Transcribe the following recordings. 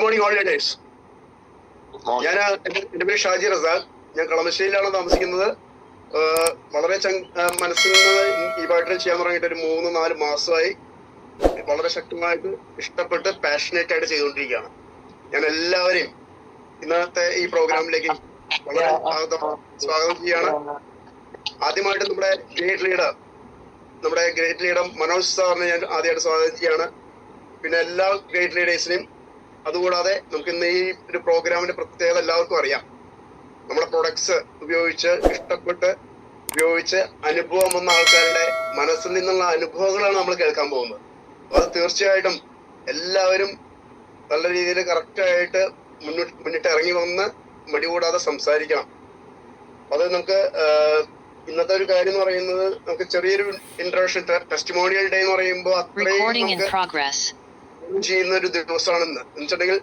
Morning all leaders. എന്റെ പേര് ഷാജി റസാഖ്. ഞാൻ കളമശ്ശേരിയിലാണ് താമസിക്കുന്നത്. വളരെ മനസ്സിൽ നിന്ന് ഈ പാട്ടിൽ ചെയ്യാൻ തുടങ്ങിയിട്ട് ഒരു 3-4 മാസമായി. വളരെ ശക്തമായിട്ട് ഇഷ്ടപ്പെട്ട് പാഷനേറ്റ് ആയിട്ട് ചെയ്തുകൊണ്ടിരിക്കുകയാണ്. ഞാൻ എല്ലാവരെയും ഇന്നത്തെ ഈ പ്രോഗ്രാമിലേക്ക് വളരെ സ്വാഗതം ചെയ്യാണ്. ആദ്യമായിട്ട് നമ്മുടെ ഗ്രേറ്റ് ലീഡർ മനോജ് സാറിനെ ഞാൻ ആദ്യമായിട്ട് സ്വാഗതം ചെയ്യാണ്. പിന്നെ എല്ലാ ഗ്രേറ്റ് ലീഡേഴ്സിനെയും. അതുകൂടാതെ നമുക്ക് ഇന്ന് ഈ ഒരു പ്രോഗ്രാമിന്റെ പ്രത്യേകത എല്ലാവർക്കും അറിയാം. നമ്മുടെ പ്രൊഡക്ട്സ് ഇഷ്ടപ്പെട്ട് ഉപയോഗിച്ച് അനുഭവം വന്ന ആൾക്കാരുടെ മനസ്സിൽ നിന്നുള്ള അനുഭവങ്ങളാണ് നമ്മൾ കേൾക്കാൻ പോകുന്നത്. അത് തീർച്ചയായിട്ടും എല്ലാവരും നല്ല രീതിയിൽ കറക്റ്റായിട്ട് മുന്നിട്ട് ഇറങ്ങി വന്ന് മടി കൂടാതെ സംസാരിക്കണം. അത് നമുക്ക് ഇന്നത്തെ ഒരു കാര്യം എന്ന് പറയുന്നത്, നമുക്ക് ചെറിയൊരു ഇൻട്രൊഡക്ഷൻ, ടെസ്റ്റിമോണിയൽ ഡേ എന്ന് പറയുമ്പോൾ അത്രയും ചെയ്യുന്ന ഒരു ദിവസമാണെന്ന് വെച്ചിട്ടുണ്ടെങ്കിൽ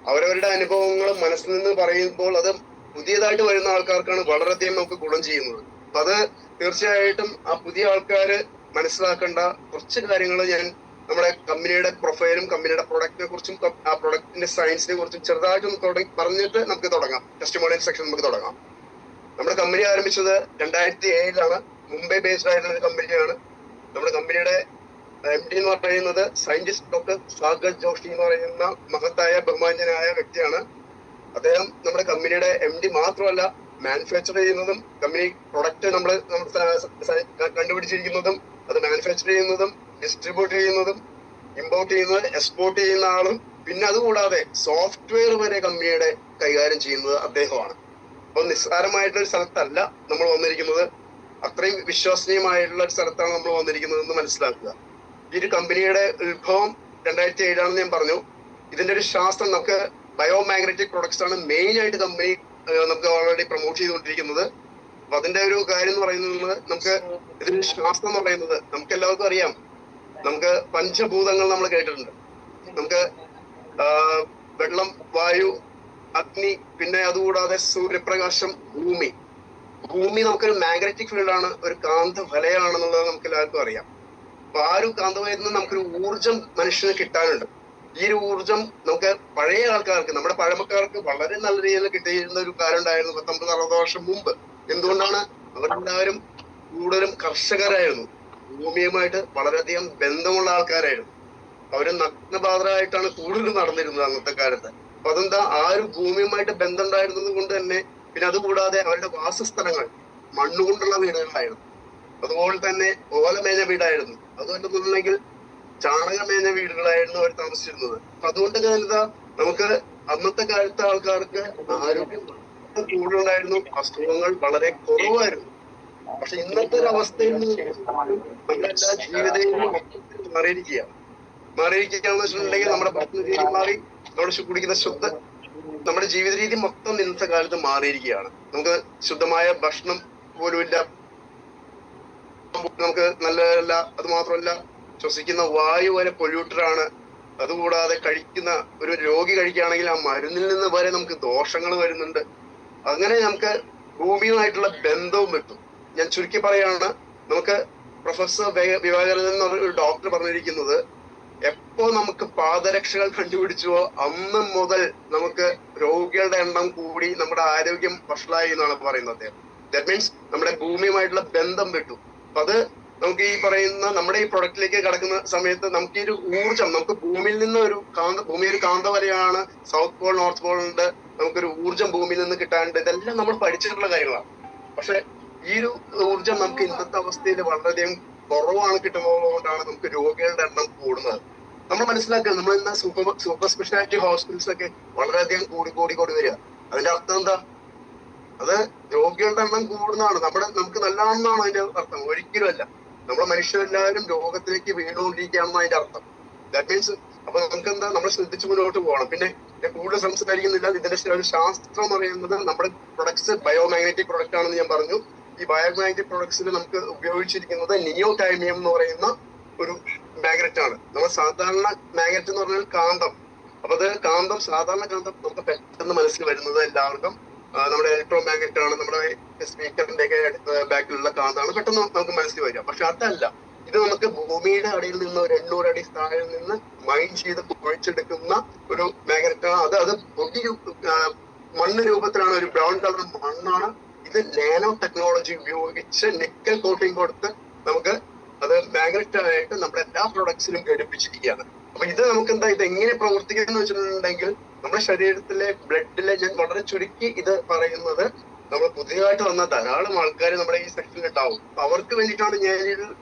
അവരവരുടെ അനുഭവങ്ങൾ മനസ്സിൽ നിന്ന് പറയുമ്പോൾ അത് പുതിയതായിട്ട് വരുന്ന ആൾക്കാർക്കാണ് വളരെയധികം നമുക്ക് ഗുണം ചെയ്യുന്നത്. അപ്പൊ അത് തീർച്ചയായിട്ടും ആ പുതിയ ആൾക്കാര് മനസ്സിലാക്കേണ്ട കുറച്ച് കാര്യങ്ങൾ ഞാൻ നമ്മുടെ കമ്പനിയുടെ പ്രൊഫൈലും കമ്പനിയുടെ പ്രൊഡക്റ്റിനെ കുറിച്ചും ആ പ്രൊഡക്റ്റിന്റെ സയൻസിനെ കുറിച്ചും ചെറുതായിട്ടൊന്ന് പറഞ്ഞിട്ട് നമുക്ക് തുടങ്ങാം. ടെസ്റ്റിമോണിയൽ സെക്ഷൻ നമുക്ക് തുടങ്ങാം. നമ്മുടെ കമ്പനി ആരംഭിച്ചത് 2007 മുംബൈ ബേസ്ഡ് ആയിട്ടുള്ള ഒരു കമ്പനിയാണ്. നമ്മുടെ കമ്പനിയുടെ MD എന്ന് പറയുന്നത് സയന്റിസ്റ്റ് ഡോക്ടർ സാഗർ ജോഷി എന്ന് പറയുന്ന മഹത്തായ ബഹുമാന്യനായ വ്യക്തിയാണ്. അദ്ദേഹം നമ്മുടെ കമ്പനിയുടെ MD മാത്രമല്ല, മാനുഫാക്ചർ ചെയ്യുന്നതും കമ്പനി പ്രൊഡക്റ്റ് നമ്മൾ കണ്ടുപിടിച്ചിരിക്കുന്നതും അത് മാനുഫാക്ചർ ചെയ്യുന്നതും ഡിസ്ട്രിബ്യൂട്ട് ചെയ്യുന്നതും ഇമ്പോർട്ട് ചെയ്യുന്നത് എക്സ്പോർട്ട് ചെയ്യുന്ന ആളും, പിന്നെ അതുകൂടാതെ സോഫ്റ്റ്വെയർ വരെ കമ്പനിയുടെ കൈകാര്യം ചെയ്യുന്നത് അദ്ദേഹമാണ്. അപ്പൊ നിസ്സാരമായിട്ടുള്ള ഒരു സ്ഥലത്തല്ല നമ്മൾ വന്നിരിക്കുന്നത്, അത്രയും വിശ്വസനീയമായിട്ടുള്ള ഒരു സ്ഥലത്താണ് നമ്മൾ വന്നിരിക്കുന്നത് എന്ന് മനസ്സിലാക്കുക. ഈ ഒരു കമ്പനിയുടെ ഉത്ഭവം 2007 ഞാൻ പറഞ്ഞു. ഇതിന്റെ ഒരു ശാസ്ത്രം നമുക്ക് ബയോമാഗ്നറ്റിക് പ്രൊഡക്ട്സ് ആണ് മെയിൻ ആയിട്ട് കമ്പനി നമുക്ക് ഓൾറെഡി പ്രൊമോട്ട് ചെയ്തുകൊണ്ടിരിക്കുന്നത്. അപ്പൊ അതിന്റെ ഒരു കാര്യം എന്ന് പറയുന്നത്, നമുക്ക് ഇതിന്റെ ശാസ്ത്രം എന്ന് പറയുന്നത് നമുക്ക് എല്ലാവർക്കും അറിയാം. നമുക്ക് പഞ്ചഭൂതങ്ങൾ നമ്മൾ കേട്ടിട്ടുണ്ട്. നമുക്ക് വെള്ളം, വായു, അഗ്നി, പിന്നെ അതുകൂടാതെ സൂര്യപ്രകാശം, ഭൂമി. നമുക്കൊരു മാഗ്നറ്റിക് ഫീൽഡാണ്, ഒരു കാന്ത വലയാണെന്നുള്ളത് നമുക്ക് എല്ലാവർക്കും അറിയാം. അപ്പൊ ആ ഒരു കാന്തവലയത്തിൽ നിന്ന് നമുക്കൊരു ഊർജം മനുഷ്യന് കിട്ടാനുണ്ട്. ഈ ഒരു ഊർജം നമുക്ക് പഴയ ആൾക്കാർക്ക്, നമ്മുടെ പഴമക്കാർക്ക് വളരെ നല്ല രീതിയിൽ കിട്ടിയിരുന്ന ഒരു കാലം ഉണ്ടായിരുന്നു 50-60 വർഷം മുമ്പ്. എന്തുകൊണ്ടാണ്? അവരെല്ലാവരും കൂടുതലും കർഷകരായിരുന്നു, ഭൂമിയുമായിട്ട് വളരെയധികം ബന്ധമുള്ള ആൾക്കാരായിരുന്നു. അവര് നഗ്നപാതരായിട്ടാണ് കൂടുതലും നടന്നിരുന്നത് അന്നത്തെ കാലത്ത്. അപ്പൊ അതെന്താ, ആ ഒരു ഭൂമിയുമായിട്ട് ബന്ധം ഉണ്ടായിരുന്നത് കൊണ്ട് തന്നെ. പിന്നെ അതുകൂടാതെ അവരുടെ വാസസ്ഥലങ്ങൾ മണ്ണുകൊണ്ടുള്ള വീടുകളായിരുന്നു. അതുപോലെ തന്നെ ഓലമേഞ്ഞ വീടായിരുന്നു. അതുകൊണ്ടെന്നുണ്ടെങ്കിൽ ചാണകമേഞ്ഞ വീടുകളായിരുന്നു അവർ താമസിച്ചിരുന്നത്. അപ്പൊ അതുകൊണ്ട് എന്താ, നമുക്ക് അന്നത്തെ കാലത്തെ ആൾക്കാർക്ക് ആരോഗ്യം കൂടുതലുണ്ടായിരുന്നു, അസുഖങ്ങൾ വളരെ കുറവായിരുന്നു. പക്ഷെ ഇന്നത്തെ ഒരു അവസ്ഥയിൽ നമ്മളെല്ലാ ജീവിതവും മാറിയിരിക്കുകയാണെന്ന് വെച്ചിട്ടുണ്ടെങ്കിൽ നമ്മുടെ ഭക്ഷണ രീതി മാറി, നമ്മുടെ കുടിക്കുന്ന നമ്മുടെ ജീവിത രീതി മൊത്തം ഇന്നത്തെ കാലത്ത് മാറിയിരിക്കുകയാണ്. നമുക്ക് ശുദ്ധമായ ഭക്ഷണം പോലും ഇല്ല, നമുക്ക് നല്ലതല്ല. അത് മാത്രമല്ല, ശ്വസിക്കുന്ന വായു വരെ പൊല്യൂട്ടറാണ്. അതുകൂടാതെ കഴിക്കുന്ന ഒരു രോഗി കഴിക്കുകയാണെങ്കിൽ ആ മരുന്നിൽ നിന്ന് വരെ നമുക്ക് ദോഷങ്ങൾ വരുന്നുണ്ട്. അങ്ങനെ നമുക്ക് ഭൂമിയുമായിട്ടുള്ള ബന്ധവും വെട്ടും. ഞാൻ ചുരുക്കി പറയുകയാണ്, നമുക്ക് പ്രൊഫസർ വിവേകാനന്ദൻ എന്ന ഒരു ഡോക്ടർ പറഞ്ഞിരിക്കുന്നത്, എപ്പോ നമുക്ക് പാദരക്ഷകൾ കണ്ടുപിടിച്ചുവോ അന്ന് മുതൽ നമുക്ക് രോഗികളുടെ എണ്ണം കൂടി നമ്മുടെ ആരോഗ്യം വഷളായി എന്നാണ് പറയുന്നത് അദ്ദേഹം. ദാറ്റ് മീൻസ് നമ്മുടെ ഭൂമിയുമായിട്ടുള്ള ബന്ധം വിട്ടു. അപ്പൊ അത് നമുക്ക് ഈ പറയുന്ന നമ്മുടെ ഈ പ്രൊഡക്റ്റിലേക്ക് കടക്കുന്ന സമയത്ത് നമുക്ക് ഈ ഒരു ഊർജം, നമുക്ക് ഭൂമിയിൽ നിന്ന് ഭൂമി ഒരു കാന്തവലയാണ്. സൗത്ത് പോൾ, നോർത്ത് പോൾ ഉണ്ട്. നമുക്കൊരു ഊർജം ഭൂമിയിൽ നിന്ന് കിട്ടാനുണ്ട്. ഇതെല്ലാം നമ്മൾ പഠിച്ചിട്ടുള്ള കാര്യങ്ങളാണ്. പക്ഷെ ഈ ഒരു ഊർജം നമുക്ക് ഇന്നത്തെ അവസ്ഥയിൽ വളരെയധികം കുറവാണ് കിട്ടുന്നത് കൊണ്ടാണ് നമുക്ക് രോഗികളുടെ എണ്ണം കൂടുന്നത്. നമ്മൾ മനസ്സിലാക്കുക, നമ്മൾ ഇന്ന് സൂപ്പർ സ്പെഷ്യാലിറ്റി ഹോസ്പിറ്റൽസ് ഒക്കെ വളരെയധികം കൂടി വരിക. അതിന്റെ അർത്ഥം എന്താ? അത് രോഗികളുടെ എണ്ണം കൂടുന്നതാണ്. നമുക്ക് നല്ലതാണെന്നാണ് അതിന്റെ അർത്ഥം? ഒരിക്കലും അല്ല. നമ്മളെ മനുഷ്യരെല്ലാവരും രോഗത്തിലേക്ക് വീണുകൊണ്ടിരിക്കുകയാണെന്ന് അതിന്റെ അർത്ഥം. ദാറ്റ് മീൻസ് അപ്പൊ നമുക്ക് എന്താ, നമ്മൾ ശ്രദ്ധിച്ച് മുന്നോട്ട് പോകണം. പിന്നെ കൂടുതൽ സംസാരിക്കുന്നില്ല. ഇതിന്റെ ഒരു ശാസ്ത്രം പറയുന്നത്, നമ്മുടെ പ്രൊഡക്ട്സ് ബയോമാഗ്നറ്റിക് പ്രൊഡക്റ്റ് ആണെന്ന് ഞാൻ പറഞ്ഞു. ഈ ബയോമാഗ്നറ്റിക് പ്രൊഡക്ട്സിൽ നമുക്ക് ഉപയോഗിച്ചിരിക്കുന്നത് നിയോടൈമിയം എന്ന് പറയുന്ന ഒരു മാഗ്നറ്റ് ആണ്. നമ്മൾ സാധാരണ മാഗ്നറ്റ് എന്ന് പറഞ്ഞാൽ കാന്തം. അപ്പൊ അത് സാധാരണ കാന്തം നമുക്ക് പെട്ടെന്ന് മനസ്സിൽ വരുന്നത് എല്ലാവർക്കും നമ്മുടെ ഇലക്ട്രോ മാഗ്നറ്റ് ആണ്, നമ്മുടെ സ്പീക്കറിന്റെ ഒക്കെ ബാക്കിലുള്ള കാന്താണ് പെട്ടെന്ന് നമുക്ക് മനസ്സിൽ വരിക. പക്ഷെ അതല്ല, ഇത് നമുക്ക് ഭൂമിയുടെ അടിയിൽ നിന്ന് ഒരു 800 അടി താഴെ നിന്ന് മൈൻ ചെയ്ത് കുഴിച്ചെടുക്കുന്ന ഒരു മാഗ്നറ്റാണ്. അത് പൊടി മണ്ണ് രൂപത്തിലാണ്, ഒരു ബ്രൗൺ കളർ മണ്ണാണ്. ഇത് നാനോ ടെക്നോളജി ഉപയോഗിച്ച് നിക്കൽ കോട്ടിംഗ് കൊടുത്ത് നമുക്ക് അത് മാഗ്നറ്റ് ആയിട്ട് നമ്മുടെ എല്ലാ പ്രൊഡക്ട്സിലും ഘടിപ്പിച്ചിരിക്കുകയാണ്. അപ്പൊ ഇത് നമുക്ക് എന്താ, ഇത് എങ്ങനെ പ്രവർത്തിക്കുന്നു വെച്ചിട്ടുണ്ടെങ്കിൽ നമ്മുടെ ശരീരത്തിലെ ബ്ലഡിലെ, ഞാൻ വളരെ ചുരുക്കി ഇത് പറയുന്നത്, നമ്മൾ പുതിയതായിട്ട് വന്ന ധാരാളം ആൾക്കാർ നമ്മുടെ ഈ സെക്ഷനിൽ ഉണ്ടാവും. അപ്പൊ അവർക്ക് വേണ്ടിയിട്ടാണ് ഞാൻ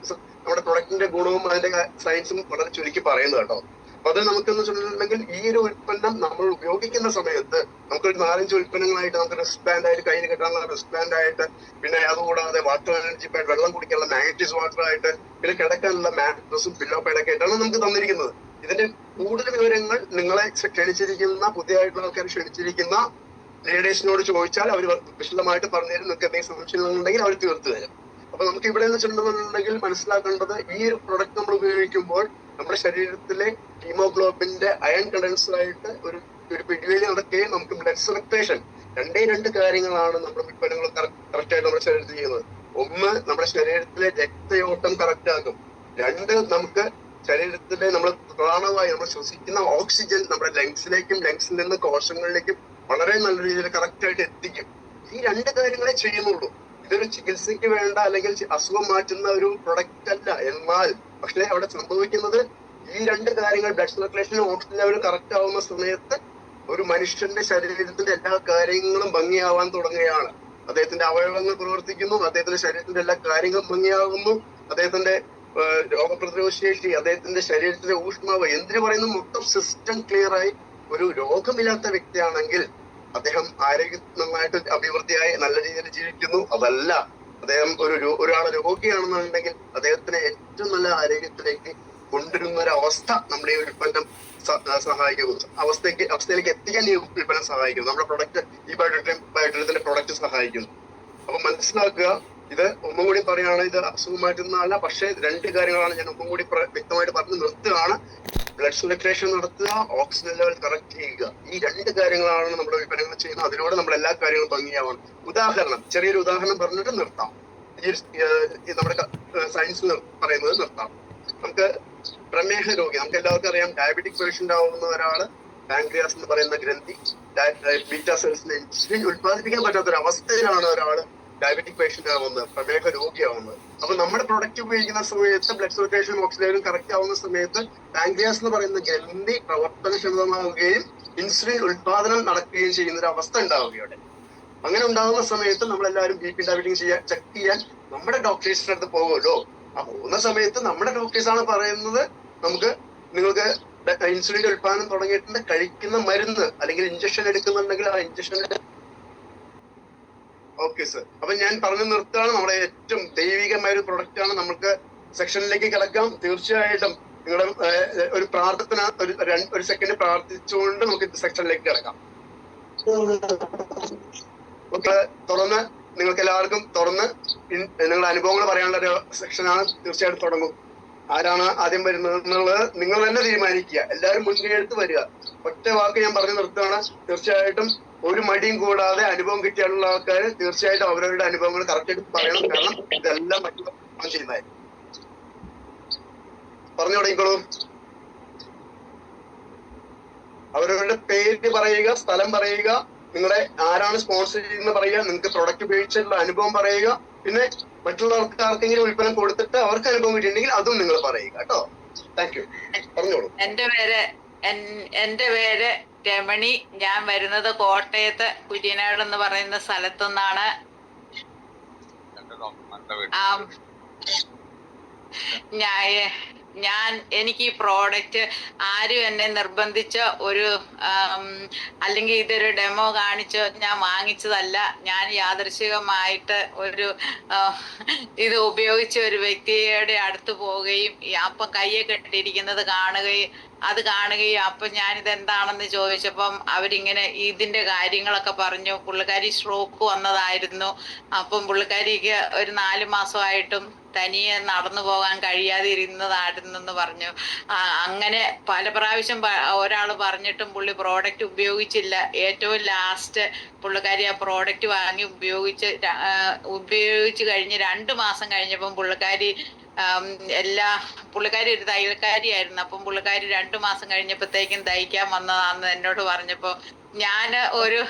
നമ്മുടെ പ്രൊഡക്റ്റിന്റെ ഗുണവും അതിന്റെ സയൻസും വളരെ ചുരുക്കി പറയുന്നത് കേട്ടോ. അപ്പൊ അത് നമുക്കെന്ന് വെച്ചിട്ടുണ്ടെങ്കിൽ ഈ ഒരു ഉൽപ്പന്നം നമ്മൾ ഉപയോഗിക്കുന്ന സമയത്ത് നമുക്കൊരു 4-5 ഉൽപ്പന്നങ്ങളായിട്ട് നമുക്ക് റിസ്റ്റ് ബാൻഡ് ആയിട്ട്, കയ്യിൽ കിട്ടാനുള്ള റിസ്റ്റ് ബാൻഡ് ആയിട്ട്, പിന്നെ അതുകൂടാതെ വാട്ടർ എനർജി പാഡ്, വെള്ളം കുടിക്കാനുള്ള മാഗ്നറ്റൈസ് വാട്ടർ ആയിട്ട്, പിന്നെ കിടക്കാനുള്ള മാട്രസും പില്ലോ പാഡൊക്കെ ആയിട്ടാണ് നമുക്ക് തന്നിരിക്കുന്നത്. ഇതിന്റെ കൂടുതൽ വിവരങ്ങൾ നിങ്ങളെ ക്ഷണിച്ചിരിക്കുന്ന, പുതിയതായിട്ടുള്ള ആൾക്കാർ ക്ഷണിച്ചിരിക്കുന്ന ലേഡീസിനോട് ചോദിച്ചാൽ അവർ വിശദമായിട്ട് പറഞ്ഞുതരും. നിങ്ങൾക്ക് എന്തെങ്കിലും സംശയങ്ങളുണ്ടെങ്കിൽ അവർ തീർത്തു തരും. അപ്പൊ നമുക്ക് ഇവിടെ വെച്ചിട്ടുണ്ടെന്നുണ്ടെങ്കിൽ മനസ്സിലാക്കേണ്ടത്, ഈ ഒരു പ്രൊഡക്റ്റ് നമ്മൾ ഉപയോഗിക്കുമ്പോൾ നമ്മുടെ ശരീരത്തിലെ ഹീമോഗ്ലോബിന്റെ അയൺ കണ്ടൻസർ ആയിട്ട് ഒരു പിടിവേലി നടക്കുകയും നമുക്ക് ബ്ലഡ് സർക്കുലേഷൻ, രണ്ട് കാര്യങ്ങളാണ് നമ്മുടെ ഉൽപ്പന്നങ്ങൾ കറക്റ്റ് ആയിട്ട് നമ്മുടെ ശരീരത്തിൽ ചെയ്യുന്നത്. ഒന്ന്, നമ്മുടെ ശരീരത്തിലെ രക്തയോട്ടം കറക്റ്റ് ആക്കും. 2, നമുക്ക് ശരീരത്തിലെ നമ്മൾ പ്രാണവായു, നമ്മൾ ശ്വസിക്കുന്ന ഓക്സിജൻ നമ്മുടെ ലങ്സിലേക്കും ലങ്സിൽ നിന്ന് കോശങ്ങളിലേക്കും വളരെ നല്ല രീതിയിൽ കറക്റ്റ് ആയിട്ട് എത്തിക്കും. ഈ 2 കാര്യങ്ങളെ ചെയ്യുന്നുള്ളൂ. ഇതൊരു ചികിത്സയ്ക്ക് വേണ്ട അല്ലെങ്കിൽ അസുഖം മാറ്റുന്ന ഒരു പ്രൊഡക്റ്റ് അല്ല. എന്നാൽ പക്ഷേ അവിടെ സംഭവിക്കുന്നത് ഈ 2 കാര്യങ്ങൾ, ബ്ലഡ് സർക്കുലേഷനും ഓക്സിജൻ ലെവൽ കറക്റ്റ് ആവുന്ന സമയത്ത് ഒരു മനുഷ്യന്റെ ശരീരത്തിന്റെ എല്ലാ കാര്യങ്ങളും ഭംഗിയാവാൻ തുടങ്ങുകയാണ്. അദ്ദേഹത്തിന്റെ അവയവങ്ങൾ പ്രവർത്തിക്കുന്നു, അദ്ദേഹത്തിന്റെ ശരീരത്തിന്റെ എല്ലാ കാര്യങ്ങളും ഭംഗിയാകുന്നു, അദ്ദേഹത്തിന്റെ രോഗപ്രതിരോധ ശേഷി, അദ്ദേഹത്തിന്റെ ശരീരത്തിലെ ഊഷ്മാവ്, എന്തിനു പറയുന്നു, മൊത്തം സിസ്റ്റം ക്ലിയർ ആയി ഒരു രോഗമില്ലാത്ത വ്യക്തിയാണെങ്കിൽ അദ്ദേഹം നന്നായിട്ട് അഭിവൃദ്ധിയായി നല്ല രീതിയിൽ ജീവിക്കുന്നു. അതല്ല, അദ്ദേഹം ഒരാൾ രോഗിയാണെന്നുണ്ടെങ്കിൽ അദ്ദേഹത്തിന് ഏറ്റവും നല്ല ആരോഗ്യത്തിലേക്ക് കൊണ്ടുവരുന്ന ഒരു അവസ്ഥ നമ്മുടെ ഈ ഉൽപ്പന്നം സഹായിക്കുന്നു. അവസ്ഥയിലേക്ക് എത്തിക്കാൻ ഈ ഉൽപ്പന്നം സഹായിക്കുന്നു. നമ്മുടെ പ്രൊഡക്റ്റ്, ഈ ബയോട്ടിന്റെ പ്രൊഡക്റ്റ് സഹായിക്കുന്നു. അപ്പൊ മനസ്സിലാക്കുക, ഇത് ഒന്നും കൂടി പറയുകയാണ്, ഇത് അസുഖം മാറ്റുന്നതല്ല. പക്ഷേ 2 കാര്യങ്ങളാണ് ഞാൻ ഒന്നും കൂടി വ്യക്തമായിട്ട് പറഞ്ഞു നിർത്തുകയാണ്. ബ്ലഡ് സർക്കുലേഷൻ നടത്തുക, ഓക്സിജൻ ലെവൽ കറക്റ്റ് ചെയ്യുക. ഈ 2 കാര്യങ്ങളാണ് നമ്മുടെ ഉൽപ്പന്നങ്ങൾ ചെയ്യുന്നത്. അതിലൂടെ നമ്മൾ എല്ലാ കാര്യങ്ങളും ഭംഗിയാവണം. ചെറിയൊരു ഉദാഹരണം പറഞ്ഞിട്ട് നിർത്താം. ഈ നമ്മുടെ സയൻസ് പറയുന്നത് നിർത്താം. നമുക്ക് പ്രമേഹ രോഗി, നമുക്ക് എല്ലാവർക്കും അറിയാം, ഡയബറ്റിക് പേഷ്യന്റ് ആവുന്ന ഒരാള് പാൻക്രിയാസ് എന്ന് പറയുന്ന ഗ്രന്ഥി ബീറ്റാ സെൽസിനെ ഇൻസുലിൻ ഉത്പാദിപ്പിക്കാൻ പറ്റാത്തൊരു അവസ്ഥയിലാണ് ഒരാള് ഡയബറ്റിക് പേഷ്യന്റ് ആവുന്നത്, പ്രമേഹ രോഗിയാവുന്നത്. അപ്പൊ നമ്മുടെ പ്രൊഡക്റ്റ് ഉപയോഗിക്കുന്ന സമയത്ത് ബ്ലഡ് സർക്കുലേഷനും ഓക്സിജനും കറക്റ്റ് ആവുന്ന സമയത്ത് പാൻക്രിയാസ് എന്ന് പറയുന്ന ഗ്രന്ഥി പ്രവർത്തനക്ഷമമാവുകയും ഇൻസുലിൻ ഉത്പാദനം നടക്കുകയും ചെയ്യുന്ന ഒരു അവസ്ഥ ഉണ്ടാവുകയാണ്. അങ്ങനെ ഉണ്ടാകുന്ന സമയത്ത് നമ്മളെല്ലാവരും BP ഡയബറ്റിക് ചെക്ക് ചെയ്യാൻ നമ്മുടെ ഡോക്ടേഴ്സിന്റെ അടുത്ത് പോകുമല്ലോ. ആ പോകുന്ന സമയത്ത് നമ്മുടെ ഡോക്ടേഴ്സാണ് പറയുന്നത്, നിങ്ങൾക്ക് ഇൻസുലിന്റെ ഉത്പാദനം തുടങ്ങിയിട്ടുണ്ട്, കഴിക്കുന്ന മരുന്ന് അല്ലെങ്കിൽ ഇഞ്ചക്ഷൻ എടുക്കുന്നുണ്ടെങ്കിൽ ആ ഇഞ്ചക്ഷൻ. ഓക്കെ സർ, അപ്പൊ ഞാൻ പറഞ്ഞു നിർത്തുകയാണ്. നമ്മുടെ ഏറ്റവും ദൈവികമായ ഒരു പ്രൊഡക്റ്റ് ആണ്. നമുക്ക് സെക്ഷനിലേക്ക് കിടക്കാം. തീർച്ചയായിട്ടും നിങ്ങളുടെ ഒരു പ്രാർത്ഥന, ഒരു സെക്കൻഡ് പ്രാർത്ഥിച്ചുകൊണ്ട് നമുക്ക് സെക്ഷനിലേക്ക് കിടക്കാം. തുറന്ന് നിങ്ങൾക്ക് എല്ലാവർക്കും തുറന്ന് നിങ്ങളുടെ അനുഭവങ്ങൾ പറയാനുള്ള ഒരു സെക്ഷനാണ്. തീർച്ചയായിട്ടും തുടങ്ങും. ആരാണ് ആദ്യം വരുന്നത് എന്നുള്ളത് നിങ്ങൾ തന്നെ തീരുമാനിക്കുക. എല്ലാവരും മുൻകൈ എടുത്ത് വരിക. ഒറ്റ വാക്ക് ഞാൻ പറഞ്ഞു നിർത്തുകയാണ്. തീർച്ചയായിട്ടും ഒരു മടിയും കൂടാതെ അനുഭവം കിട്ടിയുള്ള ആൾക്കാർ തീർച്ചയായിട്ടും അവരവരുടെ അനുഭവങ്ങൾ കറക്റ്റ് ആയിട്ട് പറയണം. കാരണം ഇതെല്ലാം മറ്റുള്ള ചെയ്യുന്നതായിരിക്കും. പറഞ്ഞു തുടങ്ങിക്കോളൂ. അവരവരുടെ പേര് പറയുക, സ്ഥലം പറയുക, നിങ്ങളെ ആരാണ് സ്പോൺസർ ചെയ്യുന്നത് പറയുക, നിങ്ങൾക്ക് പ്രൊഡക്റ്റ് ഉപയോഗിച്ചിട്ടുള്ള അനുഭവം പറയുക, പിന്നെ മറ്റുള്ളവർക്ക് ആർക്കെങ്കിലും ഉൽപ്പന്നം കൊടുത്തിട്ട് അവർക്ക് അനുഭവം കിട്ടിയിട്ടുണ്ടെങ്കിൽ അതും നിങ്ങൾ പറയുക കേട്ടോ. Thank you. പറഞ്ഞോളൂ. എന്റെ പേര് രമണി. ഞാൻ വരുന്നത് കോട്ടയത്ത് കുര്യനാട് എന്ന് പറയുന്ന സ്ഥലത്തുനിന്നാണ്. എനിക്ക് ഈ പ്രോഡക്റ്റ് ആരും എന്നെ നിർബന്ധിച്ച ഒരു അല്ലെങ്കിൽ ഇതൊരു ഡെമോ കാണിച്ചോ ഞാൻ വാങ്ങിച്ചതല്ല. ഞാൻ യാദൃശികമായിട്ട് ഇത് ഉപയോഗിച്ച ഒരു വ്യക്തിയുടെ അടുത്ത് പോവുകയും അപ്പം കയ്യെ കെട്ടിയിരിക്കുന്നത് കാണുകയും അപ്പം ഞാനിത് എന്താണെന്ന് ചോദിച്ചപ്പം അവരിങ്ങനെ ഇതിന്റെ കാര്യങ്ങളൊക്കെ പറഞ്ഞു. പുള്ളിക്കാരി സ്ട്രോക്ക് വന്നതായിരുന്നു. അപ്പം പുള്ളിക്കാരിക്ക് ഒരു 4 മാസമായിട്ടും തനിയെ നടന്നു പോകാൻ കഴിയാതെ ഇരുന്നതായിരുന്നെന്ന് പറഞ്ഞു. അങ്ങനെ പല പ്രാവശ്യം ഒരാൾ പറഞ്ഞിട്ടും പുള്ളി പ്രോഡക്റ്റ് ഉപയോഗിച്ചില്ല. ഏറ്റവും ലാസ്റ്റ് പുള്ളിക്കാരി ആ പ്രോഡക്റ്റ് വാങ്ങി ഉപയോഗിച്ച് കഴിഞ്ഞ് 2 മാസം കഴിഞ്ഞപ്പം പുള്ളിക്കാരി ആം, എല്ലാ പുള്ളിക്കാരി ഒരു തയ്യൽക്കാരിയായിരുന്നു. അപ്പം പുള്ളിക്കാരി 2 മാസം കഴിഞ്ഞപ്പോഴത്തേക്കും തയ്ക്കാൻ വന്നതാണെന്ന് എന്നോട് പറഞ്ഞപ്പോ ഞാന് ഒരു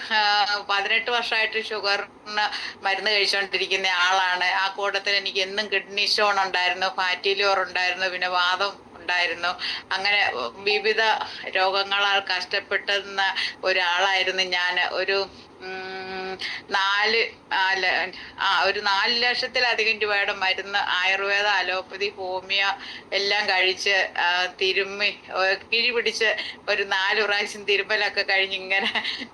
18 വർഷമായിട്ട് ഷുഗറിന് മരുന്ന് കഴിച്ചുകൊണ്ടിരിക്കുന്ന ആളാണ്. ആ കൂട്ടത്തിൽ എനിക്ക് എന്നും കിഡ്നി സ്റ്റോൺ ഉണ്ടായിരുന്നു, ഫാറ്റി ലിവർ ഉണ്ടായിരുന്നു, പിന്നെ വാദം ഉണ്ടായിരുന്നു. അങ്ങനെ വിവിധ രോഗങ്ങളാൽ കഷ്ടപ്പെടുന്ന ഒരാളായിരുന്നു ഞാൻ. ഒരു ഉം, നാല് അല്ല ഒരു 4 ലക്ഷത്തിലധികം രൂപയുടെ മരുന്ന് ആയുർവേദ, അലോപ്പതി, ഹോമിയോ എല്ലാം കഴിച്ച് തിരുമ്മി കിഴി പിടിച്ച് ഒരു 4 പ്രാവശ്യം തിരുമ്മലൊക്കെ കഴിഞ്ഞ് ഇങ്ങനെ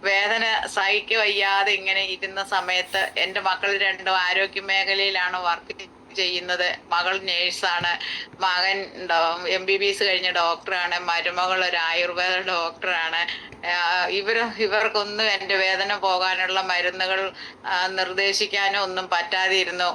വേദന സഹിക്ക വയ്യാതെ ഇങ്ങനെ ഇരുന്ന സമയത്ത് എൻ്റെ മക്കൾ രണ്ടും ആരോഗ്യ മേഖലയിലാണ് വർക്ക് ചെയ്യുന്നത്. മകൾ നേഴ്സാണ്, മകൻ MBBS കഴിഞ്ഞ ഡോക്ടറാണ്, മരുമകൾ ഒരു ആയുർവേദ ഡോക്ടറാണ്. ഇവർക്കൊന്നും എൻ്റെ വേദന പോകാനുള്ള മരുന്നുകൾ നിർദ്ദേശിക്കാനോ ഒന്നും പറ്റാതിരുന്നു.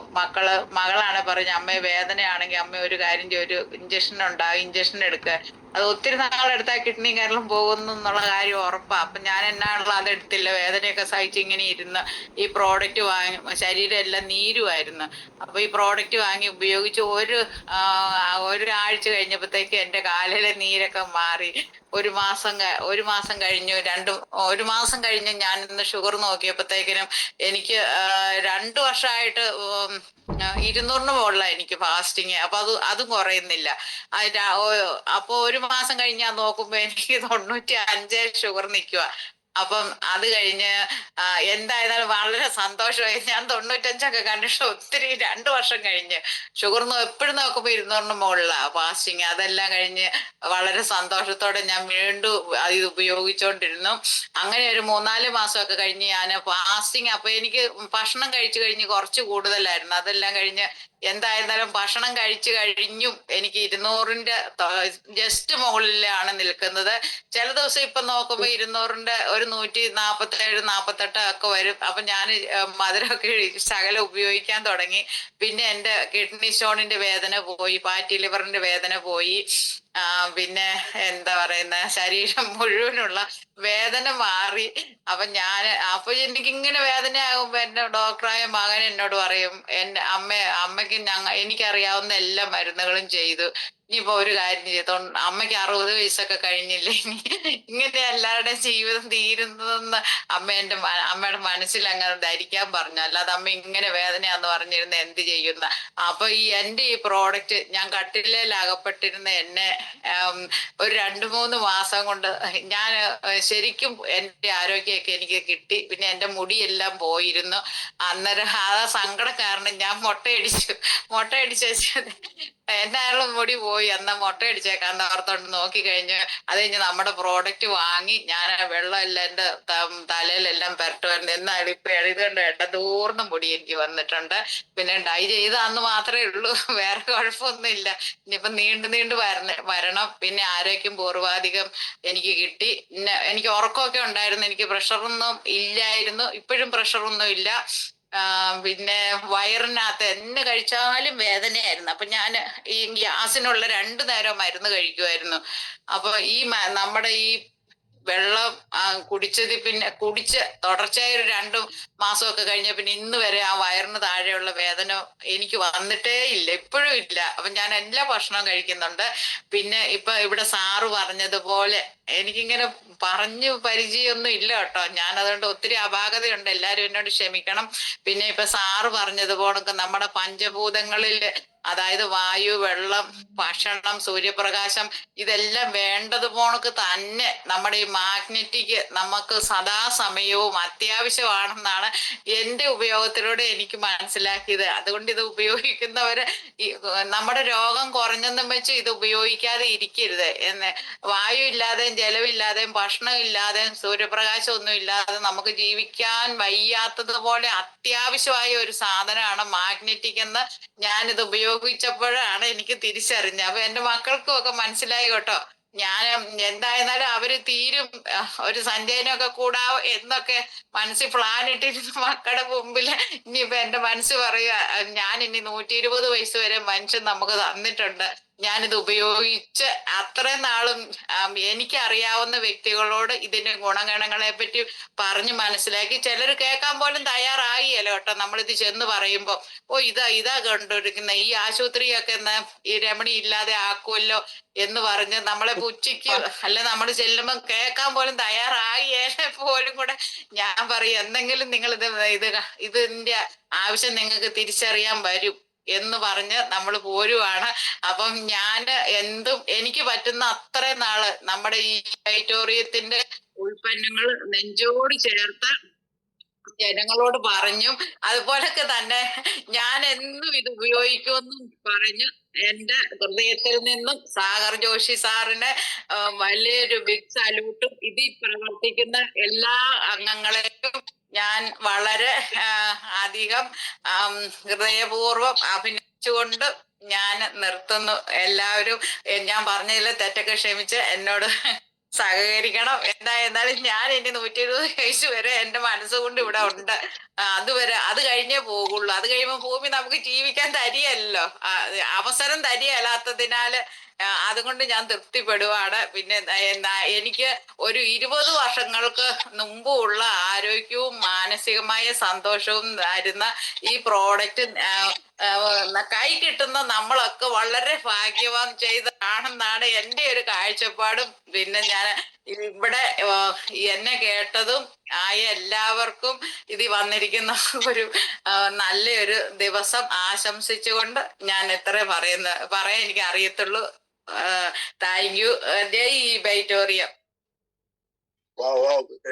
മകളാണ് പറഞ്ഞ, അമ്മ വേദനയാണെങ്കിൽ അമ്മ ഒരു കാര്യം ചെയ്യും, ഒരു ഇഞ്ചക്ഷൻ ഉണ്ടാകും, ഇഞ്ചക്ഷൻ എടുക്കുക. അത് ഒത്തിരി നാളെടുത്താൽ കിഡ്നി കരളും പോകുന്നു എന്നുള്ള കാര്യം ഉറപ്പാ. അപ്പൊ ഞാൻ എന്നാണല്ലോ അതെടുത്തില്ല. വേദനയൊക്കെ സഹിച്ച് ഇങ്ങനെ ഇരുന്ന് ഈ പ്രോഡക്റ്റ് വാങ്ങി ശരീരം എല്ലാം നീരുമായിരുന്നു. അപ്പൊ ഈ പ്രോഡക്റ്റ് വാങ്ങി ഉപയോഗിച്ച് ഒരാഴ്ച കഴിഞ്ഞപ്പോഴത്തേക്ക് എൻ്റെ കാലിലെ നീരൊക്കെ മാറി. ഒരു മാസം കഴിഞ്ഞു, ഒരു മാസം കഴിഞ്ഞ് ഞാൻ ഇന്ന് ഷുഗർ നോക്കിയപ്പോഴത്തേക്കിനും എനിക്ക് 2 വർഷമായിട്ട് 200-ന് മുകളിലാണ് എനിക്ക് ഫാസ്റ്റിങ്. അപ്പൊ അതും കുറയുന്നില്ല. അപ്പൊ ഒരു മാസം കഴിഞ്ഞ് ഞാൻ നോക്കുമ്പോ എനിക്ക് 95 ഷുഗർ നിൽക്കുക. അപ്പം അത് കഴിഞ്ഞ് എന്തായാലും വളരെ സന്തോഷമായി. ഞാൻ 95ഒക്കെ കണ്ടിട്ട് ഒത്തിരി 2 വർഷം കഴിഞ്ഞ് ഷുഗർ എപ്പോഴും നോക്കുമ്പോ 200-ന് മുകളിലാണ് ഫാസ്റ്റിങ്. അതെല്ലാം കഴിഞ്ഞ് വളരെ സന്തോഷത്തോടെ ഞാൻ വീണ്ടും ഇത് ഉപയോഗിച്ചുകൊണ്ടിരുന്നു. അങ്ങനെ ഒരു 3-4 മാസമൊക്കെ കഴിഞ്ഞ് ഞാൻ ഫാസ്റ്റിങ്. അപ്പൊ എനിക്ക് ഭക്ഷണം കഴിച്ചു കഴിഞ്ഞ് കുറച്ച് കൂടുതലായിരുന്നു. അതെല്ലാം കഴിഞ്ഞ് എന്തായിരുന്നാലും ഭക്ഷണം കഴിച്ചു കഴിഞ്ഞും എനിക്ക് 200-ന്റെ ജസ്റ്റ് മുകളിലാണ് നിൽക്കുന്നത്. ചില ദിവസം ഇപ്പൊ നോക്കുമ്പോ 200-ന്റെ ഒരു 147, 48 ഒക്കെ വരും. അപ്പൊ ഞാൻ മധുരമൊക്കെ ശകലം ഉപയോഗിക്കാൻ തുടങ്ങി. പിന്നെ എൻ്റെ കിഡ്നി സ്റ്റോണിന്റെ വേദന പോയി, ഫാറ്റി ലിവറിന്റെ വേദന പോയി. പിന്നെ എന്താ പറയുന്ന ശരീരം മുഴുവനുള്ള വേദന മാറി. അപ്പൊ എനിക്കിങ്ങനെ വേദനയാകുമ്പോ എന്റെ ഡോക്ടറായ മകൻ എന്നോട് പറയും, എന്റെ അമ്മയ്ക്ക് എനിക്കറിയാവുന്ന എല്ലാ മരുന്നുകളും ചെയ്തു. ഇനിയിപ്പോ ഒരു കാര്യം ചെയ്തോ, അമ്മയ്ക്ക് 60 വയസ്സൊക്കെ കഴിഞ്ഞില്ലേ, ഇങ്ങനെ എല്ലാവരുടെയും ജീവിതം തീരുന്നതെന്ന് അമ്മയുടെ മനസ്സിൽ അങ്ങനെ ധരിക്കാൻ പറഞ്ഞു. അല്ലാതെ അമ്മ ഇങ്ങനെ വേദനയാന്ന് പറഞ്ഞിരുന്ന എന്ത് ചെയ്യുന്ന. അപ്പൊ എൻ്റെ ഈ പ്രോഡക്റ്റ് ഞാൻ കട്ടിലേൽ അകപ്പെട്ടിരുന്ന എന്നെ ഒരു 2-3 മാസം കൊണ്ട് ഞാൻ ശരിക്കും എൻ്റെ ആരോഗ്യമൊക്കെ എനിക്ക് കിട്ടി. പിന്നെ എൻ്റെ മുടിയെല്ലാം പോയിരുന്നു. അന്നേരം ആ സങ്കടം കാരണം ഞാൻ മുട്ടയടിച്ച് വെച്ചത് എന്നായാലും മുടി പോയി. എന്നാ മുട്ടയടിച്ചേക്കാൻ ഓർത്തോണ്ട് നോക്കിക്കഴിഞ്ഞ് അത് കഴിഞ്ഞ് നമ്മുടെ പ്രോഡക്റ്റ് വാങ്ങി ഞാൻ വെള്ളമെല്ലാം എൻ്റെ തലയിലെല്ലാം പുരട്ടുമായിരുന്നു. എന്നാലും ഇപ്പൊ എഴുതുകൊണ്ട് ഇടതൂർന്ന മുടി എനിക്ക് വന്നിട്ടുണ്ട്. പിന്നെ ഡൈ ചെയ്ത അന്ന് മാത്രമേ ഉള്ളൂ, വേറെ കുഴപ്പമൊന്നുമില്ല. ഇനിയിപ്പൊ നീണ്ടു വരണം. പിന്നെ ആരോഗ്യം പൂർവാധികം എനിക്ക് കിട്ടി. എനിക്ക് ഉറക്കമൊക്കെ ഉണ്ടായിരുന്നു, എനിക്ക് പ്രഷറൊന്നും ഇല്ലായിരുന്നു. ഇപ്പോഴും പ്രഷറൊന്നും ഇല്ല. പിന്നെ വയറിനകത്ത് എന്ന് കഴിച്ചാലും വേദനയായിരുന്നു. അപ്പൊ ഞാൻ ഈ ഗ്യാസിനുള്ള 2 നേരം മരുന്ന് കഴിക്കുമായിരുന്നു. അപ്പൊ നമ്മുടെ ഈ വെള്ളം കുടിച്ചത് പിന്നെ തുടർച്ചയായ ഒരു 2 മാസമൊക്കെ കഴിഞ്ഞ പിന്നെ ഇന്ന് വരെ ആ വയറിന് താഴെയുള്ള വേദന എനിക്ക് വന്നിട്ടേ ഇല്ല, ഇപ്പോഴും ഇല്ല. അപ്പൊ ഞാൻ എല്ലാ ഭക്ഷണവും കഴിക്കുന്നുണ്ട്. പിന്നെ ഇപ്പൊ ഇവിടെ സാറ് പറഞ്ഞതുപോലെ എനിക്കിങ്ങനെ പറഞ്ഞു പരിചയമൊന്നും ഇല്ല കേട്ടോ. ഞാൻ അതുകൊണ്ട് ഒത്തിരി അപാകതയുണ്ട്, എല്ലാവരും എന്നോട് ക്ഷമിക്കണം. പിന്നെ ഇപ്പൊ സാറ് പറഞ്ഞതുപോലെ നമ്മുടെ പഞ്ചഭൂതങ്ങളിൽ, അതായത് വായു, വെള്ളം, ഭക്ഷണം, സൂര്യപ്രകാശം, ഇതെല്ലാം വേണ്ടതുപോണക്ക് തന്നെ നമ്മുടെ ഈ മാഗ്നറ്റിക് നമുക്ക് സദാസമയവും അത്യാവശ്യമാണെന്നാണ് എൻ്റെ ഉപയോഗത്തിലൂടെ എനിക്ക് മനസ്സിലാക്കിയത്. അതുകൊണ്ട് ഇത് ഉപയോഗിക്കുന്നവര് നമ്മുടെ രോഗം കുറഞ്ഞെന്നും വെച്ച് ഇത് ഉപയോഗിക്കാതെ ഇരിക്കരുത് എന്ന്. വായു ഇല്ലാതെയും ജലമില്ലാതെയും ഭക്ഷണം ഇല്ലാതെയും സൂര്യപ്രകാശം ഒന്നും ഇല്ലാതെ നമുക്ക് ജീവിക്കാൻ വയ്യാത്തതുപോലെ അത്യാവശ്യമായ ഒരു സാധനമാണ് മാഗ്നറ്റിക് എന്ന് ഞാനിത് ഉപയോഗിച്ചപ്പോഴാണ് എനിക്ക് തിരിച്ചറിഞ്ഞത്. അപ്പൊ എൻ്റെ മക്കൾക്കും ഒക്കെ മനസ്സിലായി കേട്ടോ. ഞാൻ എന്തായിരുന്നാലും അവര് തീരും ഒരു സഞ്ചയനമൊക്കെ കൂടാവും എന്നൊക്കെ മനസ്സിൽ പ്ലാൻ ഇട്ടിരുന്ന മക്കളുടെ മുമ്പിൽ ഇനിയിപ്പൊ എന്റെ മനസ്സ് പറയുക, ഞാൻ ഇനി 120 വയസ്സ് വരെ മനുഷ്യൻ നമുക്ക് തന്നിട്ടുണ്ട്. ഞാനിത് ഉപയോഗിച്ച് അത്രയും നാളും എനിക്കറിയാവുന്ന വ്യക്തികളോട് ഇതിന്റെ ഗുണഗണങ്ങളെ പറ്റി പറഞ്ഞ് മനസ്സിലാക്കി. ചിലർ കേൾക്കാൻ പോലും തയ്യാറായില്ല കേട്ടോ. നമ്മളിത് ചെന്ന് പറയുമ്പോ, ഓ ഇതാ കണ്ടുപിടിക്കുന്ന ഈ ആശുപത്രിയൊക്കെ എന്നാ ഈ രമണി ഇല്ലാതെ ആക്കുമല്ലോ എന്ന് പറഞ്ഞ് നമ്മളെ പുച്ഛിക്ക് അല്ല നമ്മൾ ചെല്ലുമ്പോൾ കേൾക്കാൻ പോലും തയ്യാറായില്ലേ പോലും കൂടെ ഞാൻ പറയും, എന്തെങ്കിലും നിങ്ങൾ ഇതിന്റെ ആവശ്യം നിങ്ങൾക്ക് തിരിച്ചറിയാൻ വരും എന്ന് പറഞ്ഞ് നമ്മൾ പോരുവാണ്. അപ്പം ഞാൻ എന്തും എനിക്ക് പറ്റുന്ന അത്രയും നാള് നമ്മുടെ ഈ ഓഡിറ്റോറിയത്തിന്റെ ഉൽപ്പന്നങ്ങൾ നെഞ്ചോട് ചേർത്ത് ജനങ്ങളോട് പറഞ്ഞും അതുപോലൊക്കെ തന്നെ ഞാൻ എന്നും ഇത് ഉപയോഗിക്കുമെന്നും പറഞ്ഞു എന്റെ ഹൃദയത്തിൽ നിന്നും സാഗർ ജോഷി സാറിന് വലിയൊരു ബിഗ് സല്യൂട്ടും ഇതിൽ പ്രവർത്തിക്കുന്ന എല്ലാ അംഗങ്ങളെയും ഞാൻ വളരെ അധികം ഹൃദയപൂർവ്വം അഭിനയിച്ചുകൊണ്ട് ഞാൻ നിർത്തുന്നു. എല്ലാവരും ഞാൻ പറഞ്ഞതിൽ തെറ്റൊക്കെ ക്ഷമിച്ച് എന്നോട് സഹകരിക്കണം. എന്തായിരുന്നാലും ഞാൻ ഇനി 120 വയസ്സ് വരെ എന്റെ മനസ്സുകൊണ്ട് ഇവിടെ ഉണ്ട്. അതുവരെ അത് കഴിഞ്ഞേ പോകുള്ളൂ. അത് കഴിയുമ്പോൾ ഭൂമി നമുക്ക് ജീവിക്കാൻ തരികയല്ലോ, അവസരം തരികയല്ലാത്തതിനാല് അതുകൊണ്ട് ഞാൻ തൃപ്തിപ്പെടുവാണ്. പിന്നെ എനിക്ക് ഒരു 20 വർഷങ്ങൾക്ക് മുമ്പുള്ള ആരോഗ്യവും മാനസികമായ സന്തോഷവും തരുന്ന ഈ പ്രോഡക്റ്റ് കൈ കിട്ടുന്ന നമ്മളൊക്കെ വളരെ ഭാഗ്യവാൻ ചെയ്തതാണെന്നാണ് എൻ്റെ ഒരു കാഴ്ചപ്പാടും. പിന്നെ ഞാൻ ഇവിടെ എന്നെ കേട്ടതും ആയ എല്ലാവർക്കും ഇത് വന്നിരിക്കുന്ന ഒരു നല്ലൊരു ദിവസം ആശംസിച്ചുകൊണ്ട് ഞാൻ ഇത്ര പറയാൻ എനിക്ക് അറിയത്തുള്ളൂ. Thank you. ജയ് ബൈറ്റോറിയം.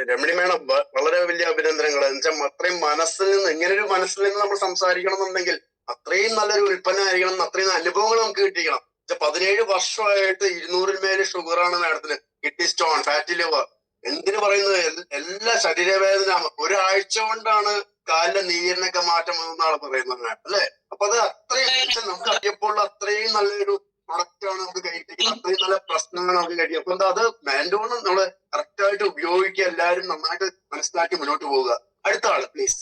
രമണി മേഡം വളരെ വലിയ അഭിനന്ദനങ്ങൾ. എന്നുവെച്ചാൽ അത്രയും മനസ്സിൽ നിന്ന്, ഇങ്ങനെ ഒരു മനസ്സിൽ നിന്ന് നമ്മൾ സംസാരിക്കണം എന്നുണ്ടെങ്കിൽ അത്രയും നല്ലൊരു ഉൽപ്പന്നമായിരിക്കണം, അത്രയും അനുഭവങ്ങൾ നമുക്ക് കിട്ടിക്കണം. 17 വർഷമായിട്ട് 200-ൽ മേലെ ഷുഗറാണ് മാഡത്തിന്, കിഡ്നി സ്റ്റോൺ, ഫാറ്റി ലിവർ, എന്തിനു പറയുന്നത്, എല്ലാ ശരീരവേദന, ഒരാഴ്ച കൊണ്ടാണ് കാലിലെ നീരിനൊക്കെ മാറ്റം വന്നെന്നാണ് പറയുന്നത് അല്ലെ. അപ്പൊ അത് അത്രയും നമുക്ക് അറിയപ്പോൾ അത്രയും നല്ലൊരു പ്രൊഡക്റ്റ് ആണ് നമുക്ക് കഴിക്കുന്നത്, അത്രയും നല്ല പ്രശ്നങ്ങൾ നമുക്ക് കഴിയും. അപ്പൊ എന്താ അത് മാൻഡോണം നമ്മള് കറക്റ്റ് ആയിട്ട് ഉപയോഗിക്കുക, എല്ലാവരും നന്നായിട്ട് മനസ്സിലാക്കി മുന്നോട്ട് പോവുക. അടുത്ത ആള് പ്ലീസ്,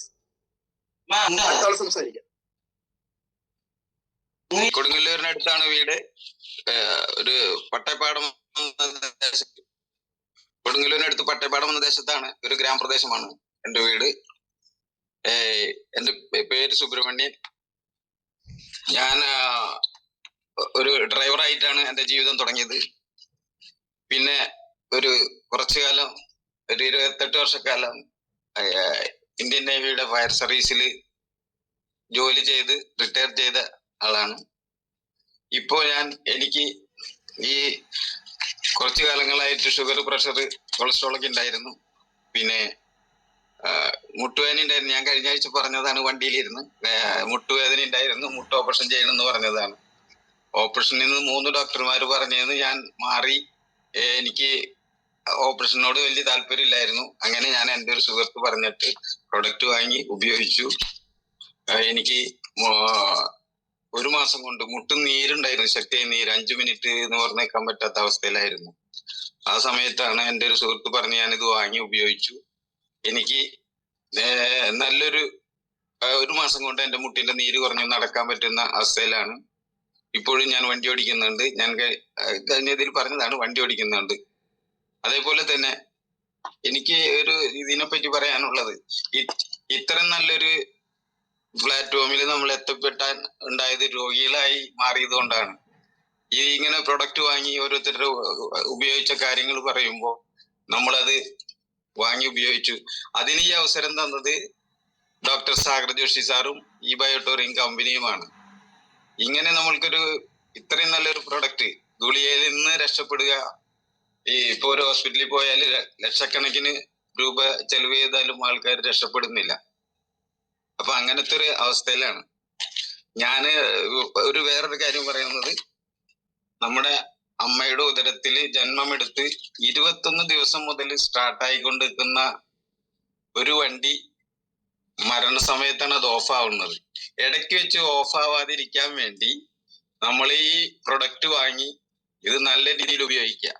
അടുത്ത ആള് സംസാരിക്കാം. കൊടുങ്ങല്ലൂരിനടുത്താണ് വീട്. ഒരു പട്ടയപ്പാടം, കൊടുങ്ങല്ലൂരിനടുത്ത് പട്ടയപ്പാടം എന്ന ദേശത്താണ്, ഒരു ഗ്രാമപ്രദേശമാണ് എന്റെ വീട്. എന്റെ പേര് സുബ്രഹ്മണ്യൻ. ഞാൻ ഒരു ഡ്രൈവറായിട്ടാണ് എന്റെ ജീവിതം തുടങ്ങിയത്. പിന്നെ ഒരു കുറച്ചു കാലം, ഒരു 28 വർഷക്കാലം ഇന്ത്യൻ നേവിയുടെ ഫയർ സർവീസിൽ ജോലി ചെയ്ത് റിട്ടയർ ചെയ്ത ആളാണ്. ഇപ്പോ എനിക്ക് ഈ കുറച്ചു കാലങ്ങളായിട്ട് ഷുഗർ, പ്രഷർ, കൊളസ്ട്രോൾ ഒക്കെ ഉണ്ടായിരുന്നു. പിന്നെ മുട്ടുവേദന ഉണ്ടായിരുന്നു. ഞാൻ കഴിഞ്ഞ ആഴ്ച പറഞ്ഞതാണ് വണ്ടിയിലിരുന്ന്, മുട്ടുവേദന ഉണ്ടായിരുന്നു, മുട്ട് ഓപ്പറേഷൻ ചെയ്യണമെന്ന് പറഞ്ഞതാണ്. ഓപ്പറേഷനിൽ നിന്ന് 3 ഡോക്ടർമാർ പറഞ്ഞതെന്ന് ഞാൻ മാറി. എനിക്ക് ഓപ്പറേഷനോട് വലിയ താല്പര്യമില്ലായിരുന്നു. അങ്ങനെ ഞാൻ എൻ്റെ ഒരു സുഹൃത്ത് പറഞ്ഞിട്ട് പ്രൊഡക്റ്റ് വാങ്ങി ഉപയോഗിച്ചു. എനിക്ക് 1 മാസം കൊണ്ട് മുട്ട് നീരുണ്ടായിരുന്നു, ശക്തിയായ നീര്, 5 മിനിറ്റ് എന്ന് പറഞ്ഞേക്കാൻ പറ്റാത്ത അവസ്ഥയിലായിരുന്നു. ആ സമയത്താണ് എൻ്റെ ഒരു സുഹൃത്ത് പറഞ്ഞ് ഞാനിത് വാങ്ങി ഉപയോഗിച്ചു. എനിക്ക് നല്ലൊരു 1 മാസം കൊണ്ട് എൻ്റെ മുട്ടിന്റെ നീര് കുറഞ്ഞു, നടക്കാൻ പറ്റുന്ന അവസ്ഥയിലാണ്. ഇപ്പോഴും ഞാൻ വണ്ടി ഓടിക്കുന്നുണ്ട്. ഞാൻ കഴിഞ്ഞതിൽ പറഞ്ഞതാണ്, വണ്ടി ഓടിക്കുന്നുണ്ട്. അതേപോലെ തന്നെ എനിക്ക് ഒരു ഇതിനെപ്പറ്റി പറയാനുള്ളത്, ഇത്രയും നല്ലൊരു പ്ലാറ്റ്ഫോമിൽ നമ്മൾ എത്തപ്പെട്ടാൻ ഉണ്ടായത് രോഗികളായി മാറിയത് കൊണ്ടാണ്. ഇങ്ങനെ പ്രൊഡക്റ്റ് വാങ്ങി ഓരോരുത്തരുടെ ഉപയോഗിച്ച കാര്യങ്ങൾ പറയുമ്പോൾ നമ്മളത് വാങ്ങി ഉപയോഗിച്ചു. അതിന് ഈ അവസരം തന്നത് ഡോക്ടർ സാഗർ ജോഷി സാറും ഈ ബയോട്ടോറിയം കമ്പനിയുമാണ്. ഇങ്ങനെ നമ്മൾക്കൊരു ഇത്രയും നല്ലൊരു പ്രൊഡക്റ്റ്, ഗുളികയിൽ നിന്ന് രക്ഷപ്പെടുക. ഇപ്പൊ ഒരു ഹോസ്പിറ്റലിൽ പോയാൽ ലക്ഷക്കണക്കിന് രൂപ ചെലവ് ചെയ്താലും ആൾക്കാർ രക്ഷപ്പെടുന്നില്ല. അപ്പൊ അങ്ങനത്തെ ഒരു അവസ്ഥയിലാണ് ഞാന്. വേറൊരു കാര്യം പറയുന്നത്, നമ്മുടെ അമ്മയുടെ ഉദരത്തില് ജന്മമെടുത്ത് 21 ദിവസം മുതൽ സ്റ്റാർട്ടായിക്കൊണ്ടിരിക്കുന്ന ഒരു വണ്ടി മരണസമയത്താണ് അത് ഓഫ് ആവുന്നത്. ഇടയ്ക്ക് വെച്ച് ഓഫ് ആവാതിരിക്കാൻ വേണ്ടി നമ്മൾ ഈ പ്രൊഡക്റ്റ് വാങ്ങി ഇത് നല്ല രീതിയിൽ ഉപയോഗിക്കുക.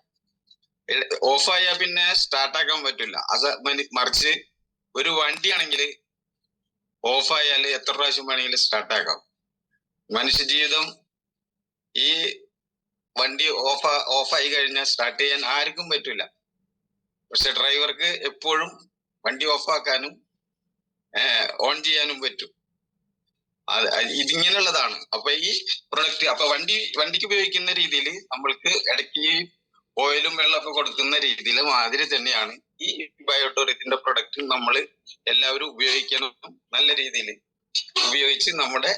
ഓഫായാൽ പിന്നെ സ്റ്റാർട്ടാക്കാൻ പറ്റില്ല. അത് മറിച്ച് ഒരു വണ്ടിയാണെങ്കിൽ ഓഫായാൽ എത്ര പ്രാവശ്യം വേണമെങ്കിലും സ്റ്റാർട്ടാക്കാം. മനുഷ്യജീവിതം ഈ വണ്ടി ഓഫായി കഴിഞ്ഞാൽ സ്റ്റാർട്ട് ചെയ്യാൻ ആർക്കും പറ്റില്ല. പക്ഷെ ഡ്രൈവർക്ക് എപ്പോഴും വണ്ടി ഓഫാക്കാനും ഓൺ ചെയ്യാനും പറ്റും. ഇതിങ്ങനെയുള്ളതാണ്. അപ്പൊ ഈ പ്രൊഡക്റ്റ് അപ്പൊ വണ്ടിക്ക് ഉപയോഗിക്കുന്ന രീതിയിൽ നമ്മൾക്ക് ഇടയ്ക്ക് ഓയിലും വെള്ളമൊക്കെ കൊടുക്കുന്ന രീതിയിൽ മാതിരി തന്നെയാണ് ഈ ബയോടോറിയത്തിന്റെ പ്രൊഡക്റ്റ് നമ്മൾ എല്ലാവരും ഉപയോഗിക്കണം. നല്ല രീതിയിൽ ഉപയോഗിച്ച് നമ്മുടെ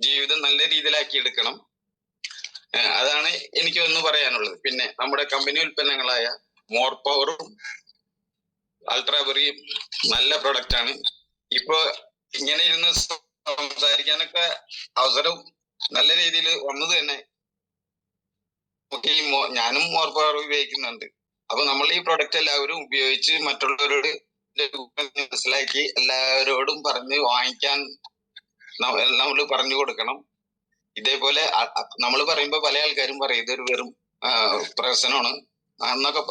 ജീവിതം നല്ല രീതിയിലാക്കി എടുക്കണം. അതാണ് എനിക്ക് ഒന്ന് പറയാനുള്ളത്. പിന്നെ നമ്മുടെ കമ്പനി ഉൽപ്പന്നങ്ങളായ മോർ പവറും അൾട്രാബെറിയും നല്ല പ്രൊഡക്റ്റ് ആണ്. ഇപ്പൊ ഇങ്ങനെ ഇരുന്ന് സംസാരിക്കാനൊക്കെ അവസരം നല്ല രീതിയിൽ വന്നത് തന്നെ ഞാനും മോർ പവർ ഉപയോഗിക്കുന്നുണ്ട്. അപ്പൊ നമ്മൾ ഈ പ്രൊഡക്റ്റ് എല്ലാവരും ഉപയോഗിച്ച് മറ്റുള്ളവരോട് മനസ്സിലാക്കി എല്ലാവരോടും പറഞ്ഞ് വാങ്ങിക്കാൻ നമ്മൾ പറഞ്ഞു കൊടുക്കണം. ഇതേപോലെ നമ്മൾ പറയുമ്പോ പല ആൾക്കാരും പറയും ഇതൊരു വെറും പ്രശ്നമാണ് എന്നൊക്കെ,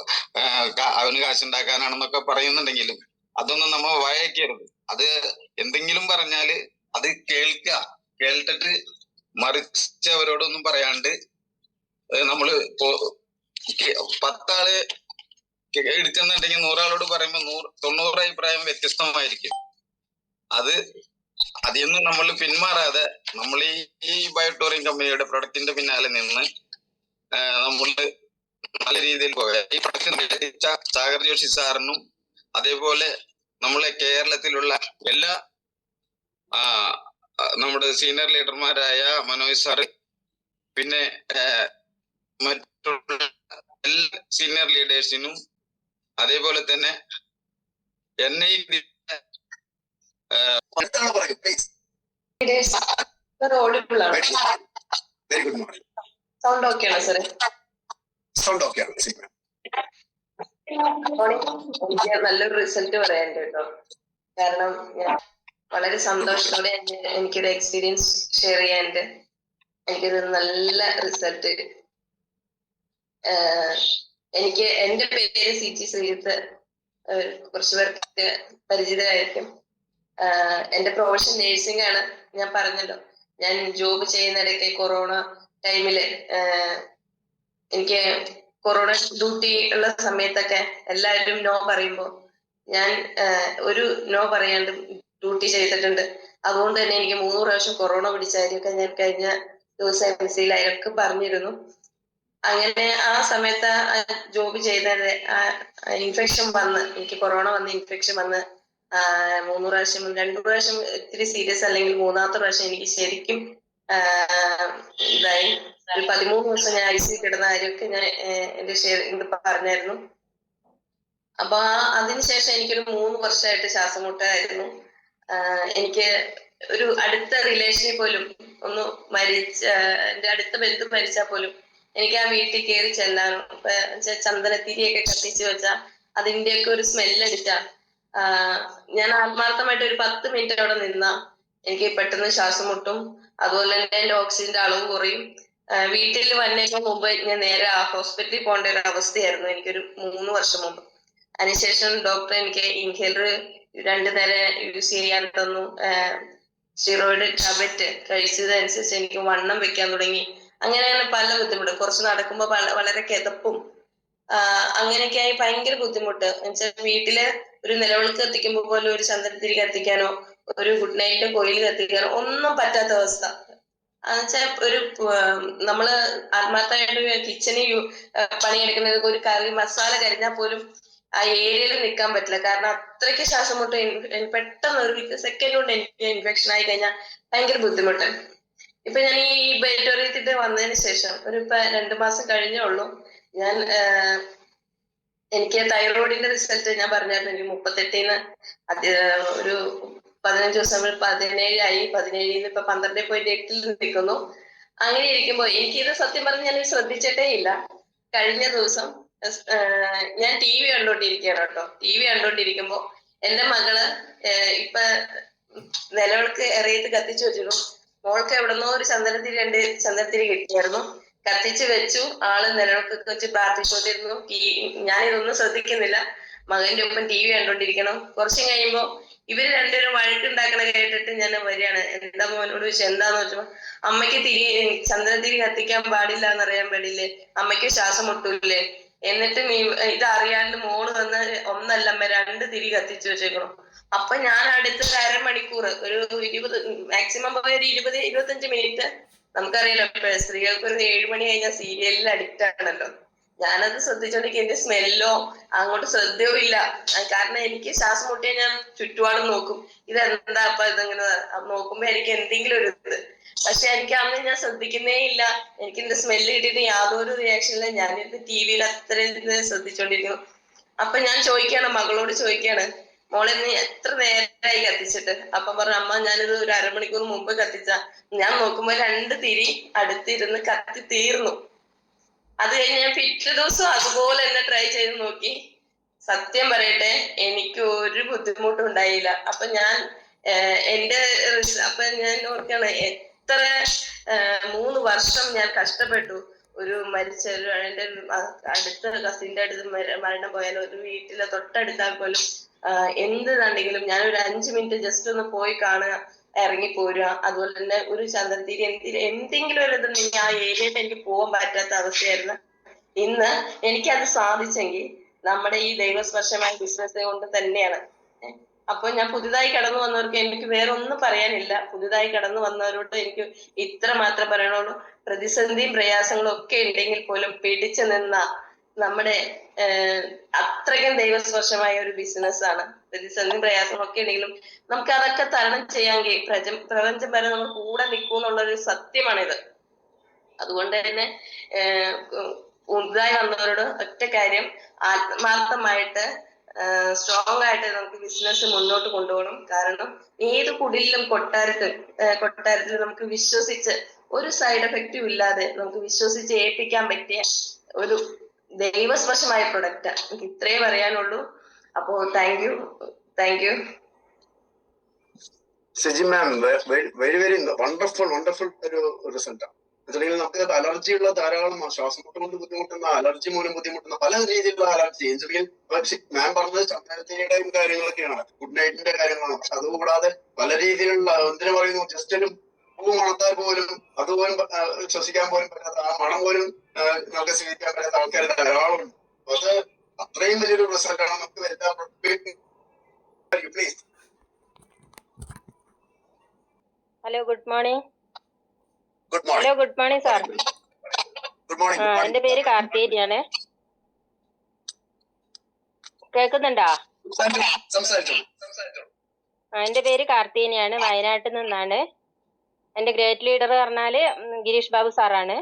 അവന് കാശുണ്ടാക്കാനാണെന്നൊക്കെ പറയുന്നുണ്ടെങ്കിലും അതൊന്നും നമ്മൾ വായിക്കരുത്. അത് എന്തെങ്കിലും പറഞ്ഞാല് അത് കേട്ടിട്ട് മറിച്ച് അവരോടൊന്നും പറയാണ്ട് നമ്മള് 10 ആള് എടുക്കുന്നുണ്ടെങ്കിൽ 100 ആളോട് പറയുമ്പോ 90 അഭിപ്രായം വ്യത്യസ്തമായിരിക്കും. അതിൽ നമ്മൾ പിന്മാറാതെ നമ്മൾ ഈ ബയോടോറിയം കമ്പനിയുടെ പ്രൊഡക്റ്റിന്റെ പിന്നാലെ നിന്ന് നമ്മൾ നല്ല രീതിയിൽ പോകാം. ഈ പ്രൊഡക്റ്റ് സാഗർ ജോഷി സാറിനും അതേപോലെ നമ്മളെ കേരളത്തിലുള്ള എല്ലാ നമ്മുടെ സീനിയർ ലീഡർമാരായ മനോജ് സാറ്, പിന്നെ മറ്റുള്ള എല്ലാ സീനിയർ ലീഡേഴ്സിനും, അതേപോലെ തന്നെ എന്നെ സൗണ്ട് ഓക്കെയാണോ സാറേ? സൗണ്ട് ഓക്കെയാണ്. എനിക്ക് നല്ലൊരു റിസൾട്ട് പറയാനുണ്ട് കേട്ടോ. കാരണം ഞാൻ വളരെ സന്തോഷത്തോടെ എനിക്കൊരു എക്സ്പീരിയൻസ് ഷെയർ ചെയ്യാനുണ്ട്. എനിക്കൊരു നല്ല റിസൾട്ട്. എനിക്ക് എന്റെ പേര് CT ശ്രീജിത്ത്, കുറച്ചു പേർക്ക് പരിചിതമായിരിക്കും. എന്റെ പ്രൊഫഷൻ നേഴ്സിംഗ് ആണ്. ഞാൻ പറഞ്ഞല്ലോ, ഞാൻ ജോബ് ചെയ്യുന്നിടയ്ക്ക് കൊറോണ ടൈമില് എനിക്ക് കൊറോണ ഡ്യൂട്ടി ഉള്ള സമയത്തൊക്കെ എല്ലാവരും നോ പറയുമ്പോ ഞാൻ ഒരു നോ പറയാണ്ട് ഡ്യൂട്ടി ചെയ്തിട്ടുണ്ട്. അതുകൊണ്ട് തന്നെ എനിക്ക് 3 പ്രാവശ്യം കൊറോണ പിടിച്ച കാര്യമൊക്കെ ഞാൻ കഴിഞ്ഞ ദിവസം MCയിൽ അയാൾക്ക് പറഞ്ഞിരുന്നു. അങ്ങനെ ആ സമയത്ത് ജോബ് ചെയ്തത് ഇൻഫെക്ഷൻ വന്ന്, എനിക്ക് കൊറോണ വന്ന് ഇൻഫെക്ഷൻ വന്ന് 3 പ്രാവശ്യം 2 പ്രാവശ്യം ഇത്തിരി സീരിയസ്, അല്ലെങ്കിൽ 3ാമത്തെ പ്രാവശ്യം എനിക്ക് ശരിക്കും ഇതായി. ഒരു 13 ദിവസം ഞാൻ ICU കിടന്ന കാര്യമൊക്കെ ഞാൻ എന്റെ ഇത് പറഞ്ഞായിരുന്നു. അപ്പൊ അതിനുശേഷം എനിക്കൊരു 3 വർഷമായിട്ട് ശ്വാസമുട്ടായിരുന്നു. എനിക്ക് ഒരു അടുത്ത റിലേഷനിൽ പോലും ഒന്ന് എന്റെ അടുത്ത ബന്ധു മരിച്ചാൽ പോലും എനിക്ക് ആ വീട്ടിൽ കയറി ചെല്ലാനോ, ചന്ദനത്തിരിയൊക്കെ കത്തിച്ചു വെച്ചാൽ അതിന്റെയൊക്കെ ഒരു സ്മെല്ലടിച്ചാ ഞാൻ ആത്മാർത്ഥമായിട്ട് ഒരു 10 മിനിറ്റ് അവിടെ നിന്നാ എനിക്ക് പെട്ടെന്ന് ശ്വാസം മുട്ടും. അതുപോലെ തന്നെ എന്റെ ഓക്സിജന്റെ അളവ് കുറയും. വീട്ടിൽ വന്നേക്കാൻ മുമ്പ് ഞാൻ നേരെ ഹോസ്പിറ്റലിൽ പോകേണ്ട ഒരു അവസ്ഥയായിരുന്നു എനിക്കൊരു 3 വർഷം മുമ്പ്. അതിനുശേഷം ഡോക്ടർ എനിക്ക് ഇൻഹേലർ 2 നേരം യൂസ് ചെയ്യാൻ തന്നു. സ്റ്റിറോയിഡ് ടാബ്ലറ്റ് കഴിച്ചതനുസരിച്ച് എനിക്ക് വണ്ണം വെക്കാൻ തുടങ്ങി. അങ്ങനെയാണ് പല ബുദ്ധിമുട്ട്. കുറച്ച് നടക്കുമ്പോൾ വളരെ കിതപ്പും അങ്ങനെയൊക്കെയായി ഭയങ്കര ബുദ്ധിമുട്ട്. എന്നുവെച്ചാൽ വീട്ടില് ഒരു നിലവിളക്ക് കത്തിക്കുമ്പോൾ പോലും ഒരു ചന്ദനത്തിരി കത്തിക്കാനോ ഒരു ഗുഡ് നൈറ്റ് കോയിൽ കത്തിക്കാനോ ഒന്നും പറ്റാത്ത അവസ്ഥ. എന്നുവെച്ചാൽ ഒരു നമ്മള് ആത്മാർത്ഥമായിട്ട് കിച്ചണിൽ പണിയെടുക്കുന്നത്, ഒരു കറി മസാല കരിഞ്ഞാൽ പോലും ആ ഏരിയയിൽ നിൽക്കാൻ പറ്റില്ല. കാരണം അത്രയ്ക്ക് ശ്വാസം മുട്ട്. പെട്ടെന്ന് ഒരു സെക്കൻഡ് കൊണ്ട് എനിക്ക് ഇൻഫെക്ഷൻ ആയി കഴിഞ്ഞാൽ ഭയങ്കര ബുദ്ധിമുട്ട്. ഇപ്പൊ ഞാൻ ഈ ബയോടോറിയത്തിന്റെ വന്നതിന് ശേഷം ഒരു 2 മാസം കഴിഞ്ഞേ ഉള്ളൂ. എനിക്ക് തൈറോയിഡിന്റെ റിസൾട്ട് ഞാൻ പറഞ്ഞായിരുന്നു. എനിക്ക് 38-ന് ഒരു 15 ദിവസം 17 ആയി. 17-ന് ഇപ്പൊ 12.8-ൽ നിൽക്കുന്നു. അങ്ങനെ ഇരിക്കുമ്പോ എനിക്കിത് സത്യം പറഞ്ഞ് ഞാൻ ശ്രദ്ധിച്ചിട്ടേ ഇല്ല. കഴിഞ്ഞ ദിവസം ഞാൻ TV കണ്ടോണ്ടിരിക്കുകയാണ് കേട്ടോ. TV കണ്ടോണ്ടിരിക്കുമ്പോ എന്റെ മകള് ഇപ്പൊ നിലവിളക്ക് എറിയത്ത് കത്തിച്ചു വെച്ചിരുന്നു. മോൾക്ക് എവിടെന്നോ ഒരു ചന്ദനത്തിരി കിട്ടിയായിരുന്നു. കത്തിച്ചു വെച്ചു. ആള് നിലവിളക്കൊക്കെ വെച്ച് പ്രാർത്ഥിച്ചുകൊണ്ടിരുന്നു. ഞാനിതൊന്നും ശ്രദ്ധിക്കുന്നില്ല. മകന്റെ ഒപ്പം TV കണ്ടോണ്ടിരിക്കണം. കുറച്ചും കഴിയുമ്പോ ഇവര് രണ്ടുപേരും വഴക്കുണ്ടാക്കണ കേട്ടിട്ട് ഞാൻ വരികയാണ്. എന്താ മോനോട് ചോദിച്ചു, എന്താന്ന് വെച്ചപ്പോ അമ്മയ്ക്ക് ചന്ദനത്തിരി കത്തിക്കാൻ പാടില്ല എന്നറിയാൻ പാടില്ലേ, അമ്മയ്ക്ക് ശ്വാസം മുട്ടൂല്ലേ, എന്നിട്ടും ഇത് അറിയാണ്ട് മോള് വന്ന് ഒന്നല്ലമ്മ 2 തിരി കത്തിച്ചു വെച്ചേക്കണം. അപ്പൊ ഞാൻ അടുത്തൊരു അരമണിക്കൂർ, ഒരു 20, മാക്സിമം പോയ ഒരു 20-25 മിനിറ്റ്, നമുക്കറിയാലോ സ്ത്രീകൾക്ക് ഒരു 7 മണി കഴിഞ്ഞാൽ സീരിയലിൽ അഡിക്റ്റ് ആണല്ലോ. ഞാനത് ശ്രദ്ധിച്ചോണ്ടിരിക്കും. എന്റെ സ്മെല്ലോ അങ്ങോട്ട് ശ്രദ്ധയോ ഇല്ല. കാരണം എനിക്ക് ശ്വാസം മുട്ടിയാൽ ഞാൻ ചുറ്റുപാടും നോക്കും, ഇതെന്താ അപ്പൊ ഇതെങ്ങനെ നോക്കുമ്പോ എനിക്ക് എന്തെങ്കിലും ഒരു ഇത്. പക്ഷെ എനിക്ക് അന്ന് ഞാൻ ശ്രദ്ധിക്കുന്നേ ഇല്ല. എനിക്ക് എന്റെ സ്മെല്ല് കിട്ടിയിട്ട് യാതൊരു റിയാക്ഷൻ ഇല്ല. ഞാനിത് TV-യിൽ അത്രയും ശ്രദ്ധിച്ചോണ്ടിരിക്കുന്നു. അപ്പൊ ഞാൻ ചോദിക്കാണ്, മകളോട് ചോദിക്കാണ്, മോളെ നീ എത്ര നേരമായി കത്തിച്ചിട്ട്? അപ്പൊ പറഞ്ഞു, അമ്മ ഞാനിത് ഒരു അരമണിക്കൂർ മുമ്പ് കത്തിച്ച. ഞാൻ നോക്കുമ്പോ 2 തിരി അടുത്തിരുന്ന് കത്തി തീർന്നു. അത് കഴിഞ്ഞ് ഞാൻ പിറ്റേ ദിവസം അതുപോലെ തന്നെ ട്രൈ ചെയ്ത് നോക്കി. സത്യം പറയട്ടെ, എനിക്ക് ഒരു ബുദ്ധിമുട്ടും ഉണ്ടായില്ല. അപ്പൊ ഞാൻ അപ്പൊ ഞാൻ ഓർക്കാണ്, എത്ര 3 വർഷം ഞാൻ കഷ്ടപ്പെട്ടു. ഒരു മരിച്ച എന്റെ അടുത്ത കസിന്റെ അടുത്ത് മരണം പോയാലും, ഒരു വീട്ടിലെ തൊട്ടടുത്താൽ പോലും എന്താണെങ്കിലും ഞാൻ ഒരു 5 മിനിറ്റ് ജസ്റ്റ് ഒന്ന് പോയി കാണുക, ഇറങ്ങിപ്പോരുക. അതുപോലെ തന്നെ ഒരു ചന്ദ്രത്തിരി എന്തെങ്കിലും ഒരു ഇതുണ്ടെങ്കിൽ ആ ഏരിയയിൽ എനിക്ക് പോകാൻ പറ്റാത്ത അവസ്ഥയായിരുന്നു. ഇന്ന് എനിക്കത് സാധിച്ചെങ്കിൽ നമ്മുടെ ഈ ദൈവസ്പർശമായ ബിസിനസ് കൊണ്ട് തന്നെയാണ്. അപ്പൊ ഞാൻ പുതുതായി കടന്നു വന്നവർക്ക് എനിക്ക് വേറെ ഒന്നും പറയാനില്ല. പുതുതായി കടന്നു വന്നവരോട് എനിക്ക് ഇത്ര മാത്രം പറയണുള്ളൂ, പ്രതിസന്ധിയും പ്രയാസങ്ങളും ഒക്കെ ഉണ്ടെങ്കിൽ പോലും പിടിച്ചു നിന്ന നമ്മുടെ അത്രയ്ക്കും ദൈവസ്പർശമായ ഒരു ബിസിനസ് ആണ്. പ്രതിസന്ധിയും പ്രയാസങ്ങളും ഒക്കെ ഉണ്ടെങ്കിലും നമുക്ക് അതൊക്കെ തരണം ചെയ്യാമെങ്കിൽ പ്രപഞ്ചം വരെ നമ്മൾ കൂടെ നിൽക്കൂന്നുള്ളൊരു സത്യമാണിത്. അതുകൊണ്ട് തന്നെ പുതുതായി വന്നവരോട് ഒറ്റ കാര്യം, ആത്മാർത്ഥമായിട്ട് സ്ട്രോങ് ആയിട്ട് നമുക്ക് ബിസിനസ് മുന്നോട്ട് കൊണ്ടുപോകണം. കാരണം ഏത് കുടിലും കൊട്ടാരത്തിൽ നമുക്ക് വിശ്വസിച്ച് ഒരു സൈഡ് എഫക്റ്റും ഇല്ലാതെ നമുക്ക് വിശ്വസിച്ച് ഏൽപ്പിക്കാൻ പറ്റിയ ഒരു ദൈവസ്പർശമായ പ്രൊഡക്റ്റ്. എനിക്ക് ഇത്രേ പറയാനുള്ളൂ. അപ്പോ thank you Siji ma'am. Very wonderful ഒരു റിസൾട്ടാണ്. എന്നുവെച്ചിട്ടുണ്ടെങ്കിൽ നമുക്ക് അലർജി ഉള്ള ധാരാളം, ശ്വാസം മുട്ട് കൊണ്ട് ബുദ്ധിമുട്ടുന്ന, അലർജി മൂലം ബുദ്ധിമുട്ടുന്ന പല രീതിയിലുള്ള അലർജി. എന്നുവെച്ചിട്ടുണ്ടെങ്കിൽ മാം പറഞ്ഞത് ചന്ദനത്തിന്റെയും കാര്യങ്ങളൊക്കെയാണ്, ഗുഡ് നൈറ്റിന്റെ കാര്യങ്ങളാണ്. പക്ഷെ അതുകൂടാതെ പല രീതിയിലുള്ള, എന്തിനു പറയുന്നു, ജസ്റ്റ് ഒരു പൂ മണത്താൽ പോലും അതുപോലും ശ്വസിക്കാൻ പോലും പറ്റാത്ത, ആ മണം പോലും നമുക്ക് സ്വീകരിക്കാൻ പറ്റാത്ത ആൾക്കാർ ധാരാളമുണ്ട്. അത് അത്രയും വലിയൊരു റിസൾട്ടാണ് നമുക്ക് വരുത്താൻ. Please. Hello, good morning. Good hello, morning. Good morning sir. Good morning. എന്റെ പേര് കാർത്തികയാണ്. കേൾക്കുന്നുണ്ടോ? എന്റെ പേര് കാർത്തികയാണ്, വയനാട്ടിൽ നിന്നാണ്. എന്റെ ഗ്രേറ്റ് ലീഡർ പറഞ്ഞാല് ഗിരീഷ് ബാബു സാറാണ്.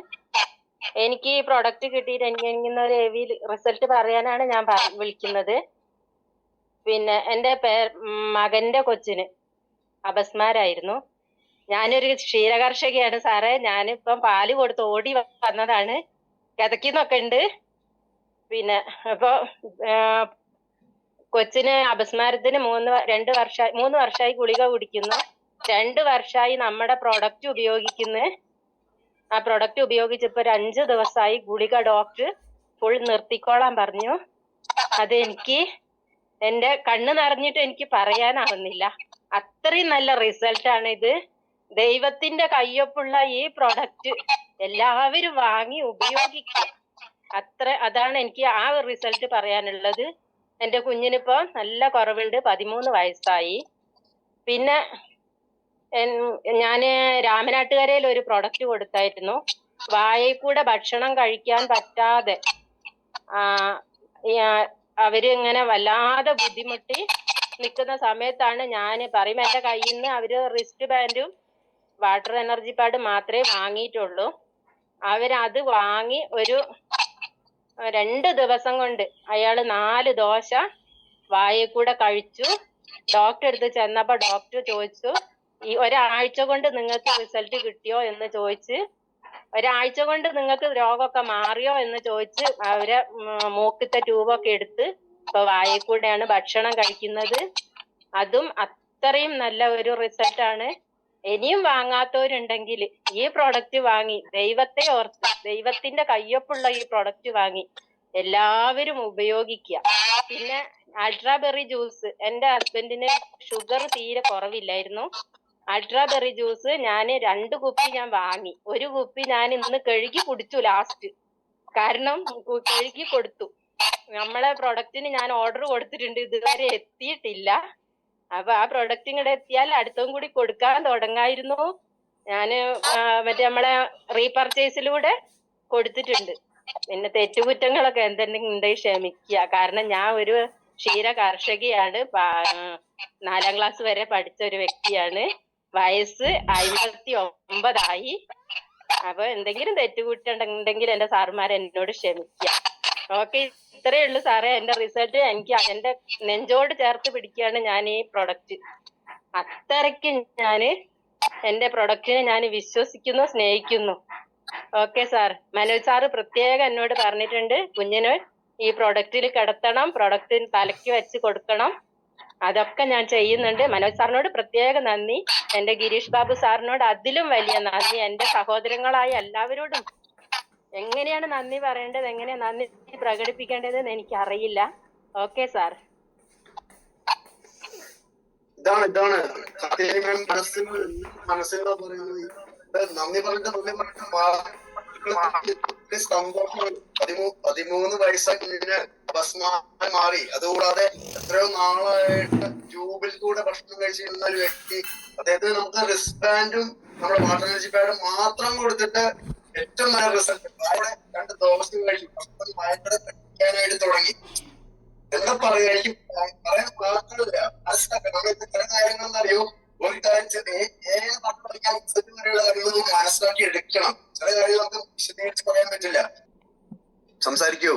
എനിക്ക് ഈ പ്രൊഡക്റ്റ് കിട്ടിയിട്ട് എനിക്ക് ഒരു ഹെവി റിസൾട്ട് പറയാനാണ് ഞാൻ വിളിക്കുന്നത്. പിന്നെ എന്റെ മകന്റെ കൊച്ചിന് അപസ്മാരായിരുന്നു. ഞാനൊരു ക്ഷീരകർഷകയാണ് സാറേ. ഞാനിപ്പം പാല് കൊടുത്ത് ഓടി വന്നതാണ്. കിതക്കുന്നൊക്കെ ഉണ്ട്. പിന്നെ അപ്പൊ കൊച്ചിന് അപസ്മാരത്തിന് 3 വർഷമായി ഗുളിക കുടിക്കുന്നു. 2 വർഷമായി നമ്മുടെ പ്രൊഡക്റ്റ് ഉപയോഗിക്കുന്നു. ആ പ്രൊഡക്റ്റ് ഉപയോഗിച്ചപ്പോ ഒരു 5 ദിവസമായി ഗുളിക ഡോക്ടർ ഫുൾ നിർത്തിക്കോളാൻ പറഞ്ഞു. അതെനിക്ക് എന്റെ കണ്ണ് നിറഞ്ഞിട്ട് എനിക്ക് പറയാനാവുന്നില്ല. അത്രയും നല്ല റിസൾട്ടാണ് ഇത്. ദൈവത്തിന്റെ കയ്യൊപ്പുള്ള ഈ പ്രൊഡക്റ്റ് എല്ലാവരും വാങ്ങി ഉപയോഗിക്കുക. അതാണ് എനിക്ക് ആ റിസൾട്ട് പറയാനുള്ളത്. എന്റെ കുഞ്ഞിനിപ്പോ നല്ല കുറവുണ്ട്, 13 വയസ്സായി. പിന്നെ ഞാന് രാമനാട്ടുകരയിൽ ഒരു പ്രൊഡക്റ്റ് കൊടുത്തായിരുന്നു. വായയിൽ കൂടെ ഭക്ഷണം കഴിക്കാൻ പറ്റാതെ അവര് ഇങ്ങനെ വല്ലാതെ ബുദ്ധിമുട്ടി നിൽക്കുന്ന സമയത്താണ് ഞാൻ പറയും, എന്റെ കയ്യിൽ നിന്ന് അവര് റിസ്റ്റ് ബാൻഡും വാട്ടർ എനർജി പാഡ് മാത്രമേ വാങ്ങിയിട്ടുള്ളൂ. അവരത് വാങ്ങി ഒരു 2 ദിവസം കൊണ്ട് അയാള് 4 ദോശ വായയിൽ കൂടെ കഴിച്ചു. ഡോക്ടർ അടുത്ത് ചെന്നപ്പോ ഡോക്ടർ ചോദിച്ചു, ഈ ഒരാഴ്ച കൊണ്ട് നിങ്ങൾക്ക് റിസൾട്ട് കിട്ടിയോ എന്ന് ചോദിച്ച്, ഒരാഴ്ച കൊണ്ട് നിങ്ങൾക്ക് രോഗമൊക്കെ മാറിയോ എന്ന് ചോദിച്ച് അവരെ മൂക്കിത്തെ ട്യൂബൊക്കെ എടുത്ത് ഇപ്പൊ വായയിൽ കൂടെയാണ് ഭക്ഷണം കഴിക്കുന്നത്. അതും അത്രയും നല്ല ഒരു റിസൾട്ടാണ്. ഇനിയും വാങ്ങാത്തവരുണ്ടെങ്കിൽ ഈ പ്രൊഡക്റ്റ് വാങ്ങി ദൈവത്തെ ഓർത്ത്, ദൈവത്തിന്റെ കയ്യൊപ്പുള്ള ഈ പ്രൊഡക്റ്റ് വാങ്ങി എല്ലാവരും ഉപയോഗിക്കുക. പിന്നെ അൾട്രാബെറി ജ്യൂസ്, എൻ്റെ ഹസ്ബൻഡിന് ഷുഗർ തീരെ കുറവില്ലായിരുന്നു. അൾട്രാബെറി ജ്യൂസ് ഞാൻ 2 കുപ്പി ഞാൻ വാങ്ങി. 1 കുപ്പി ഞാൻ ഇന്ന് കഴുകി കുടിച്ചു ലാസ്റ്റ്. കാരണം കഴുകി കൊടുത്തു. നമ്മളെ പ്രൊഡക്റ്റിന് ഞാൻ ഓർഡർ കൊടുത്തിട്ടുണ്ട്, ഇതുവരെ എത്തിയിട്ടില്ല. അപ്പൊ ആ പ്രൊഡക്റ്റ് ഇങ്ങോട്ട് എത്തിയാൽ അടുത്തതും കൂടി കൊടുക്കാൻ തുടങ്ങായിരുന്നു. ഞാന് മറ്റേ നമ്മളെ റീപർച്ചേസിലൂടെ കൊടുത്തിട്ടുണ്ട്. പിന്നെ തെറ്റുകുറ്റങ്ങളൊക്കെ എന്തെങ്കിലും ഉണ്ടെങ്കിൽ ക്ഷമിക്കുക. കാരണം ഞാൻ ഒരു ക്ഷീര കർഷകയാണ്. 4ാം ക്ലാസ് വരെ പഠിച്ച ഒരു വ്യക്തിയാണ്. വയസ്സ് 59 അപ്പൊ എന്തെങ്കിലും തെറ്റുകുറ്റുണ്ടെങ്കിൽ എന്റെ സാറുമാരെ എന്നോട് ക്ഷമിക്കുക. ഓക്കെ, ഇത്രയേ ഉള്ളൂ സാറേ. എന്റെ റിസൾട്ട് എനിക്ക് എന്റെ നെഞ്ചോട് ചേർത്ത് പിടിക്കുകയാണ് ഞാൻ ഈ പ്രൊഡക്റ്റ്. അത്രയ്ക്ക് ഞാന് എന്റെ പ്രൊഡക്റ്റിനെ ഞാൻ വിശ്വസിക്കുന്നു, സ്നേഹിക്കുന്നു. Okay sir. മനോജ് സാറ് പ്രത്യേകം എന്നോട് പറഞ്ഞിട്ടുണ്ട്, കുഞ്ഞിന് ഈ പ്രൊഡക്റ്റിൽ കിടത്തണം, പ്രൊഡക്റ്റിന് തലയ്ക്ക് വെച്ച് കൊടുക്കണം. അതൊക്കെ ഞാൻ ചെയ്യുന്നുണ്ട്. മനോജ് സാറിനോട് പ്രത്യേക നന്ദി. എന്റെ ഗിരീഷ് ബാബു സാറിനോട് അതിലും വലിയ നന്ദി. എന്റെ സഹോദരങ്ങളായ എല്ലാവരോടും എങ്ങനെയാണ് നന്ദി പറയേണ്ടത്, എങ്ങനെയാണ് നന്ദി പ്രകടിപ്പിക്കേണ്ടതെന്ന് എനിക്കറിയില്ല. Okay sir. ഇതാണ് മനസ്സിൽ പറയുന്നത്. നന്ദി പറഞ്ഞിട്ട് സന്തോഷം. 13 വയസ്സായി ഭസ്മായി മാറി. അതുകൂടാതെ എത്രയോ നാളായിട്ട് ട്യൂബിൽ കൂടെ ഭക്ഷണം കഴിച്ചിരുന്ന ഒരു വ്യക്തി, അദ്ദേഹത്തിന് നമുക്ക് റിസ്റ്റ് ബാൻഡും നമ്മുടെ വാട്ടർ എനർജി പാഡും മാത്രം കൊടുത്തിട്ട് ഏറ്റവും നല്ല റിസൾട്ട്. അവിടെ 2 ദിവസം കഴിച്ചു ഭയങ്കര കഴിക്കാനായിട്ട് തുടങ്ങി. എന്താ പറയാ, എനിക്ക് പറയാൻ മാത്രമില്ല. മനസ്സിലാക്കാം. നമ്മൾ ഇത്ര കാര്യങ്ങളെന്ന് അറിയോ, ഒരു കാര്യം ഏത് പഠിക്കാൻ വരെയുള്ള കാര്യങ്ങൾ നമുക്ക് മനസ്സിലാക്കി എടുക്കണം. ചില കാര്യങ്ങൾ നമുക്ക് വിശദീകരിച്ച് പറയാൻ പറ്റില്ല. സംസാരിക്കൂ.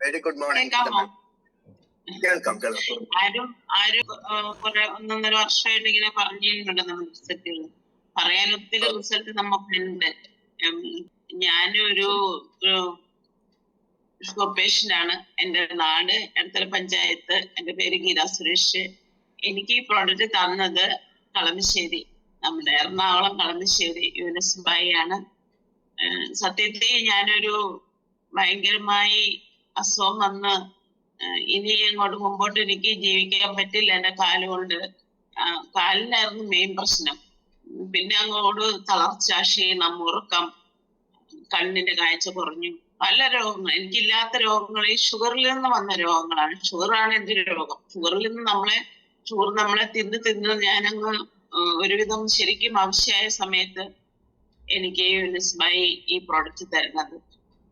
Very good morning. കേൾക്കാം. ആരും 1.5 വർഷമായിട്ട് ഇങ്ങനെ പറഞ്ഞിട്ടുണ്ട് നമ്മൾ റിസൾട്ടുകൾ പറയാൻ. ഒത്തിരി റിസൾട്ട് നമുക്കുണ്ട്. ഞാനൊരു ഷുഗർ പേഷ്യന്റ് ആണ്. എന്റെ നാട് എടത്തല പഞ്ചായത്ത്. എന്റെ പേര് ഗീത സുരേഷ്. എനിക്ക് ഈ പ്രോഡക്റ്റ് തന്നത് കളമശ്ശേരി, നമ്മുടെ എറണാകുളം കളമശ്ശേരി യൂനിസ് ബായി ആണ്. സത്യത്തിൽ ഞാനൊരു ഭയങ്കരമായി അസുഖം വന്ന് ഇനി അങ്ങോട്ട് മുമ്പോട്ട് എനിക്ക് ജീവിക്കാൻ പറ്റില്ല. എന്റെ കാലുകൊണ്ട്, കാലിനായിരുന്നു മെയിൻ പ്രശ്നം. പിന്നെ അങ്ങോട്ട് തളർച്ച, ക്ഷീണം, ഉറക്കം, കണ്ണിന്റെ കാഴ്ച കുറഞ്ഞു. പല രോഗങ്ങൾ, എനിക്കില്ലാത്ത രോഗങ്ങൾ ഈ ഷുഗറിൽ നിന്ന് വന്ന രോഗങ്ങളാണ്. ഷുഗറാണ് എന്റെ രോഗം. ഷുഗറിൽ നിന്ന് ഷുഗർ നമ്മളെ തിന്ന് ഞാനങ്ങ് ഒരുവിധം ശരിക്കും ആവശ്യമായ സമയത്ത് എനിക്ക് യൂനിസ് ബൈ ഈ പ്രോഡക്റ്റ് തരുന്നത്.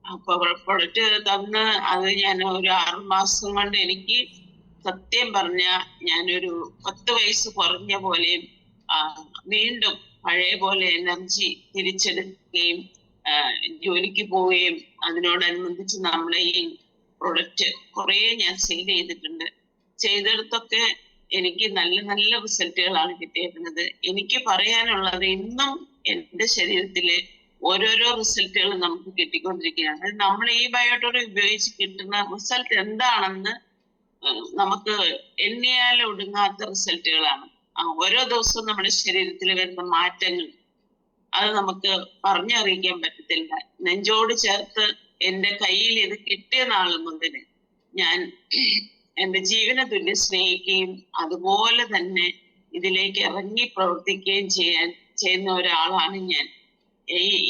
അപ്പൊ പ്രൊഡക്റ്റ് തന്ന് അത് ഞാൻ ഒരു 6 മാസം കൊണ്ട് എനിക്ക് സത്യം പറഞ്ഞ ഞാനൊരു 10 വയസ്സ് കുറഞ്ഞ പോലെയും വീണ്ടും പഴയ പോലെ എനർജി തിരിച്ചെടുക്കുകയും ജോലിക്ക് പോവുകയും അതിനോടനുബന്ധിച്ച് നമ്മളെ ഈ പ്രൊഡക്റ്റ് കുറെ ഞാൻ സെയിൽ ചെയ്തിട്ടുണ്ട്. ചെയ്തെടുത്തൊക്കെ എനിക്ക് നല്ല നല്ല റിസൾട്ടുകളാണ് കിട്ടിയിരുന്നത്. എനിക്ക് പറയാനുള്ളത്, ഇന്നും എന്റെ ശരീരത്തില് ഓരോരോ റിസൾട്ടുകൾ നമുക്ക് കിട്ടിക്കൊണ്ടിരിക്കുകയാണ്. നമ്മൾ ഈ ബയോട്ടോടെ ഉപയോഗിച്ച് കിട്ടുന്ന റിസൾട്ട് എന്താണെന്ന് നമുക്ക് എണ്ണിയാൽ ഒടുങ്ങാത്ത റിസൾട്ടുകളാണ്. ഓരോ ദിവസവും നമ്മുടെ ശരീരത്തിൽ വരുന്ന മാറ്റങ്ങൾ അത് നമുക്ക് പറഞ്ഞറിയിക്കാൻ പറ്റത്തില്ല. നെഞ്ചോട് ചേർത്ത് എന്റെ കയ്യിൽ ഇത് കിട്ടിയ നാൾ മുതൽ ഞാൻ എന്റെ ജീവനെ തുല്യം സ്നേഹിക്കുകയും അതുപോലെ തന്നെ ഇതിലേക്ക് ഇറങ്ങി പ്രവർത്തിക്കുകയും ചെയ്യുന്ന ഒരാളാണ് ഞാൻ.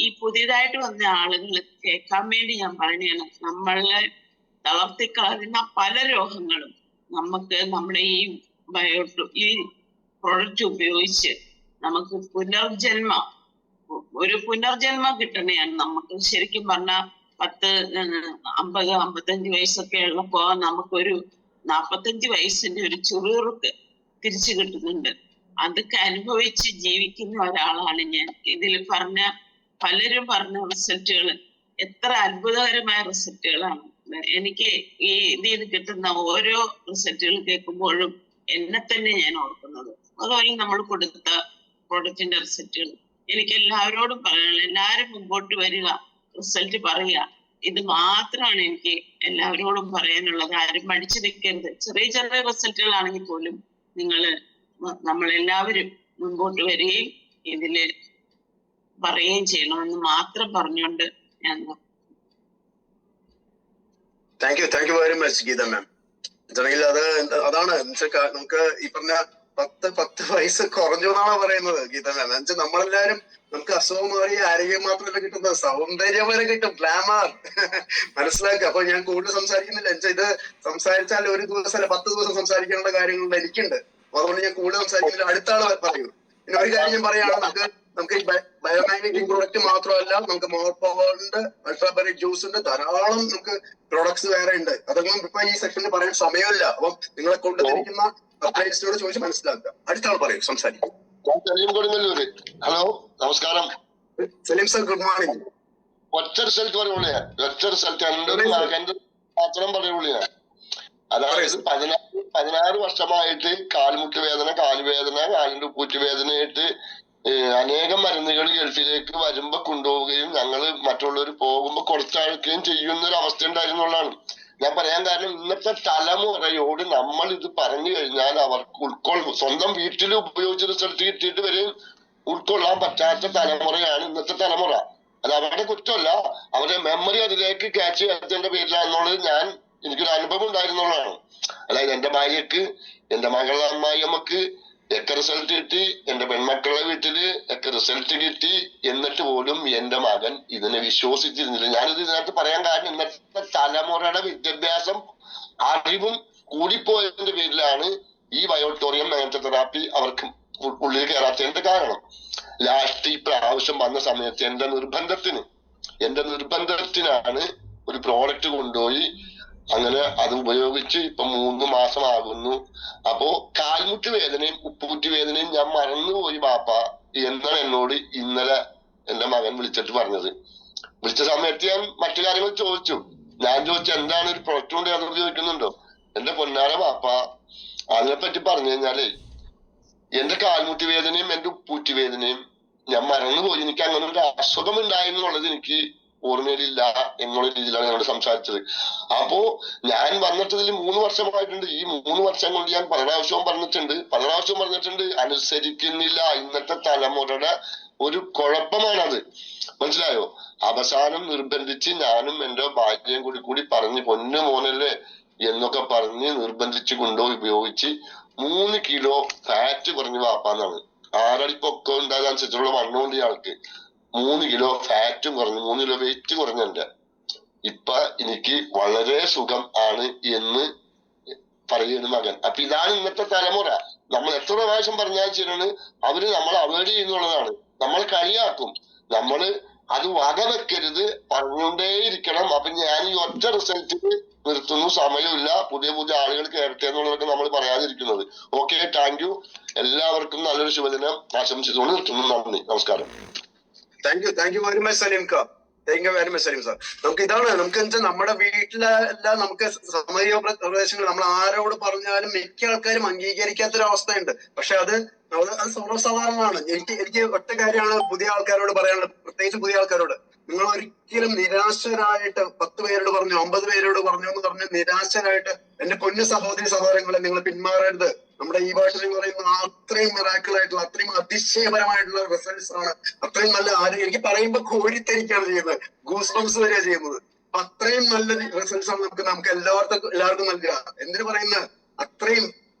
ഈ പുതിയതായിട്ട് വന്ന ആളുകൾ കേൾക്കാൻ വേണ്ടി ഞാൻ പറയുകയാണ്, നമ്മളെ തളർത്തിക്കളയുന്ന പല രോഗങ്ങളും നമുക്ക് നമ്മുടെ ഈ പ്രൊഡക്റ്റ് ഉപയോഗിച്ച് നമുക്ക് ഒരു പുനർജന്മം കിട്ടണയാണ്. നമുക്ക് ശരിക്കും പറഞ്ഞാൽ 50-55 വയസ്സൊക്കെ ഉള്ളപ്പോ നമുക്കൊരു 45 വയസ്സിന്റെ ഒരു ചുറുചുറുക്ക് തിരിച്ചു കിട്ടുന്നുണ്ട്. അതൊക്കെ അനുഭവിച്ച് ജീവിക്കുന്ന ഒരാളാണ് ഞാൻ. ഇതിൽ പലരും പറഞ്ഞ റിസൾട്ടുകൾ എത്ര അത്ഭുതകരമായ റിസൾട്ടുകളാണ്. എനിക്ക് ഈ ഇതിൽ കിട്ടുന്ന ഓരോ റിസൾട്ടുകൾ കേൾക്കുമ്പോഴും എന്നെ തന്നെ ഞാൻ ഓർക്കുന്നത്. അതുപോലെ നമ്മൾ കൊടുത്ത പ്രോഡക്റ്റിന്റെ റിസൾട്ടുകൾ എനിക്ക് എല്ലാവരോടും പറയാനുള്ള, എല്ലാവരും മുമ്പോട്ട് വരിക, റിസൾട്ട് പറയുക. ഇത് മാത്രമാണ് എനിക്ക് എല്ലാവരോടും പറയാനുള്ളത്. ആരും മടിച്ചു നിൽക്കരുത്. ചെറിയ ചെറിയ റിസൾട്ടുകളാണെങ്കിൽ പോലും നമ്മളെല്ലാവരും മുമ്പോട്ട് വരികയും ഇതില് പറയുകയും ചെയ്യണമെന്ന് മാത്രം പറഞ്ഞുകൊണ്ട് ഞാൻ thank you very much Geetha ma'am. എന്താണെങ്കിൽ അതാണ് നമുക്ക് ഈ പറഞ്ഞ 10 വയസ്സ് കുറഞ്ഞു എന്നാണ് പറയുന്നത് ഗീത മാം. എന്നുവെച്ചാൽ നമ്മളെല്ലാരും നമുക്ക് അസുഖം മാറി ആരോഗ്യം മാത്രമല്ല കിട്ടുന്നത്, സൗന്ദര്യം വരെ കിട്ടും, ഗ്ലാമർ. മനസ്സിലാക്കുക. അപ്പൊ ഞാൻ കൂടുതൽ സംസാരിക്കുന്നില്ല. എന്നുവെച്ചാൽ ഇത് സംസാരിച്ചാൽ 1 ദിവസം അല്ല 10 ദിവസം സംസാരിക്കേണ്ട കാര്യങ്ങൾ എനിക്കുണ്ട്. അതുകൊണ്ട് ഞാൻ കൂടുതൽ സംസാരിക്കുന്നില്ല. അടുത്ത ആള് പറയൂ. പിന്നെ ഒരു കാര്യം ഞാൻ പറയുകയാണ്, നമുക്ക് ഈ ബയോമാഗ്നറ്റിക് പ്രോഡക്റ്റ് മാത്രമല്ല, നമുക്ക് മോർ പവർ ഉണ്ട്, അൾട്രാബെറി ജ്യൂസ് ഉണ്ട്, ധാരാളം നമുക്ക് പ്രോഡക്ട്സ് വേറെ ഉണ്ട്. അതൊന്നും ഇപ്പൊ ഈ സെക്ഷനിൽ പറയാൻ സമയമില്ല. അപ്പം നിങ്ങളെ കൊണ്ടുവന്നിരിക്കുന്ന അപ്ലൈൻസിനോട് ചോദിച്ച് മനസ്സിലാക്കുക. അടുത്ത ആൾ പറയൂ, സംസാരിക്കും. ഹലോ, നമസ്കാരം സലീം സർ, ഗുഡ് മോർണിംഗ്. ഒറ്റ റിസൾട്ട് പറയുള്ളൂ ഞാൻ. ഒറ്റ റിസൾട്ട് എന്റെ മാത്രം പറയുള്ളൂ ഞാൻ. അതായത് 16 വർഷമായിട്ട് കാൽമുട്ട് വേദന, കാലുവേദന, കാലിന്റെ ഉപ്പൂറ്റുവേദനയായിട്ട് അനേകം മരുന്നുകൾ ഗൾഫിലേക്ക് വരുമ്പോ കൊണ്ടുപോവുകയും ഞങ്ങൾ മറ്റുള്ളവർ പോകുമ്പോ കുറച്ചാഴ്ക്കുകയും ചെയ്യുന്ന ഒരു അവസ്ഥ ഉണ്ടായിരുന്നുള്ളതാണ്. ഞാൻ പറയാൻ കാരണം, ഇന്നത്തെ തലമുറയോട് നമ്മൾ ഇത് പറഞ്ഞു കഴിഞ്ഞാൽ അവർക്ക് സ്വന്തം വീട്ടിൽ ഉപയോഗിച്ച റിസൾട്ട് കിട്ടിയിട്ട് വരെ ഉൾക്കൊള്ളാൻ പറ്റാത്ത തലമുറയാണ് ഇന്നത്തെ തലമുറ. അത് അവരുടെ കുറ്റമല്ല, അവരുടെ മെമ്മറി അതിലേക്ക് ക്യാച്ച് ചെയ്യാത്തതിന്റെ പേരിലാണെന്നുള്ളത് എനിക്കൊരു അനുഭവം ഉണ്ടായിരുന്നുള്ളതാണ്. അതായത് എന്റെ ഭാര്യക്ക്, എന്റെ മകളുടെ അമ്മായിയമ്മക്ക് ഒക്കെ റിസൾട്ട് കിട്ടി, എന്റെ പെൺമക്കളുടെ വീട്ടില് ഒക്കെ റിസൾട്ട് കിട്ടി, എന്നിട്ട് പോലും എന്റെ മകൻ ഇതിനെ വിശ്വസിച്ചിരുന്നില്ല. ഞാനിത് ഇതിനകത്ത് പറയാൻ കാരണം, ഇന്നത്തെ തലമുറയുടെ വിദ്യാഭ്യാസം അറിവും കൂടിപ്പോയതിന്റെ പേരിലാണ് ഈ ബയോട്ടോറിയം മാഗ്നറ്റിക് തെറാപ്പി അവർക്ക് ഉള്ളിൽ കയറാത്തതിന്റെ കാരണം. ലാസ്റ്റ് ഈ പ്രാവശ്യം വന്ന സമയത്ത് എന്റെ നിർബന്ധത്തിനാണ് ഒരു പ്രോഡക്റ്റ് കൊണ്ടുപോയി അങ്ങനെ അത് ഉപയോഗിച്ച് ഇപ്പൊ 3 മാസം ആകുന്നു. അപ്പോ കാൽമുട്ട് വേദനയും ഉപ്പുകുറ്റി വേദനയും ഞാൻ മറന്നുപോയി ബാപ്പ എന്നാണ് എന്നോട് ഇന്നലെ എന്റെ മകൻ വിളിച്ചിട്ട് പറഞ്ഞത്. വിളിച്ച സമയത്ത് ഞാൻ മറ്റു കാര്യങ്ങൾ ചോദിച്ചു. ഞാൻ ചോദിച്ചു, എന്താണ് ഒരു പ്രൊഡക്റ്റ് കൊണ്ട് അത് ഉപയോഗിക്കുന്നുണ്ടോ? എന്റെ പൊന്നാര ബാപ്പ, അതിനെപ്പറ്റി പറഞ്ഞു കഴിഞ്ഞാലേ എന്റെ കാൽമുട്ടി വേദനയും എന്റെ ഉപ്പൂറ്റി വേദനയും ഞാൻ മറന്നുപോയി. എനിക്ക് അങ്ങനെ ഒരു അസുഖം ഉണ്ടായെന്നുള്ളത് എനിക്ക് ഓർമ്മയിലില്ല എന്നുള്ള രീതിയിലാണ് ഞങ്ങൾ സംസാരിച്ചത്. അപ്പോ ഞാൻ വന്നിട്ടതിൽ 3 വർഷമായിട്ടുണ്ട്. ഈ 3 വർഷം കൊണ്ട് ഞാൻ പല പ്രാവശ്യവും പറഞ്ഞിട്ടുണ്ട് അനുസരിക്കുന്നില്ല. ഇന്നത്തെ തലമുറയുടെ ഒരു കുഴപ്പമാണത്, മനസ്സിലായോ? അവസാനം നിർബന്ധിച്ച് ഞാനും എന്റെ ഭാര്യയും കൂടി പറഞ്ഞ്, പൊന്നു മോനല്ലേ എന്നൊക്കെ പറഞ്ഞ് നിർബന്ധിച്ച് കൊണ്ടുപോയി ഉപയോഗിച്ച് 3 കിലോ ഫാറ്റ് കുറഞ്ഞു വാപ്പാന്നാണ്. 6 അടി പൊക്കം ഉണ്ടാകാനുസരിച്ചുള്ള വണ്ണമുണ്ട് ഇയാൾക്ക്. 3 കിലോ ഫാറ്റും കുറഞ്ഞു, 3 കിലോ വെയിറ്റ് കുറഞ്ഞെന്റെ. ഇപ്പൊ എനിക്ക് വളരെ സുഖം ആണ് എന്ന് പറയുന്ന മകൻ. അപ്പൊ ഇതാണ് ഇന്നത്തെ തലമുറ. നമ്മൾ എത്ര പ്രാവശ്യം പറഞ്ഞാൽ ശരിയാണ്, അവര് നമ്മൾ അവോയ്ഡ് ചെയ്യുന്നുള്ളതാണ്. നമ്മൾ കളിയാക്കും, നമ്മള് അത് വകവെക്കരുത്, പറഞ്ഞുകൊണ്ടേയിരിക്കണം. അപ്പൊ ഞാൻ ഈ ഒറ്റ റിസൾട്ടിൽ നിർത്തുന്നു, സമയമില്ല, പുതിയ ആളുകൾ കയറട്ടെ എന്നുള്ളതൊക്കെ നമ്മൾ പറയാതിരിക്കുന്നത്. Okay, thank U. എല്ലാവർക്കും നല്ലൊരു ശുഭദിനം ആശംസിച്ചുകൊണ്ട് നിർത്തുന്നു. നന്ദി, നമസ്കാരം. Thank you very much Saleem ക. Thank you very much Saleem sir. നമുക്ക് വെച്ചാൽ നമ്മുടെ വീട്ടിലെല്ലാം നമുക്ക് സമയ പ്രദേശങ്ങൾ നമ്മൾ ആരോട് പറഞ്ഞാലും മിക്ക ആൾക്കാരും അംഗീകരിക്കാത്തൊരു അവസ്ഥയുണ്ട്. പക്ഷെ അത് സർവ്വസാധാരണമാണ്. എനിക്ക് ഒറ്റ കാര്യമാണ് പുതിയ ആൾക്കാരോട് പറയാനുള്ളത്, പ്രത്യേകിച്ച് പുതിയ ആൾക്കാരോട്. നിങ്ങൾ ഒരിക്കലും നിരാശരായിട്ട് 10 പേരോട് പറഞ്ഞു, 50 പേരോട് പറഞ്ഞു എന്ന് പറഞ്ഞ് നിരാശരായിട്ട് എന്റെ പൊന്നു സഹോദരങ്ങളെ നിങ്ങൾ പിന്മാറരുത്. നമ്മുടെ ഈ ഭാഷ എന്ന് പറയുന്നത് അത്രയും മിറാക്കിൾ ആയിട്ടുള്ള, അത്രയും അതിശയപരമായിട്ടുള്ള റിസൾട്ട്സ് ആണ്. അത്രയും നല്ല ആരോഗ്യം, എനിക്ക് പറയുമ്പോ കോരിത്തരിക്കാണ് ചെയ്യുന്നത്, ഗൂസ് ബംസ് വരെയാണ് ചെയ്യുന്നത്. അത്രയും നല്ല റിസൾട്ട്സ് ആണ് നമുക്ക് എല്ലാവർക്കും നൽകുക. എന്തിനു പറയുന്നത്, അത്രയും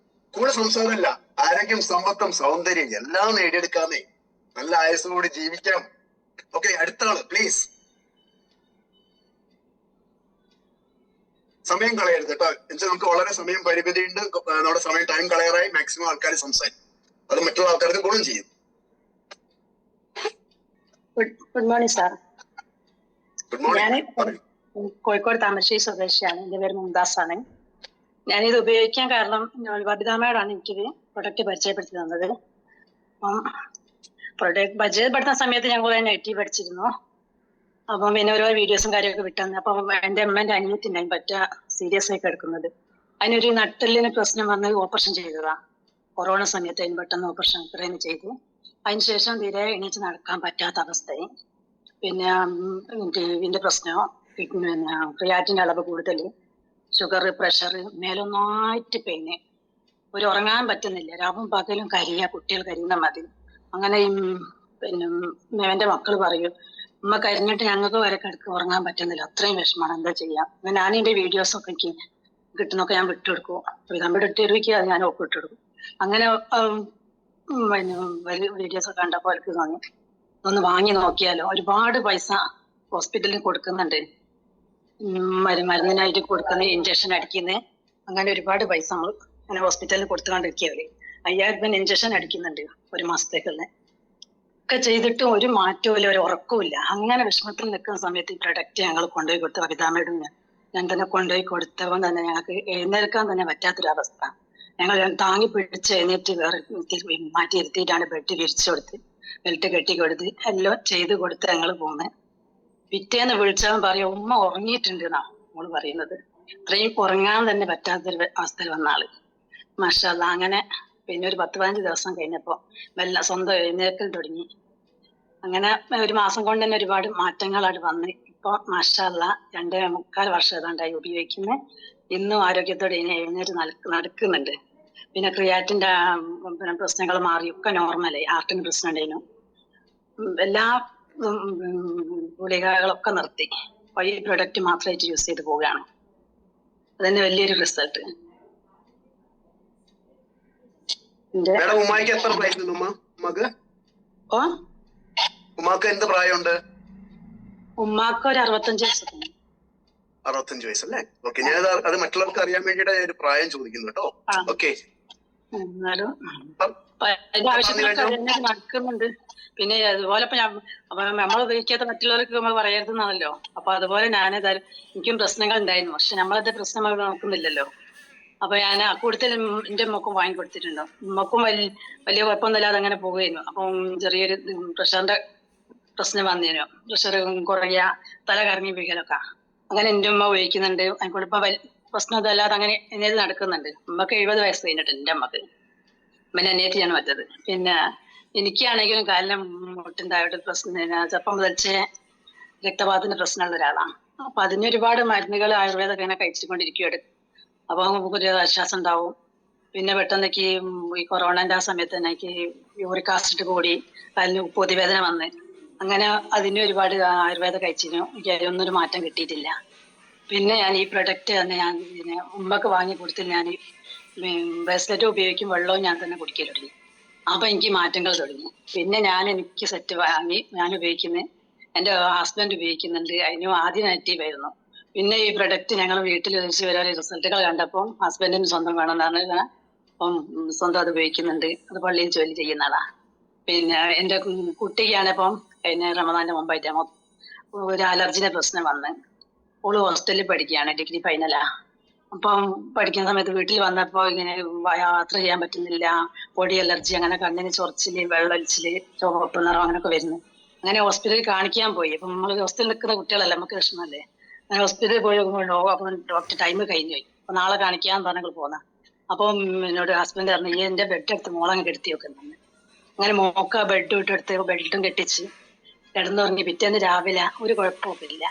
കൂടെ സംസാരമല്ല, ആരോഗ്യം, സമ്പത്തും സൗന്ദര്യം എല്ലാം നേടിയെടുക്കാന്നേ, നല്ല ആയുസ്സോടെ ജീവിക്കാം. ഓക്കെ, അടുത്ത ആള് പ്ലീസ്. സമയം കളയരുത് കേട്ടോ. എന്നുവെച്ചാൽ നമുക്ക് വളരെ സമയം പരിമിതി ഉണ്ട്. നമ്മുടെ സമയം ടൈം കളയറായി. മാക്സിമം ആൾക്കാർ സംസാരിക്കും, അത് മറ്റുള്ള ആൾക്കാർക്ക് ഗുണം ചെയ്യും. Good morning sir. Good morning. ഞാൻ കോഴിക്കോട് താമരശ്ശേരി സ്വദേശിയാണ്. എന്റെ പേര് മുംതാസ് ആണ്. ഞാനിത് ഉപയോഗിക്കാൻ കാരണം വബിതാമയോടാണ് എനിക്കിത് പ്രൊഡക്റ്റ് പരിചയപ്പെടുത്തി തന്നത്. അപ്പം പ്രൊഡക്റ്റ് പരിചയപ്പെടുത്തുന്ന സമയത്ത് ഞാൻ കുറെ നെഗറ്റീവ് പഠിച്ചിരുന്നു. അപ്പം പിന്നെ ഓരോ വീഡിയോസും കാര്യമൊക്കെ വിട്ടുതന്നു. അപ്പം എന്റെ അമ്മേന്റെ അനിയത്തിൻ്റെ പറ്റ സീരിയസ് ആയി കിടക്കുന്നത്, അതിനൊരു നട്ടെല്ലിന് പ്രശ്നം വന്ന് ഓപ്പറേഷൻ ചെയ്തതാ. കൊറോണ സമയത്ത് അതിന് പെട്ടെന്ന് ഓപ്പറേഷൻ ഇത്രയും ചെയ്തു. അതിനുശേഷം തീരെ എണീച്ച് നടക്കാൻ പറ്റാത്ത അവസ്ഥയും, പിന്നെ ഇതിന്റെ പ്രശ്നമോ, പിന്നെ ക്രിയാറ്റിന്റെ അളവ് കൂടുതൽ, ഷുഗർ, പ്രഷർ, മേലൊന്നായിട്ട് പെയിന്, ഒരു ഉറങ്ങാൻ പറ്റുന്നില്ല, രാവും പകലും കരിയ, കുട്ടികൾ കരിയുന്ന മതി. അങ്ങനെ പിന്നെ എന്റെ മക്കൾ പറയും ഉമ്മ കരിഞ്ഞിട്ട് ഞങ്ങൾക്ക് വരെ കിടക്ക് ഉറങ്ങാൻ പറ്റുന്നില്ല, അത്രയും വിഷമാണ്, എന്താ ചെയ്യാം. ഞാൻ എന്റെ വീഡിയോസ് ഒക്കെ എനിക്ക് കിട്ടുന്നൊക്കെ ഞാൻ വിട്ടുകൊടുക്കും, നമ്മുടെ ഇട്ടിരിക്കുക അത് ഞാൻ ഒപ്പ് ഇട്ടെടുക്കും. അങ്ങനെ പിന്നെ വീഡിയോസ് ഒക്കെ കണ്ടപ്പോൾ എനിക്ക് തോന്നി ഒന്ന് വാങ്ങി നോക്കിയാലോ. ഒരുപാട് പൈസ ഹോസ്പിറ്റലിൽ കൊടുക്കുന്നുണ്ട്, മരുന്നിനായിട്ട് കൊടുക്കുന്ന, ഇഞ്ചക്ഷൻ അടിക്കുന്നത്, അങ്ങനെ ഒരുപാട് പൈസ നമ്മൾ അങ്ങനെ ഹോസ്പിറ്റലിൽ കൊടുത്തുകൊണ്ടിരിക്കുകയല്ലേ. 5000 രൂപ ഇഞ്ചക്ഷൻ അടിക്കുന്നുണ്ട് ഒരു മാസത്തേക്കുള്ള. ഒക്കെ ചെയ്തിട്ടും ഒരു മാറ്റവും ഇല്ല, ഒരു ഉറക്കവും. അങ്ങനെ വിഷമത്തിൽ നിൽക്കുന്ന സമയത്ത് ഈ പ്രൊഡക്റ്റ് ഞങ്ങൾ കൊണ്ടുപോയി കൊടുത്തു. വനിതാമേടും ഞാൻ തന്നെ കൊണ്ടുപോയി കൊടുത്തപ്പോൾ തന്നെ ഞങ്ങൾക്ക് എഴുന്നേൽക്കാൻ തന്നെ പറ്റാത്തൊരവസ്ഥ. ഞങ്ങൾ താങ്ങി പിടിച്ച് എഴുന്നേറ്റ് വേറെ മാറ്റി ഇരുത്തിയിട്ടാണ് ബെഡ് വിരിച്ചു കൊടുത്ത് ബെൽറ്റ് കെട്ടി കൊടുത്ത് എല്ലാം ചെയ്ത് കൊടുത്ത് ഞങ്ങൾ പോകുന്നത്. പിറ്റേന്ന് വിളിച്ചവൻ പറയും ഉമ്മ ഉറങ്ങിയിട്ടുണ്ട് എന്നാ നമ്മള് പറയുന്നത്. ഇത്രയും ഉറങ്ങാൻ തന്നെ പറ്റാത്തൊരു അവസ്ഥയിൽ വന്ന ആള്. മാഷാഅല്ലാ. അങ്ങനെ പിന്നെ ഒരു 10-15 ദിവസം കഴിഞ്ഞപ്പോ മെല്ലെ സ്വന്തം എഴുന്നേൽക്കൽ തുടങ്ങി. അങ്ങനെ ഒരു മാസം കൊണ്ട് തന്നെ ഒരുപാട് മാറ്റങ്ങളാണ് വന്ന്. ഇപ്പൊ മാഷാഅല്ലാ 2.25 വർഷം ഏതാണ്ടായി ഉപയോഗിക്കുന്നത്. ഇന്നും ആരോഗ്യത്തോടെ ഇനി എഴുന്നേറ്റ് നടക്കുന്നുണ്ട്. പിന്നെ ക്രിയാറ്റിന്റെ പ്രശ്നങ്ങൾ മാറി, ഒക്കെ നോർമലായി. ഹാർട്ടിന് പ്രശ്നം ഉണ്ടായിരുന്നു, എല്ലാ ഗുളികകളൊക്കെ നിർത്തി. ഈ പ്രൊഡക്റ്റ് മാത്രമായിട്ട് യൂസ് ചെയ്ത് പോവുകയാണ്. അതന്നെ വലിയൊരു റിസൾട്ട്. ഉമ്മാക്ക് എത്ര പ്രായമുണ്ട്? ഉമ്മാക്ക് എന്ത് പ്രായമുണ്ട്? ഉമ്മാക്ക് ഒരു 65 വയസ്സൊക്കെ. 65 വയസ്സല്ലേ? ഓക്കെ, ഞാൻ അത് മറ്റുള്ളവർക്ക് അറിയാൻ വേണ്ടിയിട്ട് ഒരു പ്രായം ചോദിക്കുന്നു കേട്ടോ. ഓക്കെ, എന്നാലും ആവശ്യത്തിനൊക്കെ നടക്കുന്നുണ്ട്. പിന്നെ അതുപോലെ ഇപ്പൊ നമ്മൾ ഉപയോഗിക്കാത്ത മറ്റുള്ളവർക്ക് നമ്മൾ പറയരുതെന്നാണല്ലോ. അപ്പൊ അതുപോലെ ഞാനേതായാലും എനിക്കും പ്രശ്നങ്ങൾ ഉണ്ടായിരുന്നു, പക്ഷെ നമ്മളത് പ്രശ്നം നോക്കുന്നില്ലല്ലോ. അപ്പൊ ഞാൻ കൂടുതൽ എന്റെ ഉമ്മക്കും വാങ്ങിക്കൊടുത്തിട്ടുണ്ടോ. ഉമ്മക്കും വലിയ കുഴപ്പമൊന്നുമില്ലാതെ അങ്ങനെ പോകുമായിരുന്നു. അപ്പം ചെറിയൊരു പ്രഷറിന്റെ പ്രശ്നം വന്നേനു, പ്രഷർ കുറയുക, തല കറങ്ങി വീഴലൊക്കെ. അങ്ങനെ എന്റെ ഉമ്മ ഉപയോഗിക്കുന്നുണ്ട്. അതിൽക്കൂടിപ്പോ പ്രശ്നം ഇതല്ലാതെ അങ്ങനെ എന്നത് നടക്കുന്നുണ്ട്. ഉമ്മക്ക് 70 വയസ്സ് കഴിഞ്ഞിട്ട് എന്റെ അമ്മക്ക്. പിന്നെ അനിയത്തിയാണ് മറ്റത്. പിന്നെ എനിക്കാണെങ്കിലും കാലിനും മുട്ടുണ്ടായിട്ട് പ്രശ്നം, ചെറുപ്പം മുതൽച്ചേ രക്തപാതത്തിന്റെ പ്രശ്നമുള്ള ഒരാളാണ്. അപ്പൊ അതിനൊരുപാട് മരുന്നുകൾ ആയുർവേദമൊക്കെ ഇങ്ങനെ കഴിച്ചുകൊണ്ടിരിക്കുകയാണ്. അപ്പൊ നമുക്കൊരു ആശ്വാസം ഉണ്ടാവും. പിന്നെ പെട്ടെന്നേക്ക് ഈ കൊറോണന്റെ ആ സമയത്ത് തന്നെ എനിക്ക് യൂറിക് ആസിഡ് കൂടി കാലിന് പൊതിവേദന വന്ന്, അങ്ങനെ അതിന് ഒരുപാട് ആയുർവേദം കഴിച്ചിരുന്നു. എനിക്ക് അതിനൊന്നൊരു മാറ്റം കിട്ടിയിട്ടില്ല. പിന്നെ ഞാൻ ഈ പ്രൊഡക്റ്റ് തന്നെ ഞാൻ ഉമ്മക്ക് വാങ്ങി കൊടുത്തിട്ട് ഞാൻ ബ്രേസ്ലെറ്റ് ഉപയോഗിക്കും, വെള്ളവും ഞാൻ തന്നെ കുടിക്കൽ തുടങ്ങി. അപ്പൊ എനിക്ക് മാറ്റങ്ങൾ തുടങ്ങി. പിന്നെ എനിക്ക് സെറ്റ് വാങ്ങി ഞാൻ ഉപയോഗിക്കുന്നത്, എന്റെ ഹസ്ബൻഡ് ഉപയോഗിക്കുന്നുണ്ട്. അതിനും ആദ്യം നെഗറ്റീവ് ആയിരുന്നു. പിന്നെ ഈ പ്രൊഡക്റ്റ് ഞങ്ങൾ വീട്ടിൽ വെച്ച് ഓരോ റിസൾട്ടുകൾ കണ്ടപ്പോൾ ഹസ്ബൻഡിന് സ്വന്തം വേണമെന്നാണ് അപ്പം സ്വന്തം അത് ഉപയോഗിക്കുന്നുണ്ട്. അത് പള്ളിയിൽ ജോലി ചെയ്യുന്ന ആളാ. പിന്നെ എന്റെ കുട്ടിക്കാണ് ഇപ്പം കഴിഞ്ഞ റമദാന്റെ മുമ്പായിട്ട് ഒരു അലർജിന്റെ പ്രശ്നം വന്ന്, ഓള് ഹോസ്റ്റലിൽ പഠിക്കുകയാണ്, ഡിഗ്രി ഫൈനലാ. അപ്പം പഠിക്കുന്ന സമയത്ത് വീട്ടിൽ വന്നപ്പോ ഇങ്ങനെ യാത്ര ചെയ്യാൻ പറ്റുന്നില്ല, പൊടി അലർജി, അങ്ങനെ കണ്ണിന് ചൊറിച്ചില്, വെള്ളൊലിച്ചില്, ചുവപ്പ് നിറം അങ്ങനെയൊക്കെ വരുന്നു. അങ്ങനെ ഹോസ്പിറ്റലിൽ കാണിക്കാൻ പോയി. അപ്പൊ നമ്മൾ ഹോസ്റ്റലിൽ നിൽക്കുന്ന കുട്ടികളല്ലേ, നമുക്ക് വിഷമല്ലേ. അങ്ങനെ ഹോസ്പിറ്റലിൽ പോയി അപ്പം ഡോക്ടർ ടൈം കഴിഞ്ഞു പോയി. അപ്പൊ നാളെ കാണിക്കാൻ പറഞ്ഞങ്ങൾ പോന്ന. അപ്പം എന്നോട് ഹസ്ബൻഡ് പറഞ്ഞു ഈ എന്റെ ബെഡ് എടുത്ത് മോളങ്ങ് കെടുത്തി വെക്കുന്നുണ്ട്. അങ്ങനെ മോക്ക ബെഡ് ഇട്ടെടുത്ത് ബെഡും കെട്ടിച്ച് കിടന്നുറങ്ങി. പിറ്റേന്ന് രാവിലെ ഒരു കുഴപ്പമില്ല.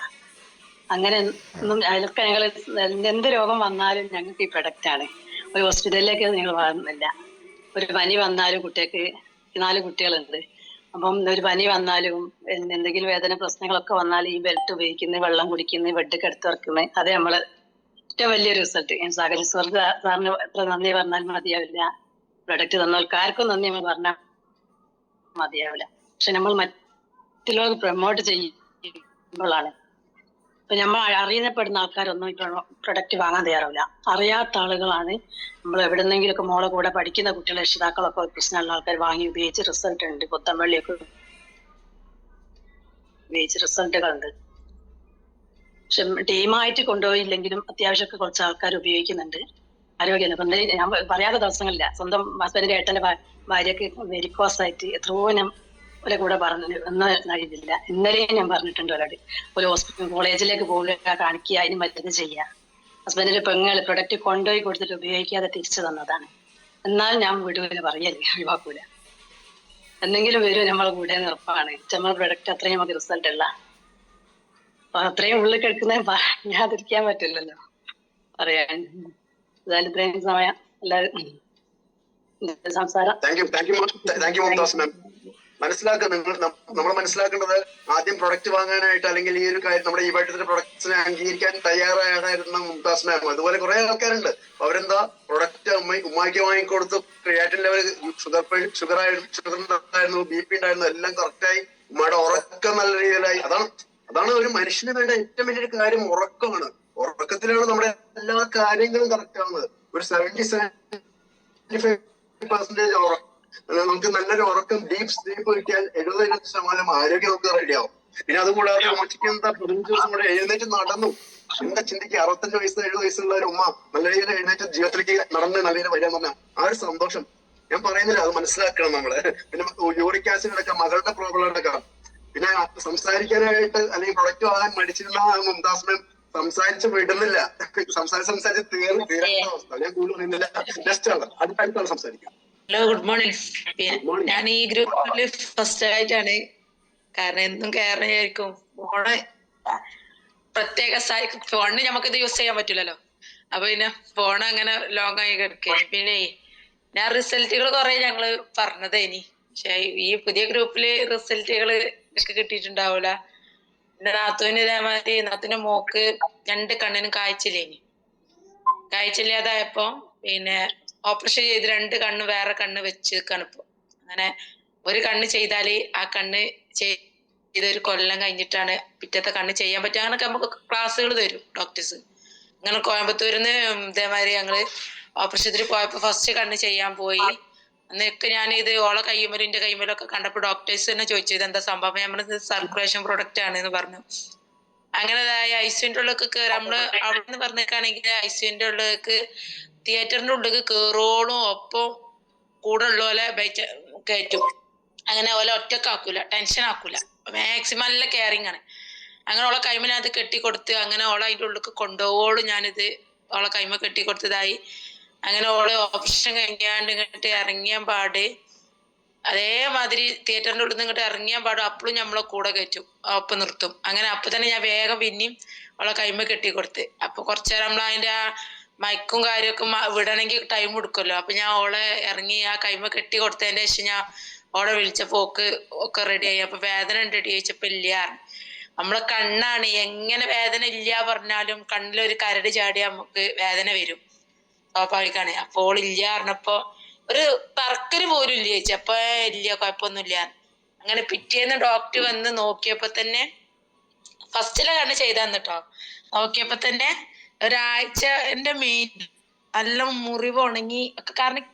അങ്ങനെ ഒന്നും അതിലൊക്കെ ഞങ്ങൾ എന്ത് രോഗം വന്നാലും ഞങ്ങൾക്ക് ഈ പ്രൊഡക്റ്റാണ്. ഒരു ഹോസ്പിറ്റലിലേക്ക് ഞങ്ങൾ വളർന്നില്ല. ഒരു പനി വന്നാലും കുട്ടിക്ക് 4 കുട്ടികളുണ്ട്. അപ്പം ഒരു പനി വന്നാലും എന്തെങ്കിലും വേദന പ്രശ്നങ്ങളൊക്കെ വന്നാലും ഈ ബെൽറ്റ് ഉപയോഗിക്കുന്നത്, വെള്ളം കുടിക്കുന്നത്, ബെഡ് കിടത്തുറക്കുന്നത്, അത് നമ്മള് ഏറ്റവും വലിയൊരു റിസൾട്ട്. ഞാൻ സാറിന് എത്ര നന്ദി പറഞ്ഞാൽ മതിയാവില്ല. പ്രൊഡക്റ്റ് തന്നവർക്ക് നന്ദി നമ്മൾ പറഞ്ഞാൽ മതിയാവില്ല. പക്ഷെ നമ്മൾ മറ്റുള്ളവർക്ക് പ്രൊമോട്ട് ചെയ്യുമ്പോഴാണ്. ഇപ്പൊ നമ്മൾ അറിയപ്പെടുന്ന ആൾക്കാരൊന്നും ഈ പ്രൊഡക്റ്റ് വാങ്ങാൻ തയ്യാറാവില്ല. അറിയാത്ത ആളുകളാണ് നമ്മൾ എവിടെന്നെങ്കിലൊക്കെ മോളെ കൂടെ പഠിക്കുന്ന കുട്ടികളെ രക്ഷിതാക്കളൊക്കെ പ്രശ്നമുള്ള ആൾക്കാർ വാങ്ങി ഉപയോഗിച്ച് റിസൾട്ട് ഉണ്ട്. കൊത്തമ്പള്ളിയൊക്കെ ഉപയോഗിച്ച് റിസൾട്ടുകളുണ്ട്. പക്ഷെ ടീമായിട്ട് കൊണ്ടുപോയില്ലെങ്കിലും അത്യാവശ്യമൊക്കെ കുറച്ച് ആൾക്കാർ ഉപയോഗിക്കുന്നുണ്ട്. ആരോഗ്യം ഞാൻ പറയാത്ത ദിവസങ്ങളില്ല. സ്വന്തം ഹസ്ബൻഡിന്റെ ഏട്ടന്റെ ഭാര്യക്ക് വെരിക്കോസ് ആയിട്ട് എത്രയോ ഒരെ കൂടെ പറഞ്ഞു ഒന്നും കഴിയുന്നില്ല. ഇന്നലെയും ഞാൻ പറഞ്ഞിട്ടുണ്ട് ഒരാട് ഒരു ഹോസ്പിറ്റൽ കോളേജിലേക്ക് പോവുക, കാണിക്കുക, അതിന് മരുന്ന് ചെയ്യുക. ഹസ്ബൻഡിന്റെ പെങ്ങള് പ്രൊഡക്റ്റ് കൊണ്ടുപോയി കൊടുത്തിട്ട് ഉപയോഗിക്കാതെ തിരിച്ചു തന്നതാണ്. എന്നാൽ ഞാൻ വിടുവിന് പറയല്ലേ, ഒഴിവാക്കൂല. എന്തെങ്കിലും വരും നമ്മളെ കൂടെ ഉറപ്പാണ്. നമ്മൾ പ്രൊഡക്റ്റ് അത്രയും നമുക്ക് റിസൾട്ട് ഉള്ള. അപ്പൊ അത്രയും ഉള്ളിൽ കേൾക്കുന്ന പറയാതിരിക്കാൻ പറ്റില്ലല്ലോ പറയാൻ. എന്തായാലും ഇത്രയും സമയം എല്ലാവരും സംസാരം. താങ്ക് യു മുംതാസ് മാം. മനസ്സിലാക്കുക. നമ്മൾ മനസ്സിലാക്കേണ്ടത് ആദ്യം പ്രൊഡക്റ്റ് വാങ്ങാനായിട്ട് അല്ലെങ്കിൽ ഈ ഒരു കാര്യം നമ്മുടെ ഈ വൈറ്റത്തിന്റെ പ്രൊഡക്ട്സിനെ അംഗീകരിക്കാൻ തയ്യാറായിരുന്ന മുംതാസ് മാം, അതുപോലെ കുറെ ആൾക്കാരുണ്ട്. അവരെന്താ പ്രൊഡക്റ്റ് ഉമ്മായിക്ക് വാങ്ങിക്കൊടുത്ത് ക്രിയാറ്റിൻ ലെവൽ ഷുഗർ ഉണ്ടായിരുന്നു, BP ഉണ്ടായിരുന്നു, എല്ലാം കറക്റ്റായി. ഉമ്മയുടെ ഉറക്കം നല്ല രീതിയിലായി. അതാണ് ഒരു മനുഷ്യന് വേണ്ട ഏറ്റവും വലിയൊരു കാര്യം, ഉറക്കമാണ്. ഉറക്കത്തിലാണ് നമ്മുടെ എല്ലാ കാര്യങ്ങളും കറക്റ്റ് ആവുന്നത്. ഒരു 70-75% ഉറക്കം, നമുക്ക് നല്ലൊരു ഉറക്കം, ഡീപ് സ്ലീപ്പ് കിട്ടിയാൽ 70% ആരോഗ്യം നമുക്ക് റെഡിയാവും. പിന്നെ അതുകൂടാതെ ഉമ്മച്ചിക്ക് എന്താ 15 ദിവസം കൂടെ എഴുന്നേറ്റ് നടന്നു. എന്താ ചിന്തിക്കുക, 65 വയസ്സ് 70 വയസ്സുള്ള ഒരു ഉമ്മ നല്ല രീതിയിൽ എഴുന്നേറ്റ് ജീവിതത്തിലേക്ക് നടന്ന് നല്ല രീതിയിൽ വരിക എന്ന് പറഞ്ഞാൽ ആ ഒരു സന്തോഷം ഞാൻ പറയുന്നില്ല, അത് മനസ്സിലാക്കണം നമ്മള്. പിന്നെ യൂറിക് ആസിഡ് എടുക്കാം, മകളുടെ പ്രോബ്ലം എടുക്കാം. പിന്നെ സംസാരിക്കാനായിട്ട് അല്ലെങ്കിൽ പ്രൊഡക്റ്റ് വാങ്ങാൻ മടിച്ചിരുന്ന മുംതാസ് മാം സംസാരിച്ച് വിടുന്നില്ല. സംസാരിച്ച് തീരാത്ത അവസ്ഥ. ഞാൻ കൂടുതൽ പറയുന്നില്ല, നെക്സ്റ്റ് ആണ് അടുത്താണ് സംസാരിക്കാം. Hello, good morning. ഞാൻ ഈ ഗ്രൂപ്പില് ഫസ്റ്റ് ആയിട്ടാണ്, കാരണം എന്നും കയറിയായിരിക്കും. ഫോണ് പ്രത്യേക ഫോണിന് നമുക്കിത് യൂസ് ചെയ്യാൻ പറ്റില്ലല്ലോ, അപ്പൊ പിന്നെ ഫോൺ അങ്ങനെ ലോങ് ആയി കിടക്കുക. പിന്നെ ഞാൻ റിസൾട്ടുകൾ കുറെ ഞങ്ങള് പറഞ്ഞതേനി, പക്ഷെ ഈ പുതിയ ഗ്രൂപ്പില് റിസൾട്ടുകൾ എനിക്ക് കിട്ടിയിട്ടുണ്ടാവൂല. എന്റെ നാത്തൂന് ഇതേമാതിരി, നാത്തൂന്റെ മോക്ക് 2 കണ്ണിനും കാഴ്ചയില്ലാതായപ്പോ പിന്നെ ഓപ്പറേഷൻ ചെയ്ത് 2 കണ്ണ് വേറെ കണ്ണ് വെച്ചിരിക്കാണ് ഇപ്പൊ. അങ്ങനെ ഒരു കണ്ണ് ചെയ്താല് ആ കണ്ണ് ചെയ്തൊരു കൊല്ലം കഴിഞ്ഞിട്ടാണ് പിറ്റത്തെ കണ്ണ് ചെയ്യാൻ പറ്റുക. അങ്ങനൊക്കെ നമുക്ക് ക്ലാസ്സുകൾ തരും ഡോക്ടേഴ്സ്. അങ്ങനെ കോയമ്പത്തൂരിന്ന് ഇതേമാതിരി ഞങ്ങള് ഓപ്പറേഷത്തിന് പോയപ്പോ ഫസ്റ്റ് കണ്ണ് ചെയ്യാൻ പോയി. അന്നൊക്കെ ഞാൻ ഇത് ഓളെ കയ്യുമലും എന്റെ കയ്യുമലൊക്കെ കണ്ടപ്പോ ഡോക്ടേഴ്സ് തന്നെ ചോദിച്ചത് എന്താ സംഭവം. നമ്മളത് സർക്കുലേഷൻ പ്രൊഡക്റ്റ് ആണ് എന്ന് പറഞ്ഞു. അങ്ങനെ ഐസിയുന്റെ ഉള്ളിലേക്ക് കയറി നമ്മള് അവിടെ നിന്ന് പറഞ്ഞേക്കാണെങ്കിൽ ഐസിയുന്റെ ഉള്ളിലേക്ക് തിയേറ്ററിന്റെ ഉള്ളിലേക്ക് കേറോളും ഒപ്പം കൂടെ ഉള്ള പോലെ കയറ്റും. അങ്ങനെ ഓലെ ഒറ്റക്കാക്കൂല, ടെൻഷൻ ആക്കൂല, മാക്സിമം നല്ല കെയറിങ് ആണ്. അങ്ങനെ ഓളെ കൈമനകത്ത് കെട്ടിക്കൊടുത്ത് അങ്ങനെ ഓളെ അതിന്റെ ഉള്ളിലേക്ക് കൊണ്ടുപോകോളും ഞാനിത് ഓളെ കൈമ കെട്ടിക്കൊടുത്തതായി. അങ്ങനെ ഓള് ഓപ്പറേഷൻ കഴിഞ്ഞാണ്ട് ഇങ്ങോട്ട് ഇറങ്ങിയാൻ പാട് അതേമാതിരി തിയേറ്ററിന്റെ ഉള്ളിൽ നിന്ന് ഇങ്ങോട്ട് ഇറങ്ങിയാൻ പാടും അപ്പോഴും നമ്മളെ കൂടെ കയറ്റും, ഒപ്പം നിർത്തും. അങ്ങനെ അപ്പൊ തന്നെ ഞാൻ വേഗം പിന്നെയും അവളെ കൈമ കെട്ടിക്കൊടുത്ത്. അപ്പൊ കുറച്ചേരം നമ്മൾ അതിന്റെ ആ മയക്കും കാര്യമൊക്കെ വിടണമെങ്കിൽ ടൈം എടുക്കുമല്ലോ. അപ്പൊ ഞാൻ ഓളെ ഇറങ്ങി ആ കൈമ കെട്ടി കൊടുത്തതിന്റെ ശേഷം ഞാൻ ഓളെ വിളിച്ചപ്പോ ഒക്കെ റെഡിയായി. അപ്പൊ വേദന ഉണ്ട് ചോദിച്ചപ്പോ ഇല്ല. നമ്മളെ കണ്ണാണ്, എങ്ങനെ വേദന ഇല്ല പറഞ്ഞാലും കണ്ണിലൊരു കരട് ചാടി നമുക്ക് വേദന വരും, സ്വാഭാവികമാണ്. അപ്പൊ ഓളില്ല പറഞ്ഞപ്പോ ഒരു തർക്കര് പോലും ഇല്ല ചേച്ചി. അപ്പൊ ഇല്ല, കുഴപ്പമൊന്നുമില്ല. അങ്ങനെ പിറ്റേന്ന് ഡോക്ടർ വന്ന് നോക്കിയപ്പോ തന്നെ ഫസ്റ്റിലെ കണ്ണ് ചെയ്താന്നിട്ടോ. നോക്കിയപ്പോ തന്നെ ഒരാഴ്ച എന്റെ മെയിൻ നല്ല മുറിവ് ഉണങ്ങി ഒക്കെ. കാരണം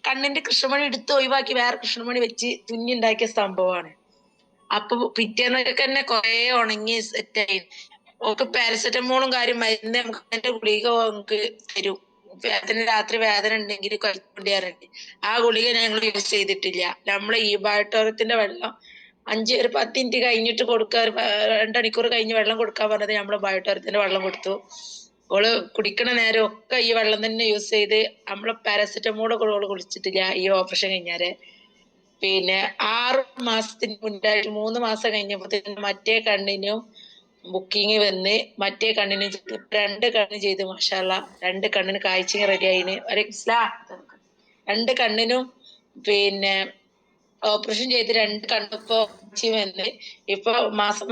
കണ്ണിന്റെ കൃഷ്ണമണി എടുത്ത് ഒഴിവാക്കി വേറെ കൃഷ്ണമണി വെച്ച് തുന്നി ഉണ്ടാക്കിയ സംഭവമാണ്. അപ്പൊ പിറ്റേന്നൊക്കെ തന്നെ കുറെ ഉണങ്ങി സെറ്റായി. ഓക്ക് പാരസെറ്റമോളും കാര്യം മരുന്ന് നമുക്ക് അതിന്റെ ഗുളിക നമുക്ക് തരും. വേദന രാത്രി വേദന ഉണ്ടെങ്കിൽ കഴിക്കൊണ്ടിയാറുണ്ട്. ആ ഗുളിക ഞങ്ങൾ യൂസ് ചെയ്തിട്ടില്ല. നമ്മളെ ഈ ബാട്ടോറത്തിന്റെ വെള്ളം 10 മിനിറ്റ് കഴിഞ്ഞിട്ട് കൊടുക്കുക, 2 മണിക്കൂർ കഴിഞ്ഞ് വെള്ളം കൊടുക്കാൻ പറഞ്ഞത് നമ്മള് ബാട്ടോറത്തിന്റെ വെള്ളം കൊടുത്തു. ഓള് കുടിക്കണ നേരം ഒക്കെ ഈ വെള്ളം തന്നെ യൂസ് ചെയ്ത് നമ്മളെ പാരസെറ്റമോൾ ഓള് കുടിച്ചിട്ടില്ല ഈ ഓപ്പറേഷൻ കഴിഞ്ഞാല്. പിന്നെ 6 മാസത്തിന് മുന്നായിട്ട് 3 മാസം കഴിഞ്ഞപ്പോ മറ്റേ കണ്ണിനും ബുക്കിംഗ് വന്ന് മറ്റേ കണ്ണിനും 2 കണ്ണ് ചെയ്ത്. മാഷാഅല്ലാഹ് 2 കണ്ണിന് കാഴ്ച റെഡി ആയിന്. 2 കണ്ണിനും പിന്നെ ഓപ്പറേഷൻ ചെയ്ത് 2 കണ്ണിപ്പോ വന്ന് ഇപ്പൊ മാസം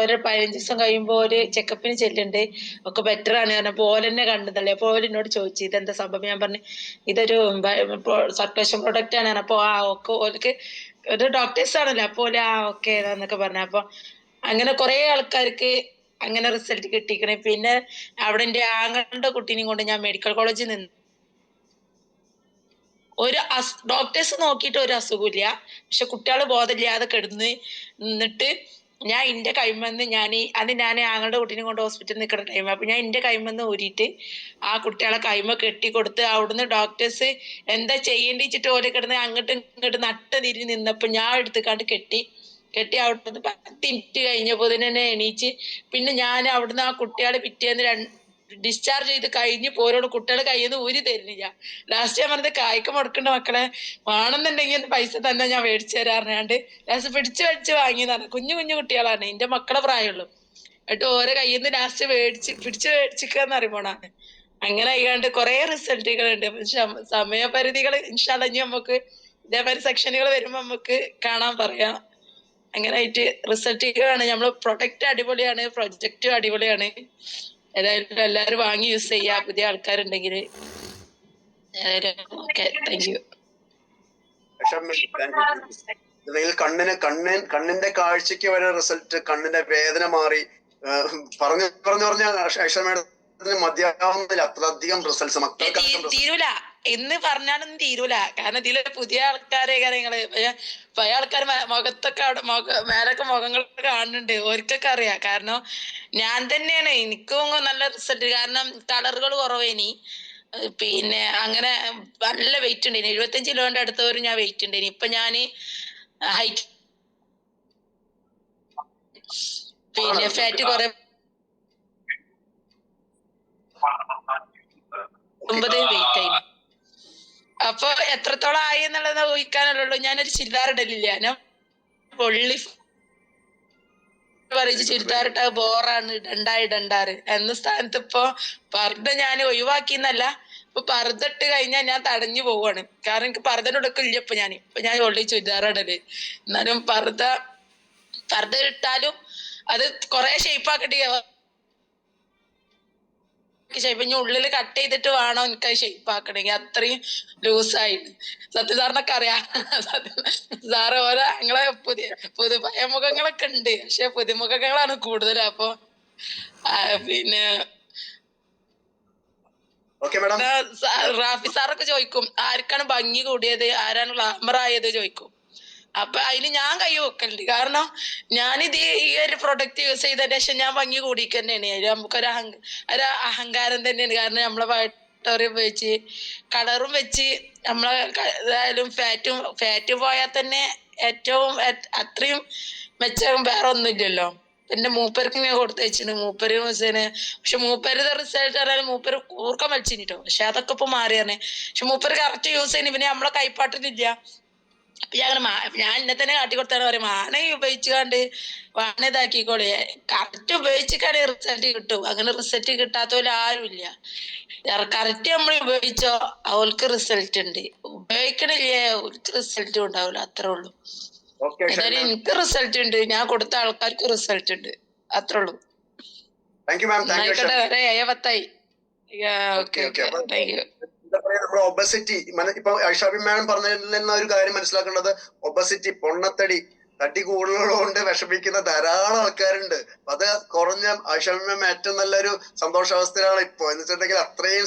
ഒരു 15 ദിവസം കഴിയുമ്പോ ഒരു ചെക്കപ്പിന് ചെല്ലുണ്ട്. ഒക്കെ ബെറ്റർ ആണ് പറഞ്ഞപ്പോ ഓലെന്നെ കണ്ടതല്ലേ. അപ്പൊ ഓലെന്നോട് ചോദിച്ചു ഇതെന്താ സംഭവം. ഞാൻ പറഞ്ഞു ഇതൊരു സർക്കുലേഷൻ പ്രൊഡക്റ്റ് ആണ്. അപ്പൊ ഒക്കെ ഓർക്ക് ഒരു ഡോക്ടേഴ്സ് ആണല്ലോ. അപ്പൊ ഓല് ഓക്കെ എന്നൊക്കെ പറഞ്ഞു. അപ്പൊ അങ്ങനെ കുറെ ആൾക്കാർക്ക് അങ്ങനെ റിസൾട്ട് കിട്ടിക്കണേ. പിന്നെ അവിടെ എന്റെ ആങ്ങളുടെ കുട്ടീനെയും കൊണ്ട് ഞാൻ മെഡിക്കൽ കോളേജിൽ നിന്ന് ഡോക്ടേഴ്സ് നോക്കിയിട്ട് ഒരു അസുഖമില്ല, പക്ഷെ കുട്ടികൾ ബോധമില്ലാതെ നിന്നിട്ട് ഞാൻ എന്റെ കൈമെന്ന് ഞാൻ ആങ്ങളുടെ കുട്ടീനെ കൊണ്ട് ഹോസ്പിറ്റലിൽ നിൽക്കുന്ന ടൈം. അപ്പൊ ഞാൻ എന്റെ കൈമെന്ന് ഊരിയിട്ട് ആ കുട്ടികളെ കൈമ കെട്ടിക്കൊടുത്ത് അവിടുന്ന് ഡോക്ടേഴ്സ് എന്താ ചെയ്യേണ്ടിച്ചിട്ട് ഓരോ കിടന്ന് അങ്ങോട്ടും ഇങ്ങോട്ട് നട്ട് തിരിഞ്ഞ് നിന്നപ്പോ ഞാൻ എടുത്തുകാണ്ട് കെട്ടി അവിടുന്ന് 10 മിനിറ്റ് കഴിഞ്ഞപ്പോ തന്നെ എണീച്ച്. പിന്നെ ഞാൻ അവിടുന്ന് ആ കുട്ടികളെ പിറ്റേന്ന് ഡിസ്ചാർജ് ചെയ്ത് കഴിഞ്ഞ് പോരോട് കുട്ടികളെ കയ്യിൽ നിന്ന് ഊരി തരുന്നില്ല. ലാസ്റ്റ് ഞാൻ പറഞ്ഞത് കായ്ക്ക് മുടക്കേണ്ട മക്കളെ വേണമെന്നുണ്ടെങ്കിൽ പൈസ തന്നെ ഞാൻ മേടിച്ചു തരാറിനാണ്ട് ലാസ്റ്റ് പിടിച്ച് വാങ്ങിയതാണ്. കുഞ്ഞു കുട്ടികളാണ്, എന്റെ മക്കളെ പ്രായമുള്ളൂ. എന്നിട്ട് ഓരോ കയ്യിൽ നിന്ന് ലാസ്റ്റ് പിടിച്ച് മേടിച്ചിക്കാന്ന് അറിയുമ്പോഴാണ്. അങ്ങനെ ആയിക്കാണ്ട് കുറെ റിസൾട്ടുകളുണ്ട്. സമയപരിധികൾ ഇൻഷാ അല്ലാഹ് നമുക്ക് ഇതേമാതിരി സെക്ഷനുകൾ വരുമ്പോ നമുക്ക് കാണാൻ പറയാം. അങ്ങനെ ആയിട്ട് റിസൾട്ട് ആണ്. നമ്മള് പ്രൊഡക്റ്റ് അടിപൊളിയാണ്, പ്രൊജക്റ്റും അടിപൊളിയാണ്. ഏതായാലും എല്ലാവരും വാങ്ങി യൂസ് ചെയ്യാ, പുതിയ ആൾക്കാരുണ്ടെങ്കിൽ. Okay, thank you. കണ്ണിന്റെ കാഴ്ചക്ക് വരെ റിസൾട്ട്, കണ്ണിന്റെ വേദന മാറി. പറഞ്ഞ ഐഷ മേഡത്തിന് മതിയാവുന്നില്ല, അത്രയധികം റിസൾട്ട്സ് മക്കൾക്ക് തീരൂല എന്ന് പറഞ്ഞാലൊന്നും തീരൂല. കാരണം ഇതില് പുതിയ ആൾക്കാരെ കാര്യങ്ങള് പഴയ ആൾക്കാർ മുഖത്തൊക്കെ മേലൊക്കെ മുഖങ്ങളൊക്കെ കാണുന്നുണ്ട്, ഓർക്കൊക്കെ അറിയാം. കാരണം ഞാൻ തന്നെയാണ്, എനിക്കും നല്ല റിസൾട്ട്. കാരണം കളറുകൾ കുറവേനി, പിന്നെ അങ്ങനെ നല്ല വെയിറ്റ് ഉണ്ട്. 75 കിലോന്റെ അടുത്തവരും ഞാൻ വെയിറ്റ് ഉണ്ട്. ഇപ്പൊ ഞാന് ഹൈറ്റ് പിന്നെ ഫാറ്റ് കുറെ 9 വെയിറ്റ് ആയി. അപ്പൊ എത്രത്തോളം ആയി എന്നുള്ളത് ഊഹിക്കാനല്ലോ. ഞാനൊരു ചുരിദാർ ഇടലില്ല, ഞാൻ പൊള്ളി പറയിച്ച് ചുരിദാറിട്ട ബോറാണ്, ഇടണ്ടാറ് എന്ന സ്ഥാനത്ത് ഇപ്പൊ പർദ്ദ ഞാൻ ഒഴിവാക്കിന്നല്ല, ഇപ്പൊ പർദ്ദ ഇട്ട് കഴിഞ്ഞാൽ ഞാൻ തടഞ്ഞു പോവാണ്. കാരണം എനിക്ക് പർദ്ദ ഉടുക്കില്ല. ഇപ്പൊ ഞാൻ ഓൾറെഡി ചുരിദാർ ഇടല്. എന്നാലും പർദ്ദ ഇട്ടാലും അത് കൊറേ ഷേപ്പാക്കട്ടെ. ഇനി ഉള്ളില് കട്ട് ചെയ്തിട്ട് വേണം എനിക്കത് ഷേപ്പ് ആക്കണമെങ്കിൽ, അത്രയും ലൂസായിട്ട്. സത്യം സാറിനൊക്കെ അറിയാം. സാറ് ഓരോ ഞങ്ങളെ പഴയ മുഖങ്ങളൊക്കെ ഉണ്ട്, പക്ഷെ പുതുമുഖങ്ങളാണ് കൂടുതൽ. അപ്പൊ പിന്നെ റാഫി സാറൊക്കെ ചോദിക്കും ആർക്കാണ് ഭംഗി കൂടിയത്, ആരാണ് ഗ്ലാമർ ആയത് ചോദിക്കും. അപ്പൊ അതിന് ഞാൻ കൈ വെക്കലുണ്ട്. കാരണം ഞാനിത് ഈ ഒരു പ്രൊഡക്റ്റ് യൂസ് ചെയ്തതിന് ശേഷം ഞാൻ ഭംഗി കൂടിക്ക് തന്നെയാണ്. നമുക്കൊരു അഹങ്കാരം തന്നെയാണ്. കാരണം നമ്മളെ വൈറ്റോറിയം വെച്ച് കളറും വെച്ച് നമ്മളെ ഏതായാലും ഫാറ്റ് പോയാൽ തന്നെ ഏറ്റവും അത്രയും മെച്ചം വേറെ ഒന്നുമില്ലല്ലോ. എന്റെ മൂപ്പർക്ക് ഞാൻ കൊടുത്തു വെച്ചിട്ടുണ്ട്, മൂപ്പര് ഹുസൈന്. പക്ഷെ മൂപ്പരുടെ റിസൾട്ട് പറഞ്ഞാൽ മൂപ്പര് ഊർക്കം വലിച്ചിട്ടോ. പക്ഷെ അതൊക്കെ ഇപ്പൊ മാറിയാണ്. പക്ഷെ മൂപ്പര് കറക്റ്റ് യൂസ് ചെയ്യുന്നു. പിന്നെ നമ്മളെ കൈപ്പാട്ടിനില്ല. ഞാൻ എന്നെ തന്നെ കാട്ടിക്കൊടുത്താണ് പറയും, വാണ ഉപയോഗിച്ചുകൊണ്ട് വാണ ഇതാക്കിക്കോളെ. കറക്റ്റ് ഉപയോഗിച്ചിട്ടാണ് റിസൾട്ട് കിട്ടും. അങ്ങനെ റിസൾട്ട് കിട്ടാത്തവര് ആരുമില്ല. കറക്റ്റ് നമ്മൾ ഉപയോഗിച്ചോ അവൾക്ക് റിസൾട്ട് ഉണ്ട്, ഉപയോഗിക്കണില്ലേ അവൾക്ക് റിസൾട്ടും ഉണ്ടാവില്ല. അത്രേ ഉള്ളൂ. എന്നാലും എനിക്ക് റിസൾട്ട് ഉണ്ട്, ഞാൻ കൊടുത്ത ആൾക്കാർക്ക് റിസൾട്ട് ഉണ്ട്, അത്രേ ഉള്ളൂ. ആയിക്കോട്ടെ, വരെ 10 ഓക്കെ താങ്ക് യു. നമ്മുടെ ഒബസിറ്റി, ഇപ്പൊ ഐഷാബി മാഡം പറഞ്ഞതിൽ നിന്ന് ഒരു കാര്യം മനസ്സിലാക്കേണ്ടത്, ഒബസിറ്റി, പൊണ്ണത്തടി, തടി കൂടുതലുകൊണ്ട് വിഷമിക്കുന്ന ധാരാളം ആൾക്കാരുണ്ട്. അത് കുറഞ്ഞ ഐഷാബി മാം ഏറ്റവും നല്ലൊരു സന്തോഷാവസ്ഥയിലാണ് ഇപ്പൊ. എന്ന് വെച്ചിട്ടുണ്ടെങ്കിൽ അത്രയും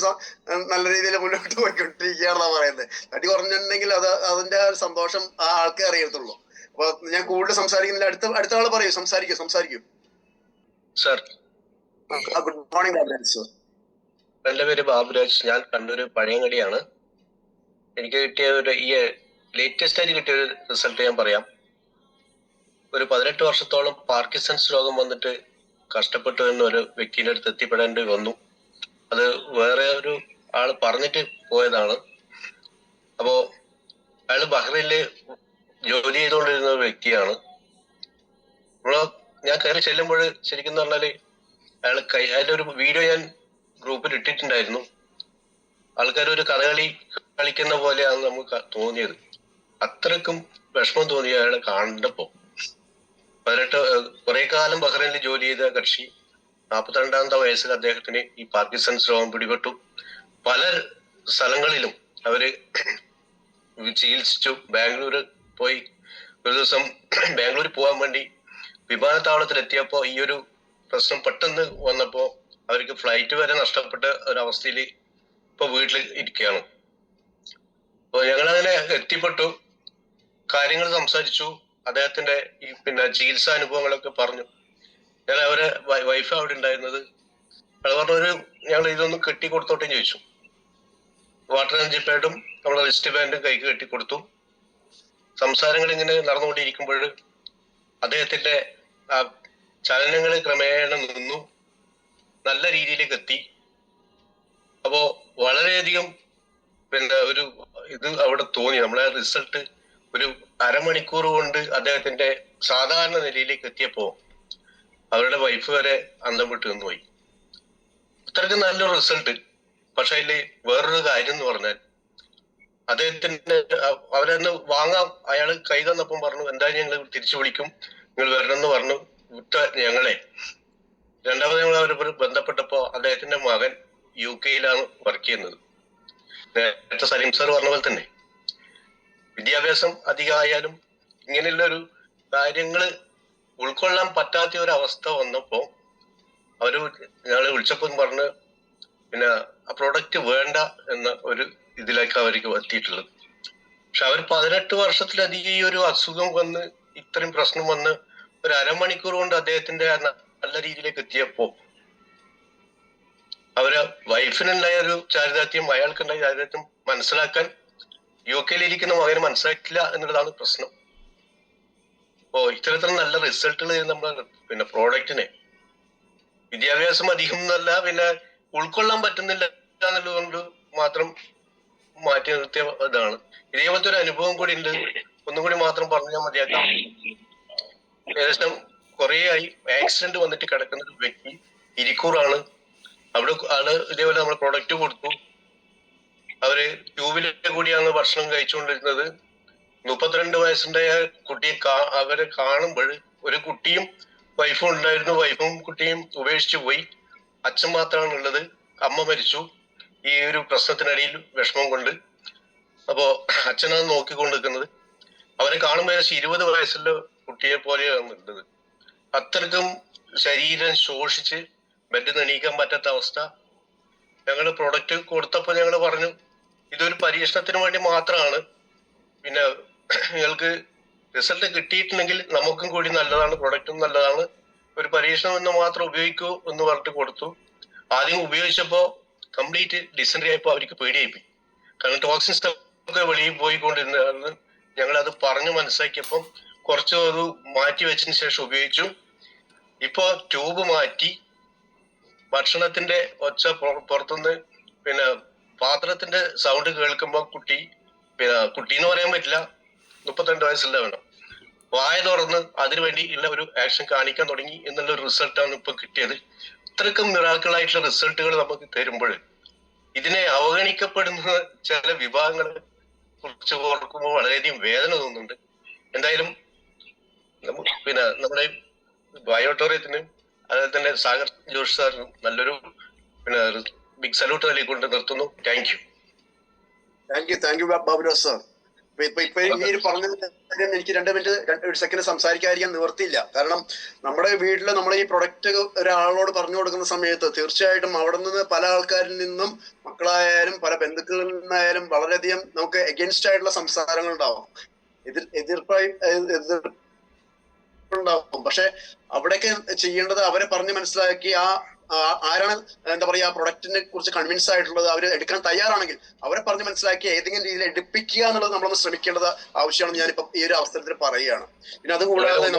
നല്ല രീതിയിൽ മുന്നോട്ട് പോയിക്കൊണ്ടിരിക്കുകയാണെന്നാ പറയുന്നത്. തടി കുറഞ്ഞിട്ടുണ്ടെങ്കിൽ അതിന്റെ സന്തോഷം ആ ആൾക്കേ അറിയത്തുള്ളൂ. അപ്പൊ ഞാൻ കൂടുതൽ സംസാരിക്കുന്നില്ല, അടുത്ത ആള് പറയൂ, സംസാരിക്കൂ. Sir, good morning Baburaj sir. എന്റെ പേര് ബാബുരാജ്, ഞാൻ കണ്ണൂര് പഴയങ്ങടിയാണ്. എനിക്ക് കിട്ടിയ ഈ ലേറ്റസ്റ്റ് ആയിട്ട് കിട്ടിയ ഒരു റിസൾട്ട് ഞാൻ പറയാം. ഒരു 18 വർഷത്തോളം പാർക്കിൻസൺസ് രോഗം വന്നിട്ട് കഷ്ടപ്പെട്ടു എന്ന ഒരു വ്യക്തിയുടെ അടുത്ത് എത്തിപ്പെടേണ്ടി വന്നു. അത് വേറെ ഒരു ആള് പറഞ്ഞിട്ട് പോയതാണ്. അപ്പോ അയാള് ബഹ്റൈനില് ജോലി ചെയ്തുകൊണ്ടിരുന്ന ഒരു വ്യക്തിയാണ്. ഞാൻ കയറി ചെല്ലുമ്പോൾ ശരിക്കും പറഞ്ഞാല് അതിന്റെ ഒരു വീഡിയോ ഞാൻ ഗ്രൂപ്പിൽ ഇട്ടിട്ടുണ്ടായിരുന്നു. ആൾക്കാർ ഒരു കഥകളി കളിക്കുന്ന പോലെയാണ് നമുക്ക് തോന്നിയത്. അത്രക്കും വിഷമം തോന്നി അയാളെ കണ്ടപ്പോ. 18 കുറെ കാലം ബഹ്റൈനിൽ ജോലി ചെയ്ത കക്ഷി, 42-ാമത്തെ വയസ്സിൽ അദ്ദേഹത്തിന് ഈ പാർക്കിൻസൺസ് രോഗം പിടിപെട്ടു. പല സ്ഥലങ്ങളിലും അവര് ചികിത്സിച്ചു. ബാംഗ്ലൂർ പോയി. ഒരു ദിവസം ബാംഗ്ലൂർ പോകാൻ വേണ്ടി വിമാനത്താവളത്തിൽ എത്തിയപ്പോ ഈ ഒരു പ്രശ്നം പെട്ടെന്ന് വന്നപ്പോ അവർക്ക് ഫ്ലൈറ്റ് വരെ നഷ്ടപ്പെട്ട ഒരവസ്ഥയിൽ ഇപ്പൊ വീട്ടിൽ ഇരിക്കുകയാണ്. അപ്പൊ ഞങ്ങളങ്ങനെ എത്തിപ്പെട്ടു, കാര്യങ്ങൾ സംസാരിച്ചു, അദ്ദേഹത്തിന്റെ ഈ ചികിത്സാ അനുഭവങ്ങളൊക്കെ പറഞ്ഞു. ഞാൻ അവരെ വൈഫ് അവിടെ ഉണ്ടായിരുന്നത്, അത് പറഞ്ഞൊരു ഞങ്ങൾ ഇതൊന്ന് കെട്ടിക്കൊടുത്തോട്ടെ ചോദിച്ചു. വാട്ടർ എനർജി പാഡും നമ്മളെ റിസ്റ്റ് ബാൻഡും കൈക്ക് കെട്ടിക്കൊടുത്തു. സംസാരങ്ങൾ ഇങ്ങനെ നടന്നുകൊണ്ടിരിക്കുമ്പോൾ അദ്ദേഹത്തിന്റെ ആ ചലനങ്ങൾ ക്രമേണ നിന്നു, നല്ല രീതിയിലേക്ക് എത്തി. അപ്പോ വളരെയധികം ഒരു ഇത് അവിടെ തോന്നി. നമ്മളെ റിസൾട്ട് ഒരു അരമണിക്കൂർ കൊണ്ട് അദ്ദേഹത്തിന്റെ സാധാരണ നിലയിലേക്ക് എത്തിയപ്പോ അവരുടെ വൈഫ് വരെ അന്തം വിട്ട് നിന്ന് പോയി. അത്രയ്ക്ക് നല്ലൊരു റിസൾട്ട്. പക്ഷെ അതില് വേറൊരു കാര്യം എന്ന് പറഞ്ഞാൽ അദ്ദേഹത്തിന്റെ അവരന്ന് വാങ്ങാം, അയാൾ കൈ തന്നപ്പം പറഞ്ഞു എന്തായാലും ഞങ്ങൾ തിരിച്ചു വിളിക്കും, നിങ്ങൾ വരണമെന്ന് പറഞ്ഞു വിട്ട ഞങ്ങളെ. രണ്ടാമത് ഞങ്ങൾ അവർ ബന്ധപ്പെട്ടപ്പോ അദ്ദേഹത്തിന്റെ മകൻ UK-യിലാണ് വർക്ക് ചെയ്യുന്നത്. നേരത്തെ സലീം സാർ പറഞ്ഞ പോലെ തന്നെ വിദ്യാഭ്യാസം അധികമായാലും ഇങ്ങനെയുള്ള ഒരു കാര്യങ്ങള് ഉൾക്കൊള്ളാൻ പറ്റാത്ത ഒരു അവസ്ഥ വന്നപ്പോ അവര് ഞങ്ങളെ വിളിച്ചപ്പോൾ പറഞ്ഞ് പിന്നെ ആ പ്രൊഡക്റ്റ് വേണ്ട എന്ന ഒരു ഇതിലേക്ക് അവർക്ക് എത്തിയിട്ടുള്ളത്. പക്ഷെ അവർ 18 വർഷത്തിലധികം ഈ ഒരു അസുഖം വന്ന് ഇത്രയും പ്രശ്നം വന്ന് ഒരു അരമണിക്കൂർ കൊണ്ട് അദ്ദേഹത്തിന്റെ നല്ല രീതിയിലേക്ക് എത്തിയപ്പോ അവര് വൈഫിനുണ്ടായ ഒരു ചാരിതാർത്ഥ്യം, അയാൾക്കുണ്ടായ ചാരിതാർത്ഥ്യം മനസ്സിലാക്കാൻ UK-യിലിരിക്കുന്ന മകന് മനസ്സിലാക്കില്ല എന്നുള്ളതാണ് പ്രശ്നം. അപ്പോ ഇത്തരത്തിലുള്ള നല്ല റിസൾട്ടുകൾ നമ്മുടെ പിന്നെ പ്രോഡക്റ്റിനെ വിദ്യാഭ്യാസം അധികം എന്നല്ല, പിന്നെ ഉൾക്കൊള്ളാൻ പറ്റുന്നില്ല എന്നുള്ളത് കൊണ്ട് മാത്രം മാറ്റി നിർത്തിയ ഇതാണ്. ഇതേപോലത്തെ ഒരു അനുഭവം കൂടി ഉണ്ട്, ഒന്നും കൂടി മാത്രം പറഞ്ഞാൽ മതിയാക്കാം. ഏകദേശം കുറെ ആയി ആക്സിഡന്റ് വന്നിട്ട് കിടക്കുന്ന ഒരു വ്യക്തി, ഇരിക്കൂറാണ്. അവിടെ ആള് ഇതേപോലെ നമ്മൾ പ്രൊഡക്റ്റ് കൊടുത്തു. അവര് ട്യൂബിലെ കൂടിയാണ് ഭക്ഷണം കഴിച്ചുകൊണ്ടിരുന്നത്. 32 വയസ്സുണ്ടായ കുട്ടിയെ അവരെ കാണുമ്പോൾ ഒരു കുട്ടിയും വൈഫും ഉണ്ടായിരുന്നു. വൈഫും കുട്ടിയും ഉപേക്ഷിച്ചു പോയി, അച്ഛൻ മാത്രമാണ് ഉള്ളത്. അമ്മ മരിച്ചു ഈ ഒരു പ്രശ്നത്തിനിടയിൽ വിഷമം കൊണ്ട്. അപ്പോ അച്ഛനാണ് നോക്കിക്കൊണ്ടിരിക്കുന്നത്. അവരെ കാണുമ്പോൾ 20 വയസ്സുള്ള കുട്ടിയെ പോലെയാണ് ഉള്ളത്. അത്രക്കും ശരീരം ശോഷിച്ച് ബെഡിൽ നിന്ന് എണീക്കാൻ പറ്റാത്ത അവസ്ഥ. ഞങ്ങൾ പ്രൊഡക്റ്റ് കൊടുത്തപ്പോൾ ഞങ്ങൾ പറഞ്ഞു ഇതൊരു പരീക്ഷണത്തിന് വേണ്ടി മാത്രമാണ്, പിന്നെ നിങ്ങൾക്ക് റിസൾട്ട് കിട്ടിയിട്ടുണ്ടെങ്കിൽ നമുക്കും കൂടി നല്ലതാണ്, പ്രൊഡക്റ്റും നല്ലതാണ്, ഒരു പരീക്ഷണം എന്ന് മാത്രം ഉപയോഗിക്കൂ എന്ന് പറഞ്ഞിട്ട് കൊടുത്തു. ആദ്യം ഉപയോഗിച്ചപ്പോ കംപ്ലീറ്റ് ഡിസെൻട്രി ആയപ്പോ അവർക്ക് പേടിയായിപ്പോയി. കാരണം ടോക്സിൻസ് ഒക്കെ വെളിയിൽ പോയിക്കൊണ്ടിരുന്നതാണ്. ഞങ്ങൾ അത് പറഞ്ഞു മനസ്സിലാക്കിയപ്പം കുറച്ച് ഒരു മാറ്റി വെച്ചതിന് ശേഷം ഉപയോഗിച്ചു. ഇപ്പൊ ട്യൂബ് മാറ്റി, ഭക്ഷണത്തിന്റെ ഒച്ച പുറത്തുനിന്ന് പിന്നെ പാത്രത്തിന്റെ സൗണ്ട് കേൾക്കുമ്പോ കുട്ടി എന്ന് പറയാൻ പറ്റില്ല, 32 വയസ്സുള്ള വേണം, വായ തുറന്ന് അതിനുവേണ്ടി ഉള്ള ഒരു ആക്ഷൻ കാണിക്കാൻ തുടങ്ങി എന്നുള്ള ഒരു റിസൾട്ടാണ് ഇപ്പൊ കിട്ടിയത്. ഇത്രക്കും മിറാക്കിളായിട്ടുള്ള റിസൾട്ടുകൾ നമുക്ക് തരുമ്പോൾ ഇതിനെ അവഗണിക്കപ്പെടുന്ന ചില വിഭാഗങ്ങളെ കുറിച്ച് ഓർക്കുമ്പോൾ വളരെയധികം വേദന തോന്നുന്നുണ്ട്. എന്തായാലും പിന്നെ നമ്മുടെ ബയോട്ടോറിയത്തിന് അതുപോലെ തന്നെ സാഗർ ജോഷ് സാറിനും നല്ലൊരു പിന്നെ ബിഗ് സല്യൂട്ട് നൽകിക്കൊണ്ട് നിർത്തുന്നു. Thank you Baburaj sir. ഇപ്പൊ ഈ പറഞ്ഞ എനിക്ക് 2 മിനിറ്റ് 1 സെക്കൻഡ് സംസാരിക്കാതിരിക്കാൻ നിവർത്തിയില്ല. കാരണം നമ്മുടെ വീട്ടില് നമ്മൾ ഈ പ്രൊഡക്റ്റ് ഒരാളോട് പറഞ്ഞു കൊടുക്കുന്ന സമയത്ത് തീർച്ചയായിട്ടും അവിടെ നിന്ന് പല ആൾക്കാരിൽ നിന്നും, മക്കളായാലും പല ബന്ധുക്കളിൽ നിന്നായാലും വളരെയധികം നമുക്ക് എഗൻസ്റ്റ് ആയിട്ടുള്ള സംസാരങ്ങൾ ഉണ്ടാവും, എതിർപ്പുണ്ടാവും. പക്ഷെ അവിടെയൊക്കെ ചെയ്യേണ്ടത് അവരെ പറഞ്ഞ് മനസ്സിലാക്കി ആരാണ് എന്താ പറയാ പ്രൊഡക്റ്റിനെ കുറിച്ച് കൺവിൻസ് ആയിട്ടുള്ളത്, അവർ എടുക്കാൻ തയ്യാറാണെങ്കിൽ അവരെ പറഞ്ഞ് മനസ്സിലാക്കി ഏതെങ്കിലും രീതിയിൽ എടുപ്പിക്കുക എന്നുള്ളത് നമ്മളൊന്ന് ശ്രമിക്കേണ്ടത് ആവശ്യമാണെന്ന് ഞാനിപ്പോ ഈ ഒരു അവസരത്തിൽ പറയുകയാണ്. പിന്നെ അതുകൂടാതെ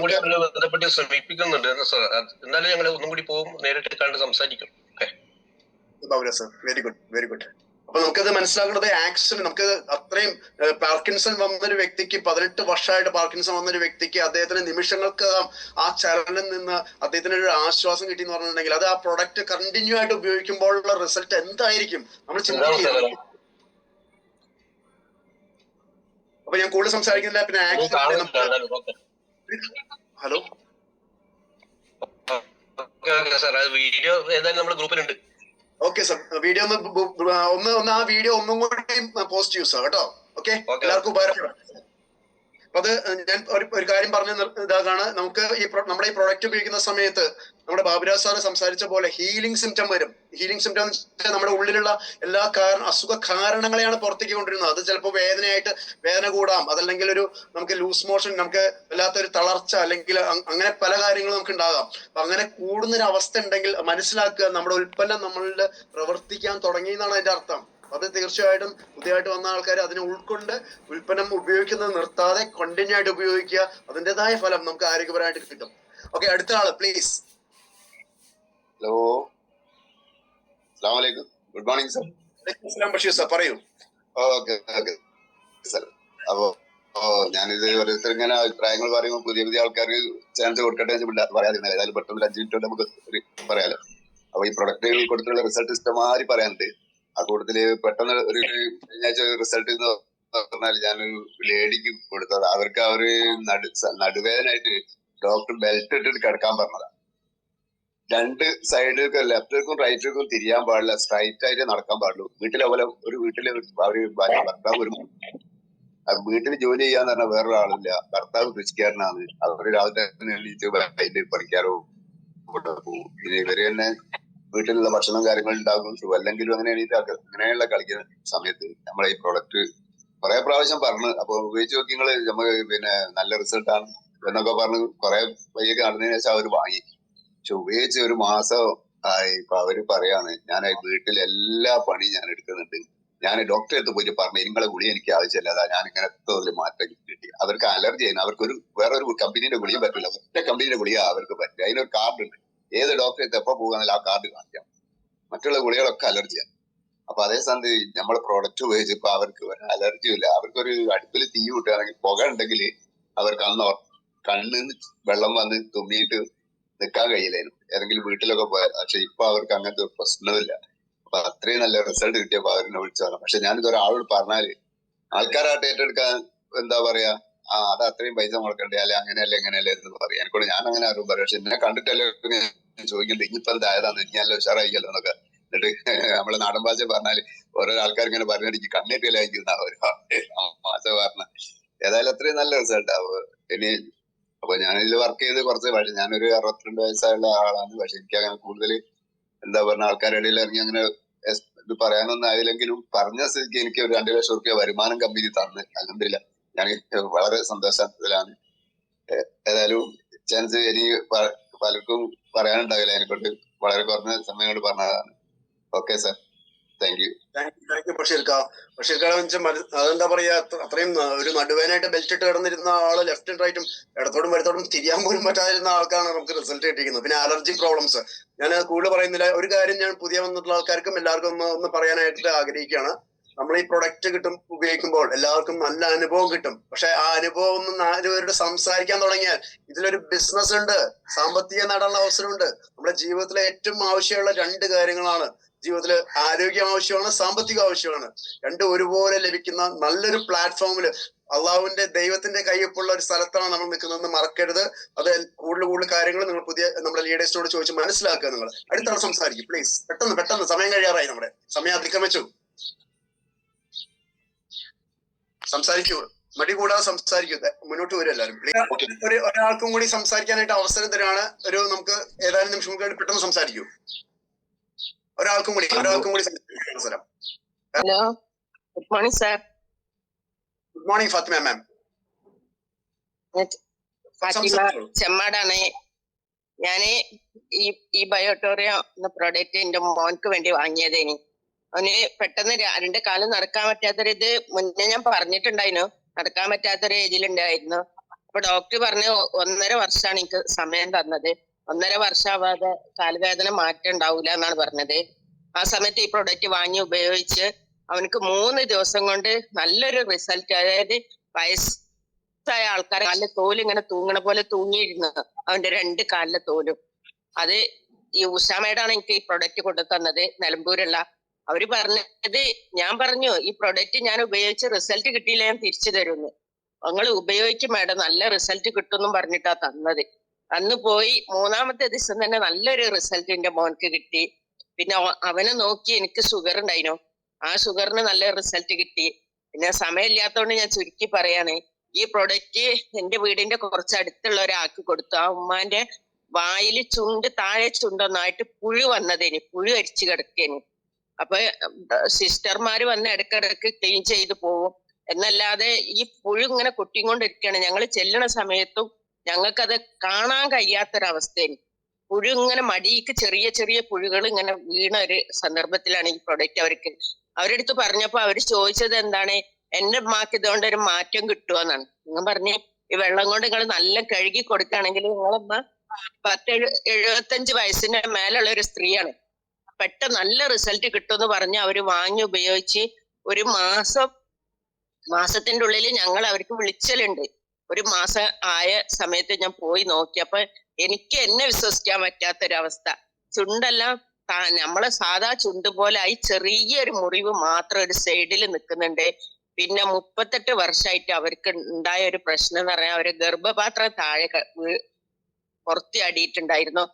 ബന്ധപ്പെട്ട് ശ്രമിപ്പിക്കുന്നുണ്ട്. എന്നാലും ഞങ്ങൾ ഒന്നും കൂടി പോകും, നേരിട്ട് കണ്ട് സംസാരിക്കും. Baburaj sir, very good. അപ്പൊ നമുക്കത് മനസ്സിലാക്കേണ്ടത് ആക്സിഡന്റ്, നമുക്ക് അത്രയും പാർക്കിൻസൺ വന്നൊരു വ്യക്തിക്ക് 18 വർഷമായിട്ട് പാർക്കിൻസൺ വന്നൊരു വ്യക്തിക്ക് അദ്ദേഹത്തിന് നിമിഷങ്ങൾക്കകം ആ ചലനിൽ നിന്ന് അദ്ദേഹത്തിന് ഒരു ആശ്വാസം കിട്ടി എന്ന് പറഞ്ഞിട്ടുണ്ടെങ്കിൽ അത് ആ പ്രൊഡക്റ്റ് കണ്ടിന്യൂ ആയിട്ട് ഉപയോഗിക്കുമ്പോഴുള്ള റിസൾട്ട് എന്തായിരിക്കും നമ്മൾ ചിന്തിക്കുക. അപ്പൊ ഞാൻ കൂടുതൽ സംസാരിക്കുന്നില്ല. പിന്നെ ഹലോ വീഡിയോ ഏതായാലും നമ്മുടെ ഗ്രൂപ്പിലുണ്ട്. ഓക്കെ സർ, വീഡിയോ ഒന്ന് ആ വീഡിയോ ഒന്നും കൂടി പോസ്റ്റ് ചെയ്യൂ സാർ കേട്ടോ. ഓക്കെ, എല്ലാവർക്കും ഉപകാരപ്പെടാം. അപ്പൊ അത് ഞാൻ ഒരു കാര്യം പറഞ്ഞ ഇതാണ്, നമുക്ക് നമ്മുടെ ഈ പ്രൊഡക്റ്റ് ഉപയോഗിക്കുന്ന സമയത്ത് നമ്മുടെ ബാബുരാജ് സാറ് സംസാരിച്ച പോലെ ഹീലിംഗ് സിംറ്റം വരും. ഹീലിംഗ് സിംറ്റം എന്ന് വെച്ചാൽ നമ്മുടെ ഉള്ളിലുള്ള എല്ലാ അസുഖ കാരണങ്ങളെയാണ് പുറത്തേക്ക് കൊണ്ടിരുന്നത്. അത് ചിലപ്പോൾ വേദന കൂടാം, അതല്ലെങ്കിൽ നമുക്ക് ലൂസ് മോഷൻ, നമുക്ക് വല്ലാത്തൊരു തളർച്ച, അല്ലെങ്കിൽ അങ്ങനെ പല കാര്യങ്ങളും നമുക്ക് ഉണ്ടാകാം. അപ്പൊ അങ്ങനെ കൂടുന്നൊരു അവസ്ഥ ഉണ്ടെങ്കിൽ മനസ്സിലാക്കുക നമ്മുടെ ഉൽപ്പന്നം നമ്മളിൽ പ്രവർത്തിക്കാൻ തുടങ്ങി എന്നാണ് അതിന്റെ അർത്ഥം. അത് തീർച്ചയായിട്ടും പുതിയതായിട്ട് വന്ന ആൾക്കാർ അതിനെ ഉൾക്കൊണ്ട് ഉൽപ്പന്നം ഉപയോഗിക്കുന്നത് നിർത്താതെ കണ്ടിന്യൂ ആയിട്ട് ഉപയോഗിക്കുക. അതിൻ്റെതായ ഫലം നമുക്ക് ആരോഗ്യപരമായിട്ട് കിട്ടും. ഓക്കെ, അടുത്ത ആള് പ്ലീസ്. ഹലോ, അസ്സലാമു അലൈക്കും. Good morning sir. Basheer sir, പറയൂ. Okay sir. അപ്പോ ഞാനിത് ഓരോരുത്തർ ഇങ്ങനെ അഭിപ്രായങ്ങൾ പറയുമ്പോൾ പുതിയ ആൾക്കാർക്ക് ചാൻസ് കൊടുക്കട്ടെ പറയാതിരുന്നത്. ഏതായാലും പെട്ടെന്ന് 5 മിനിറ്റ് നമുക്ക് പറയാലോ. അപ്പൊ ഈ പ്രൊഡക്റ്റുകൾ കൊടുത്തിട്ടുള്ള റിസൾട്ട് ഇഷ്ടമാതിരി പറയാനുണ്ട്. ആ കൂട്ടത്തില് പെട്ടെന്ന് ഒരു കഴിഞ്ഞ ആഴ്ച റിസൾട്ട് പറഞ്ഞാൽ ഞാനൊരു ലേഡിക്ക് കൊടുത്തത്. അവർക്ക് അവര് നടുവേദനായിട്ട് ഡോക്ടർ ബെൽറ്റ് ഇട്ടിട്ട് കിടക്കാൻ പറഞ്ഞതാ. രണ്ട് സൈഡിലേക്ക് ലെഫ്റ്റിലേക്കും റൈറ്റിലേക്കും തിരിയാൻ പാടില്ല, സ്ട്രൈറ്റ് ആയിട്ട് നടക്കാൻ പാടുള്ളൂ. വീട്ടിലെ ഒരു വീട്ടില് അവര് ഭർത്താവ് ഒരു വീട്ടിൽ ജോലി ചെയ്യാന്ന് പറഞ്ഞാൽ വേറൊരാളില്ല. ഭർത്താവ് കൃഷിക്കാരനാണ്. അവര് രാവിലെ എണീറ്റ് വൈകിട്ട് പറിക്കാറോ പോകും. പിന്നെ ഇവര് തന്നെ വീട്ടിലുള്ള ഭക്ഷണം കാര്യങ്ങൾ ഉണ്ടാകും. അല്ലെങ്കിലും അങ്ങനെ എണീറ്റ് അങ്ങനെയുള്ള കളിക്കുന്ന സമയത്ത് നമ്മളെ ഈ പ്രോഡക്റ്റ് കുറെ പ്രാവശ്യം പറഞ്ഞു. അപ്പൊ ഉപയോഗിച്ച് നോക്കി നിങ്ങള് നമുക്ക് പിന്നെ നല്ല റിസൾട്ടാണ് എന്നൊക്കെ പറഞ്ഞ് കുറെ വയ്യൊക്കെ നടന്നതിന് ശേഷം അവര് വാങ്ങി. പക്ഷെ ഉപയോഗിച്ച് ഒരു മാസം ആയി. ഇപ്പൊ അവര് പറയാണ്, ഞാൻ വീട്ടിൽ എല്ലാ പണിയും ഞാൻ എടുക്കുന്നുണ്ട്. ഞാൻ ഡോക്ടറെ അടുത്ത് പോയിട്ട് പറഞ്ഞു, നിങ്ങളെ ഗുളി എനിക്ക് ആവശ്യമില്ല, അതാ ഞാൻ ഇങ്ങനെ തോതിൽ മാറ്റം കിട്ടി. അവർക്ക് അലർജി ആണ്. അവർക്കൊരു വേറൊരു കമ്പനീന്റെ ഗുളിയും പറ്റില്ല. ഒറ്റ കമ്പനീന്റെ ഗുളിയ അവർക്ക് പറ്റില്ല. അതിനൊരു കാർഡ് ഉണ്ട്. ഏത് ഡോക്ടറെ അടുത്ത് എപ്പോ പോകുകയാണെങ്കിൽ ആ കാർഡ് കാണിക്കാം. മറ്റുള്ള ഗുളികളൊക്കെ അലർജിയാണ്. അപ്പൊ അതേ സ്ഥാനത്ത് നമ്മളെ പ്രോഡക്റ്റ് ഉപയോഗിച്ചപ്പോ അവർക്ക് അലർജിയും ഇല്ല. അവർക്കൊരു അടുപ്പിൽ തീ കൂട്ടുകയാണെങ്കിൽ പുക ഉണ്ടെങ്കിൽ അവർക്ക് അന്ന് കണ്ണിന്ന് വെള്ളം വന്ന് തുമ്മിയിട്ട് നിൽക്കാൻ കഴിയില്ലായിരുന്നു. ഏതെങ്കിലും വീട്ടിലൊക്കെ പോയാൽ. പക്ഷെ ഇപ്പൊ അവർക്ക് അങ്ങനത്തെ ഒരു പ്രശ്നമില്ല. അപ്പൊ അത്രയും നല്ല റിസൾട്ട് കിട്ടിയപ്പോ അവരെന്നെ വിളിച്ചതാണ്. പക്ഷെ ഞാനിത് ഒരാളോട് പറഞ്ഞാല് ആൾക്കാരായിട്ട് ഏറ്റെടുക്കാൻ എന്താ പറയാ, അത് അത്രയും പൈസ മുടക്കണ്ടേ, അല്ലെ അങ്ങനെയല്ലേ എങ്ങനെയല്ലേ എന്ന് പറയാം. എനിക്കൂടെ ഞാൻ അങ്ങനെ ആരും പറയും. പക്ഷെ എന്നെ കണ്ടിട്ടല്ലേ ചോദിക്കുന്നത്, ഇനിയിപ്പോ എന്തായതാന്ന്, ഇനി നല്ല ഉഷാറായിക്കല്ലോ എന്നൊക്കെ. എന്നിട്ട് നമ്മളെ നാടൻ ഭാഷ പറഞ്ഞാല് ഓരോ ആൾക്കാർ ഇങ്ങനെ പറഞ്ഞിട്ട് കണ്ണേറ്റിലായിരിക്കും ഒരു ഭാഷ പറഞ്ഞ. ഏതായാലും അത്രയും നല്ല റിസൾട്ട് ആവും. ഇനി അപ്പൊ ഞാനിതിൽ വർക്ക് ചെയ്ത് കുറച്ച്, പക്ഷെ ഞാനൊരു 62 വയസ്സായുള്ള ആളാണ്. പക്ഷെ എനിക്ക് അങ്ങനെ കൂടുതൽ എന്താ പറഞ്ഞ ആൾക്കാരുടെ ഇടയിൽ ഇറങ്ങി അങ്ങനെ ഇത് പറയാനൊന്നും ആയില്ലെങ്കിലും പറഞ്ഞ സ്ഥിതിക്ക് എനിക്ക് ഒരു 2 ലക്ഷം റുപ്യ വരുമാനം കമ്പനി തന്ന്. അൽഹംദുലില്ലാ ഞാൻ വളരെ സന്തോഷത്തിലാണ്. ഏതായാലും ചാൻസ് ഇനി പലർക്കും പറയാനുണ്ടാവില്ല. അതിനെക്കൊണ്ട് വളരെ കുറഞ്ഞ സമയം കൊണ്ട് പറഞ്ഞതാണ്. Okay sir, thank you. Thank you ബഷീർക്കാന്ന് വെച്ചാൽ അതെന്താ പറയാ, അത്രയും ഒരു നടുവേനായിട്ട് ബെൽറ്റ് ഇട്ട് കിടന്നിരുന്ന ആള് ലെഫ്റ്റും റൈറ്റും ഇടത്തോടും വലത്തോടും തിരിയാൻ പോലും പറ്റാതിരുന്ന ആൾക്കാണ് നമുക്ക് റിസൾട്ട് കിട്ടിയിരിക്കുന്നത്. പിന്നെ അലർജി പ്രോബ്ലംസ് ഞാൻ കൂടുതൽ പറയുന്നില്ല. ഒരു കാര്യം ഞാൻ പുതിയ വന്നിട്ടുള്ള ആൾക്കാർക്കും എല്ലാവർക്കും ഒന്ന് പറയാനായിട്ട് ആഗ്രഹിക്കുകയാണ്. നമ്മൾ ഈ പ്രൊഡക്റ്റ് ഉപയോഗിക്കുമ്പോൾ എല്ലാവർക്കും നല്ല അനുഭവം കിട്ടും. പക്ഷെ ആ അനുഭവം ഒന്ന് 4 പേരോട് സംസാരിക്കാൻ തുടങ്ങിയാൽ ഇതിലൊരു ബിസിനസ് ഉണ്ട്, സാമ്പത്തിക നേടാനുള്ള അവസരമുണ്ട്. നമ്മുടെ ജീവിതത്തിലെ ഏറ്റവും ആവശ്യമുള്ള 2 കാര്യങ്ങളാണ്. ജീവിതത്തിൽ ആരോഗ്യം ആവശ്യമാണ്, സാമ്പത്തികം ആവശ്യമാണ്. രണ്ടും ഒരുപോലെ ലഭിക്കുന്ന നല്ലൊരു പ്ലാറ്റ്ഫോമിൽ അള്ളാഹുവിന്റെ ദൈവത്തിന്റെ കയ്യൊപ്പുള്ള ഒരു സ്ഥലത്താണ് നമ്മൾ നിൽക്കുന്നതെന്ന് മറക്കരുത്. അത് കൂടുതൽ കാര്യങ്ങൾ നിങ്ങൾ നമ്മുടെ ലീഡേഴ്സിനോട് ചോദിച്ച് മനസ്സിലാക്കുക. നിങ്ങൾ അടുത്താണ് സംസാരിക്കും പ്ലീസ്. പെട്ടെന്ന് സമയം കഴിയാറായി. നമ്മുടെ സമയം അതിക്രമിച്ചു. സംസാരിക്കൂ, മടി കൂടാതെ സംസാരിക്കൂ. മുന്നോട്ട് വരും എല്ലാവരും. ഒരാൾക്കും കൂടി സംസാരിക്കാനായിട്ട് അവസരം തരാണ്. നമുക്ക് ഏതാനും നിമിഷം കഴിഞ്ഞ് പെട്ടെന്ന് സംസാരിക്കൂ. ഒരാൾക്കും കൂടി അവസരം. Hello, good morning sir. Good morning Fathima ma'am. Fathima ചെമ്മാടാണ്. ഞാന് ഈ ബയോട്ടോറിയം എന്ന പ്രോഡക്റ്റ് എന്റെ മോൻക്ക് വേണ്ടി വാങ്ങിയതേനി. അവന് പെട്ടെന്ന് 2 കാലം നടക്കാൻ പറ്റാത്തൊരിത് മുന്നേ ഞാൻ പറഞ്ഞിട്ടുണ്ടായിരുന്നു. നടക്കാൻ പറ്റാത്തൊരു ഏജിലുണ്ടായിരുന്നു. അപ്പൊ ഡോക്ടർ പറഞ്ഞു 1.5 വർഷമാണ് എനിക്ക് സമയം തന്നത്. 1.5 വർഷമാവാതെ കാലുവേദന മാറ്റം ഉണ്ടാവൂല എന്നാണ് പറഞ്ഞത്. ആ സമയത്ത് ഈ പ്രൊഡക്റ്റ് വാങ്ങി ഉപയോഗിച്ച് അവനക്ക് 3 ദിവസം കൊണ്ട് നല്ലൊരു റിസൾട്ട്. അതായത് വയസ്സായ ആൾക്കാരെ കാലിലെ തോല് ഇങ്ങനെ തൂങ്ങണ പോലെ തൂങ്ങിയിരുന്നു അവന്റെ 2 കാലിലെ തോലും. അത് ഈ ഉഷാമേടാണ് എനിക്ക് ഈ പ്രൊഡക്റ്റ് കൊണ്ടു തന്നത്, നിലമ്പൂരുള്ള. അവര് പറഞ്ഞത്, ഞാൻ പറഞ്ഞു ഈ പ്രൊഡക്റ്റ് ഞാൻ ഉപയോഗിച്ച് റിസൾട്ട് കിട്ടിയില്ല, ഞാൻ തിരിച്ചു തരുമെന്ന്. നിങ്ങൾ ഉപയോഗിക്കും മേഡം, നല്ല റിസൾട്ട് കിട്ടുമെന്നും പറഞ്ഞിട്ടാ തന്നത്. അന്ന് പോയി 3ാമത്തെ ദിവസം തന്നെ നല്ലൊരു റിസൾട്ട് എന്റെ മോൻക്ക് കിട്ടി. പിന്നെ അവനെ നോക്കി എനിക്ക് ഷുഗർ ഉണ്ടായിരുന്നു. ആ ഷുഗറിന് നല്ല റിസൾട്ട് കിട്ടി. പിന്നെ സമയമില്ലാത്തതുകൊണ്ട് ഞാൻ ചുരുക്കി പറയാണ്, ഈ പ്രൊഡക്റ്റ് എന്റെ വീടിന്റെ കുറച്ച് അടുത്തുള്ള ഒരാൾക്ക് കൊടുത്തു. ആ ഉമ്മാന്റെ വായിൽ താഴെ ചുണ്ടൊന്നായിട്ട് പുഴു വന്നതേന്, പുഴു അരിച്ചു കിടക്കേന്. അപ്പൊ സിസ്റ്റർമാര് വന്ന് ഇടക്കിടക്ക് ക്ലീൻ ചെയ്ത് പോവും. എന്നല്ലാതെ ഈ പുഴു ഇങ്ങനെ കൊട്ടിക്കൊണ്ടിരിക്കുകയാണ്. ഞങ്ങൾ ചെല്ലണ സമയത്തും ഞങ്ങൾക്കത് കാണാൻ കഴിയാത്തൊരവസ്ഥയാണ്. പുഴു ഇങ്ങനെ മടിക്ക് ചെറിയ ചെറിയ പുഴുകൾ ഇങ്ങനെ വീണ ഒരു സന്ദർഭത്തിലാണ് ഈ പ്രൊഡക്റ്റ് അവരുടെ അടുത്ത് പറഞ്ഞപ്പോ അവര് ചോദിച്ചത് എന്താണ്, എന്റെ അമ്മക്ക് ഇതുകൊണ്ട് ഒരു മാറ്റം കിട്ടുമെന്നാണ്. ഞാൻ പറഞ്ഞു, ഈ വെള്ളം കൊണ്ട് നിങ്ങൾ നല്ല കഴുകി കൊടുക്കുകയാണെങ്കിൽ നിങ്ങളമ്മ 75 വയസ്സിന്റെ മേലുള്ള ഒരു സ്ത്രീയാണ്, പെട്ടെന്ന് നല്ല റിസൾട്ട് കിട്ടുമെന്ന് പറഞ്ഞ് അവര് വാങ്ങി ഉപയോഗിച്ച് ഒരു മാസത്തിന്റെ ഉള്ളിൽ ഞങ്ങൾ അവർക്ക് വിളിച്ചലുണ്ട്. 1 മാസം ആയ സമയത്ത് ഞാൻ പോയി നോക്കിയപ്പോ എനിക്ക് എന്നെ വിശ്വസിക്കാൻ പറ്റാത്തൊരവസ്ഥ. ചുണ്ടെല്ലാം നമ്മളെ സാധാ ചുണ്ട് പോലെ ആയി ചെറിയൊരു മുറിവ് മാത്രം ഒരു സൈഡിൽ നിൽക്കുന്നുണ്ട്. പിന്നെ 38 വർഷമായിട്ട് അവർക്ക് ഉണ്ടായ ഒരു പ്രശ്നം എന്ന് പറഞ്ഞാൽ അവര് ഗർഭപാത്രം താഴെ പുറത്തിയാടിയിട്ടുണ്ടായിരുന്നു.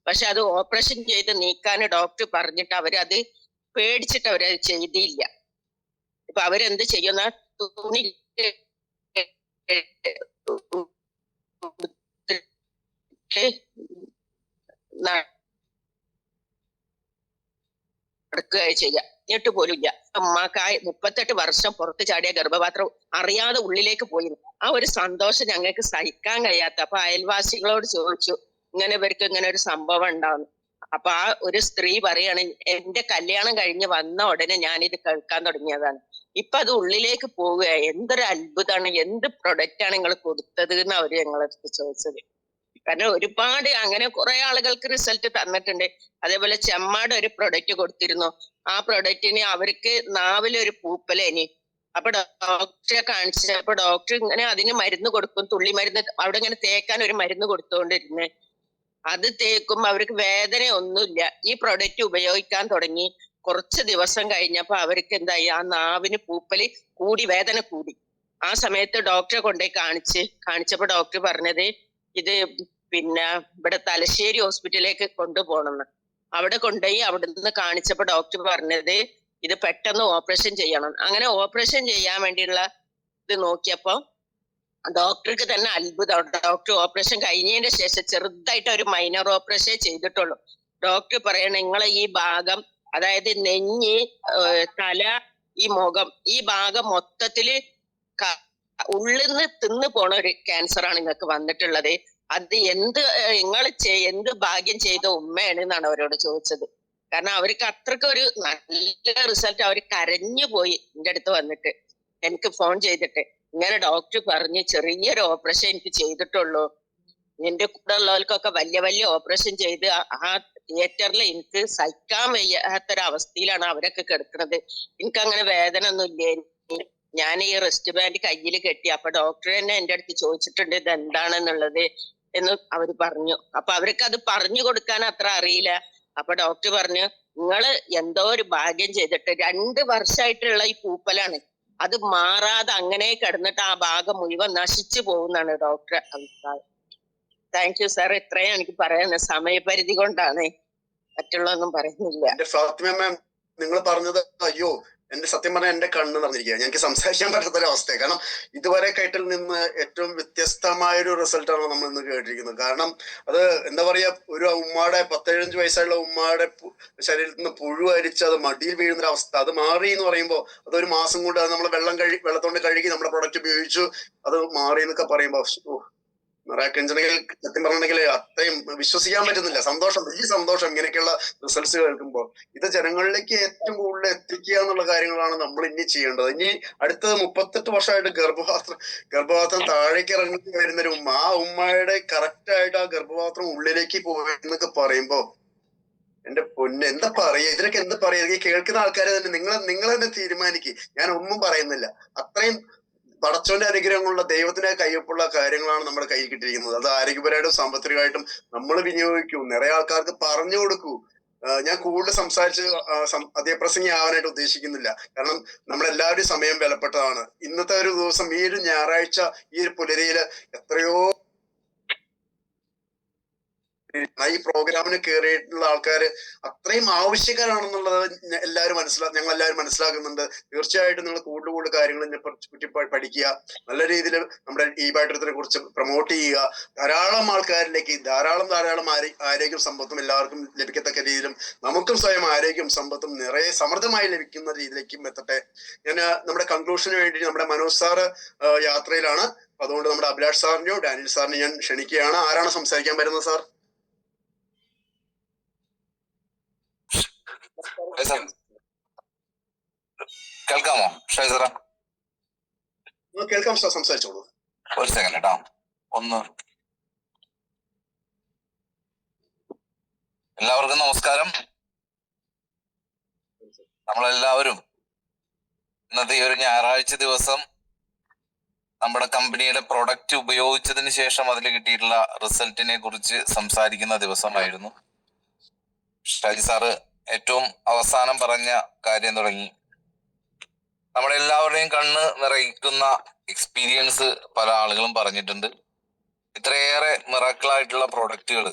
പക്ഷെ അത് ഓപ്പറേഷൻ ചെയ്ത് നീക്കാൻ ഡോക്ടർ പറഞ്ഞിട്ട് അവരത് പേടിച്ചിട്ട് അവരത് ചെയ്തില്ല. ഇപ്പൊ അവരെന്ത് ചെയ്യുന്ന തുണി നടക്കുകയായി ചെയ്യാം. എന്നിട്ട് പോലും ഇല്ല. അമ്മക്കായി 38 വർഷം പുറത്ത് ചാടിയ ഗർഭപാത്രം അറിയാതെ ഉള്ളിലേക്ക് പോയി. ആ ഒരു സന്തോഷം ഞങ്ങൾക്ക് സഹിക്കാൻ കഴിയാത്ത. അപ്പൊ അയൽവാസികളോട് ചോദിച്ചു, ഇങ്ങനെ ഇവർക്ക് ഇങ്ങനെ ഒരു സംഭവം ഉണ്ടാവുന്നു. അപ്പൊ ആ ഒരു സ്ത്രീ പറയാണ്, എന്റെ കല്യാണം കഴിഞ്ഞ് വന്ന ഉടനെ ഞാനിത് കേൾക്കാൻ തുടങ്ങിയതാണ്. ഇപ്പൊ അത് ഉള്ളിലേക്ക് പോവുക. എന്തൊരു അത്ഭുതമാണ്, എന്ത് പ്രൊഡക്റ്റ് ആണ് നിങ്ങൾ കൊടുത്തത് എന്ന് അവര് ഞങ്ങളടുത്ത് ചോദിച്ചത്. കാരണം ഒരുപാട് അങ്ങനെ കുറെ ആളുകൾക്ക് റിസൾട്ട് തന്നിട്ടുണ്ട്. അതേപോലെ ചെമ്മാട് ഒരു പ്രൊഡക്റ്റ് കൊടുത്തിരുന്നു. ആ പ്രൊഡക്റ്റിന് അവർക്ക് നാവിലൊരു പൂപ്പലേനി. അപ്പൊ ഡോക്ടറെ കാണിച്ചപ്പോ ഡോക്ടർ ഇങ്ങനെ അതിന് മരുന്ന് കൊടുക്കും, തുള്ളി മരുന്ന് അവിടെ ഇങ്ങനെ തേക്കാൻ ഒരു മരുന്ന് കൊടുത്തുകൊണ്ടിരുന്നേ. അത് തേക്കുമ്പോ അവർക്ക് വേദന ഒന്നുമില്ല. ഈ പ്രൊഡക്റ്റ് ഉപയോഗിക്കാൻ തുടങ്ങി കുറച്ച് ദിവസം കഴിഞ്ഞപ്പോ അവർക്ക് എന്തായി, ആ നാവിന് പൂപ്പല് കൂടി, വേദന കൂടി. ആ സമയത്ത് ഡോക്ടറെ കൊണ്ടുപോയി കാണിച്ചപ്പോ ഡോക്ടർ പറഞ്ഞത് ഇത് പിന്നെ ഇവിടെ തലശ്ശേരി ഹോസ്പിറ്റലിലേക്ക് കൊണ്ടുപോകണമെന്ന്. അവിടെ കൊണ്ടുപോയി അവിടെ നിന്ന് കാണിച്ചപ്പോ ഡോക്ടർ പറഞ്ഞത് ഇത് പെട്ടെന്ന് ഓപ്പറേഷൻ ചെയ്യണം. അങ്ങനെ ഓപ്പറേഷൻ ചെയ്യാൻ വേണ്ടിയുള്ള ഇത് നോക്കിയപ്പോ ഡോക്ടർക്ക് തന്നെ അത്ഭുതം. ഡോക്ടർ ഓപ്പറേഷൻ കഴിഞ്ഞതിന്റെ ശേഷം ചെറുതായിട്ട് ഒരു മൈനർ ഓപ്പറേഷൻ ചെയ്തിട്ടുള്ളൂ. ഡോക്ടർ പറയണ നിങ്ങളെ ഈ ഭാഗം, അതായത് നെഞ്ഞ്, തല, ഈ മുഖം, ഈ ഭാഗം മൊത്തത്തില് ഉള്ളിൽ നിന്ന് തിന്നു പോണ ഒരു ക്യാൻസറാണ് നിങ്ങൾക്ക് വന്നിട്ടുള്ളത്. അത് എന്ത് ഭാഗ്യം ചെയ്ത ഉമ്മയാണ് എന്നാണ് അവരോട് ചോദിച്ചത്. കാരണം അവർക്ക് അത്രയ്ക്ക് ഒരു നല്ല റിസൾട്ട്. അവർ കരഞ്ഞു പോയി എന്റെ അടുത്ത് വന്നിട്ട് എനിക്ക് ഫോൺ ചെയ്തിട്ട്, ഇങ്ങനെ ഡോക്ടർ പറഞ്ഞ് ചെറിയൊരു ഓപ്പറേഷൻ എനിക്ക് ചെയ്തിട്ടുള്ളൂ. എന്റെ കൂടെ ഉള്ളവർക്കൊക്കെ വലിയ വലിയ ഓപ്പറേഷൻ ചെയ്ത് ആ തിയേറ്ററിൽ എനിക്ക് സഹിക്കാൻ വയ്യാത്തൊരവസ്ഥയിലാണ് അവരൊക്കെ കിടക്കുന്നത്. എനിക്ക് അങ്ങനെ വേദന ഒന്നും ഇല്ല. ഞാൻ ഈ റെസ്റ്റ് ബാൻഡ് കയ്യിൽ കെട്ടി. അപ്പൊ ഡോക്ടർ തന്നെ എന്റെ അടുത്ത് ചോദിച്ചിട്ടുണ്ട് ഇത് എന്താണെന്നുള്ളത് എന്ന് അവര് പറഞ്ഞു. അപ്പൊ അവർക്ക് അത് പറഞ്ഞു കൊടുക്കാൻ അത്ര അറിയില്ല. അപ്പൊ ഡോക്ടർ പറഞ്ഞു, നിങ്ങള് എന്തോ ഒരു ഭാഗ്യം ചെയ്തിട്ട് 2 വർഷമായിട്ടുള്ള ഈ പൂപ്പലാണ്, അത് മാറാതെ അങ്ങനെ കിടന്നിട്ട് ആ ഭാഗം മുഴുവൻ നശിച്ചു പോകുന്നാണ് ഡോക്ടർ അഭിപ്രായം. Thank you sir. ഇത്രയും എനിക്ക് പറയാൻ സമയപരിധി കൊണ്ടാണ്, മറ്റുള്ളതൊന്നും പറയുന്നില്ല. എന്റെ ഫാത്തിമ മാം, നിങ്ങൾ പറഞ്ഞത് അയ്യോ, എന്റെ സത്യം പറഞ്ഞാൽ എന്റെ കണ്ണ് നിറഞ്ഞിരിക്കുക. എനിക്ക് സംസാരിക്കാൻ പറ്റാത്തൊരവസ്ഥ. കാരണം ഇതുവരെ കേട്ടിൽ നിന്ന് ഏറ്റവും വ്യത്യസ്തമായ ഒരു റിസൾട്ടാണ് നമ്മൾ ഇന്ന് കേട്ടിരിക്കുന്നത്. കാരണം അത് എന്താ പറയാ, ഒരു ഉമ്മയുടെ 15 വയസ്സായുള്ള ഉമ്മയുടെ ശരീരത്തിൽ നിന്ന് പുഴു അരിച്ച് അത് മടിയിൽ വീഴുന്ന അവസ്ഥ, അത് മാറി എന്ന് പറയുമ്പോൾ അതൊരു മാസം കൊണ്ട് അത് നമ്മൾ വെള്ളത്തോണ്ട് കഴുകി നമ്മുടെ പ്രൊഡക്റ്റ് ഉപയോഗിച്ചു അത് മാറി എന്നൊക്കെ പറയുമ്പോൾ സത്യം പറഞ്ഞിട്ടുണ്ടെങ്കിൽ അത്രയും വിശ്വസിക്കാൻ പറ്റുന്നില്ല. സന്തോഷം, വലിയ സന്തോഷം ഇങ്ങനെയൊക്കെയുള്ള റിസൾട്ട്സ് കേൾക്കുമ്പോൾ. ഇത് ജനങ്ങളിലേക്ക് ഏറ്റവും കൂടുതൽ എത്തിക്കുക എന്നുള്ള കാര്യങ്ങളാണ് നമ്മൾ ഇനി ചെയ്യേണ്ടത്. ഇനി അടുത്തത് 38 വർഷമായിട്ട് ഗർഭപാത്രം താഴേക്ക് ഇറങ്ങി വരുന്നൊരു ഉമ്മ, ആ ഉമ്മയുടെ കറക്റ്റ് ആയിട്ട് ആ ഗർഭപാത്രം ഉള്ളിലേക്ക് പോയെന്നൊക്കെ പറയുമ്പോ എന്റെ പൊന്ന്, എന്താ പറയാ, ഇതിനൊക്കെ എന്താ പറയാ? ഈ കേൾക്കുന്ന ആൾക്കാരെ തന്നെ നിങ്ങൾ തന്നെ തീരുമാനിക്കുക. ഞാൻ ഒന്നും പറയുന്നില്ല. അത്രയും പടച്ചോന്റെ അനുഗ്രഹങ്ങളുള്ള ദൈവത്തിന്റെ കയ്യൊപ്പുള്ള കാര്യങ്ങളാണ് നമ്മുടെ കയ്യിൽ കിട്ടിയിരിക്കുന്നത്. അത് ആരോഗ്യപരമായിട്ടും സാമ്പത്തികമായിട്ടും നമ്മൾ വിനിയോഗിക്കൂ, നിറയെ ആൾക്കാർക്ക് പറഞ്ഞു കൊടുക്കൂ. ഞാൻ കൂടുതൽ സംസാരിച്ച് അധ്യപ്രസംഗി ആവാനായിട്ട് ഉദ്ദേശിക്കുന്നില്ല. കാരണം നമ്മളെല്ലാവരും സമയം വിലപ്പെട്ടതാണ്. ഇന്നത്തെ ഒരു ദിവസം, ഈ ഒരു ഞായറാഴ്ച, ഈ ഒരു പുലരിയില് എത്രയോ ഈ പ്രോഗ്രാമിന് കയറിയിട്ടുള്ള ആൾക്കാര് അത്രയും ആവശ്യക്കാരാണെന്നുള്ളത് ഞങ്ങൾ എല്ലാവരും മനസ്സിലാക്കുന്നുണ്ട്. തീർച്ചയായിട്ടും നിങ്ങൾ കൂടുതൽ കാര്യങ്ങൾ പറ്റി പഠിക്കുക, നല്ല രീതിയിൽ നമ്മുടെ ഈ ബാറ്ററിനെ കുറിച്ച് പ്രൊമോട്ട് ചെയ്യുക, ധാരാളം ആൾക്കാരിലേക്ക് ധാരാളം ആരോഗ്യം സമ്പത്തും എല്ലാവർക്കും ലഭിക്കത്തക്ക രീതിയിലും നമുക്കും സ്വയം ആരോഗ്യം സമ്പത്തും നിറയെ സമൃദ്ധമായി ലഭിക്കുന്ന രീതിയിലേക്കും എത്തട്ടെ. ഞാൻ നമ്മുടെ കൺക്ലൂഷന് വേണ്ടി നമ്മുടെ മനോജ് സാറ് യാത്രയിലാണ്. അതുകൊണ്ട് നമ്മുടെ അഭിലാഷ് സാറിനെയോ ഡാനിയൽ സാറിനെയോ ഞാൻ ക്ഷണിക്കുകയാണ്. ആരാണ് സംസാരിക്കാൻ വരുന്നത് സാർ? കേൾക്കാമോ ഷായ് സാറേ? കേൾക്കാം സാർ, സംസാരിച്ചോളൂ. ഒരു സെക്കൻഡ് കേട്ടോ. എല്ലാവർക്കും നമസ്കാരം. നമ്മളെല്ലാവരും ഇന്നത്തെ ഈ ഒരു ഞായറാഴ്ച ദിവസം നമ്മുടെ കമ്പനിയുടെ പ്രൊഡക്റ്റ് ഉപയോഗിച്ചതിന് ശേഷം അതിൽ കിട്ടിയിട്ടുള്ള റിസൾട്ടിനെ കുറിച്ച് സംസാരിക്കുന്ന ദിവസമായിരുന്നു. ഷാജി സാറ് ഏറ്റവും അവസാനം പറഞ്ഞ കാര്യം തുടങ്ങി. നമ്മുടെ എല്ലാവരുടെയും കണ്ണ് നിറയ്ക്കുന്ന എക്സ്പീരിയൻസ് പല ആളുകളും പറഞ്ഞിട്ടുണ്ട്. ഇത്രയേറെ മിറാക്കിളായിട്ടുള്ള പ്രൊഡക്റ്റുകൾ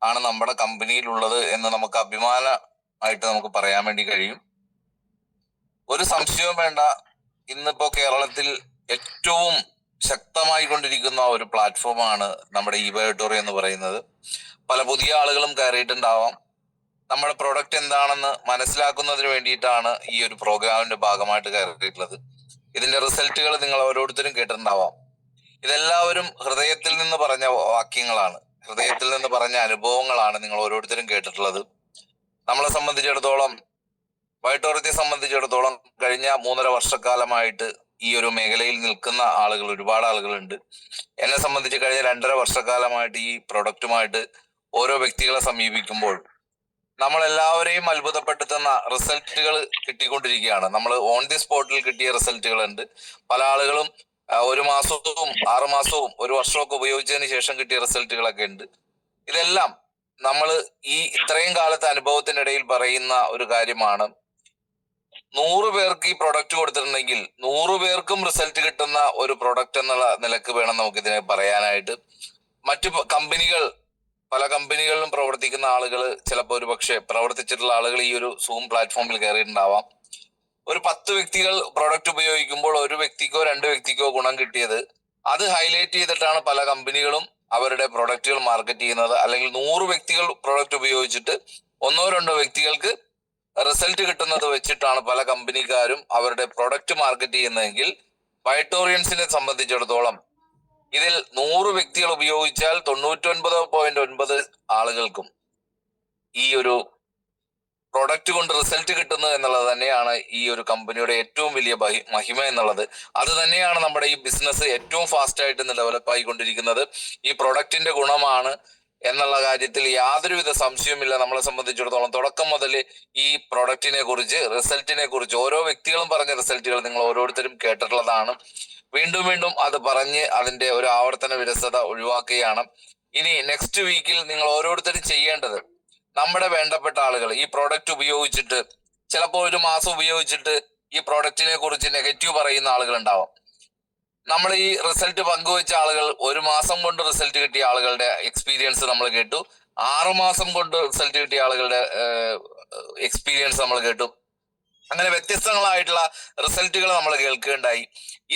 ആണ് നമ്മുടെ കമ്പനിയിലുള്ളത് എന്ന് നമുക്ക് അഭിമാനമായിട്ട് നമുക്ക് പറയാൻ വേണ്ടി കഴിയും. ഒരു സംശയവും വേണ്ട, ഇന്നിപ്പോ കേരളത്തിൽ ഏറ്റവും ശക്തമായി കൊണ്ടിരിക്കുന്ന ഒരു പ്ലാറ്റ്ഫോമാണ് നമ്മുടെ ഇബയോട്ടോറി എന്ന് പറയുന്നത്. പല പുതിയ ആളുകളും കയറിയിട്ടുണ്ടാവാം. നമ്മുടെ പ്രൊഡക്റ്റ് എന്താണെന്ന് മനസ്സിലാക്കുന്നതിന് വേണ്ടിയിട്ടാണ് ഈ ഒരു പ്രോഗ്രാമിന്റെ ഭാഗമായിട്ട് കയറിയിട്ടുള്ളത്. ഇതിന്റെ റിസൾട്ടുകൾ നിങ്ങൾ ഓരോരുത്തരും കേട്ടിട്ടുണ്ടാവാം. ഇതെല്ലാവരും ഹൃദയത്തിൽ നിന്ന് പറഞ്ഞ വാക്യങ്ങളാണ്, ഹൃദയത്തിൽ നിന്ന് പറഞ്ഞ അനുഭവങ്ങളാണ് നിങ്ങൾ ഓരോരുത്തരും കേട്ടിട്ടുള്ളത്. നമ്മളെ സംബന്ധിച്ചിടത്തോളം, ബയോട്ടോറിയത്തെ സംബന്ധിച്ചിടത്തോളം കഴിഞ്ഞ 3.5 വർഷക്കാലമായിട്ട് ഈ ഒരു മേഖലയിൽ നിൽക്കുന്ന ആളുകൾ ഒരുപാട് ആളുകളുണ്ട്. എന്നെ സംബന്ധിച്ച് കഴിഞ്ഞ 2.5 വർഷക്കാലമായിട്ട് ഈ പ്രൊഡക്റ്റുമായിട്ട് ഓരോ വ്യക്തികളെ സമീപിക്കുമ്പോൾ നമ്മളെല്ലാവരെയും അത്ഭുതപ്പെടുത്തുന്ന റിസൾട്ടുകൾ കിട്ടിക്കൊണ്ടിരിക്കുകയാണ്. നമ്മൾ ഓൺ ദി സ്പോട്ടിൽ കിട്ടിയ റിസൾട്ടുകൾ ഉണ്ട്. പല ആളുകളും 1 മാസവും 6 മാസവും 1 വർഷമൊക്കെ ഉപയോഗിച്ചതിന് ശേഷം കിട്ടിയ റിസൾട്ടുകളൊക്കെ ഉണ്ട്. ഇതെല്ലാം നമ്മൾ ഈ ഇത്രയും കാലത്തെ അനുഭവത്തിനിടയിൽ പറയുന്ന ഒരു കാര്യമാണ്. 100 പേർക്ക് ഈ പ്രൊഡക്റ്റ് കൊടുത്തിട്ടുണ്ടെങ്കിൽ 100 പേർക്കും റിസൾട്ട് കിട്ടുന്ന ഒരു പ്രൊഡക്റ്റ് എന്നുള്ള നിലക്ക് വേണം നമുക്ക് ഇതിനെ പറയാനായിട്ട്. മറ്റു കമ്പനികൾ, പല കമ്പനികളിലും പ്രവർത്തിക്കുന്ന ആളുകൾ, ചിലപ്പോൾ ഒരു പക്ഷേ പ്രവർത്തിച്ചിട്ടുള്ള ആളുകൾ ഈ ഒരു സൂം പ്ലാറ്റ്ഫോമിൽ കയറിയിട്ടുണ്ടാവാം. ഒരു 10 വ്യക്തികൾ പ്രൊഡക്റ്റ് ഉപയോഗിക്കുമ്പോൾ 1 വ്യക്തിക്കോ 2 വ്യക്തിക്കോ ഗുണം കിട്ടിയത്, അത് ഹൈലൈറ്റ് ചെയ്തിട്ടാണ് പല കമ്പനികളും അവരുടെ പ്രൊഡക്റ്റുകൾ മാർക്കറ്റ് ചെയ്യുന്നത്. അല്ലെങ്കിൽ 100 വ്യക്തികൾ പ്രൊഡക്റ്റ് ഉപയോഗിച്ചിട്ട് 1-2 വ്യക്തികൾക്ക് റിസൾട്ട് കിട്ടുന്നത് വെച്ചിട്ടാണ് പല കമ്പനിക്കാരും അവരുടെ പ്രൊഡക്റ്റ് മാർക്കറ്റ് ചെയ്യുന്നതെങ്കിൽ ബയോട്ടോറിയൻസിനെ സംബന്ധിച്ചിടത്തോളം ഇതിൽ 100 വ്യക്തികൾ ഉപയോഗിച്ചാൽ 99.9 ആളുകൾക്കും ഈ ഒരു പ്രൊഡക്റ്റ് കൊണ്ട് റിസൾട്ട് കിട്ടുന്നു എന്നുള്ളത് തന്നെയാണ് ഈ ഒരു കമ്പനിയുടെ ഏറ്റവും വലിയ മഹിമ എന്നുള്ളത്. അത് തന്നെയാണ് നമ്മുടെ ഈ ബിസിനസ് ഏറ്റവും ഫാസ്റ്റ് ആയിട്ട് ഡെവലപ്പ് ആയിക്കൊണ്ടിരിക്കുന്നത്. ഈ പ്രൊഡക്റ്റിന്റെ ഗുണമാണ് എന്നുള്ള കാര്യത്തിൽ യാതൊരുവിധ സംശയവുമില്ല. നമ്മളെ സംബന്ധിച്ചിടത്തോളം തുടക്കം മുതൽ ഈ പ്രൊഡക്റ്റിനെ കുറിച്ച്, റിസൾട്ടിനെ കുറിച്ച് ഓരോ വ്യക്തികളും പറഞ്ഞ റിസൾട്ടുകൾ നിങ്ങൾ ഓരോരുത്തരും കേട്ടിട്ടുള്ളതാണ്. വീണ്ടും വീണ്ടും അത് പറഞ്ഞ് അതിന്റെ ഒരു ആവർത്തന വിരസത ഒഴിവാക്കുകയാണ്. ഇനി നെക്സ്റ്റ് വീക്കിൽ നിങ്ങൾ ഓരോരുത്തരും ചെയ്യേണ്ടത്, നമ്മുടെ വേണ്ടപ്പെട്ട ആളുകൾ ഈ പ്രോഡക്റ്റ് ഉപയോഗിച്ചിട്ട് ചിലപ്പോൾ 1 മാസം ഉപയോഗിച്ചിട്ട് ഈ പ്രോഡക്റ്റിനെ കുറിച്ച് നെഗറ്റീവ് പറയുന്ന ആളുകൾ ഉണ്ടാവാം. നമ്മൾ ഈ റിസൾട്ട് പങ്കുവെച്ച ആളുകൾ 1 മാസം കൊണ്ട് റിസൾട്ട് കിട്ടിയ ആളുകളുടെ എക്സ്പീരിയൻസ് നമ്മൾ കേട്ടു. 6 മാസം കൊണ്ട് റിസൾട്ട് കിട്ടിയ ആളുകളുടെ എക്സ്പീരിയൻസ് നമ്മൾ കേട്ടു. അങ്ങനെ വ്യത്യസ്തങ്ങളായിട്ടുള്ള റിസൾട്ടുകൾ നമ്മൾ കേൾക്കുകയുണ്ടായി.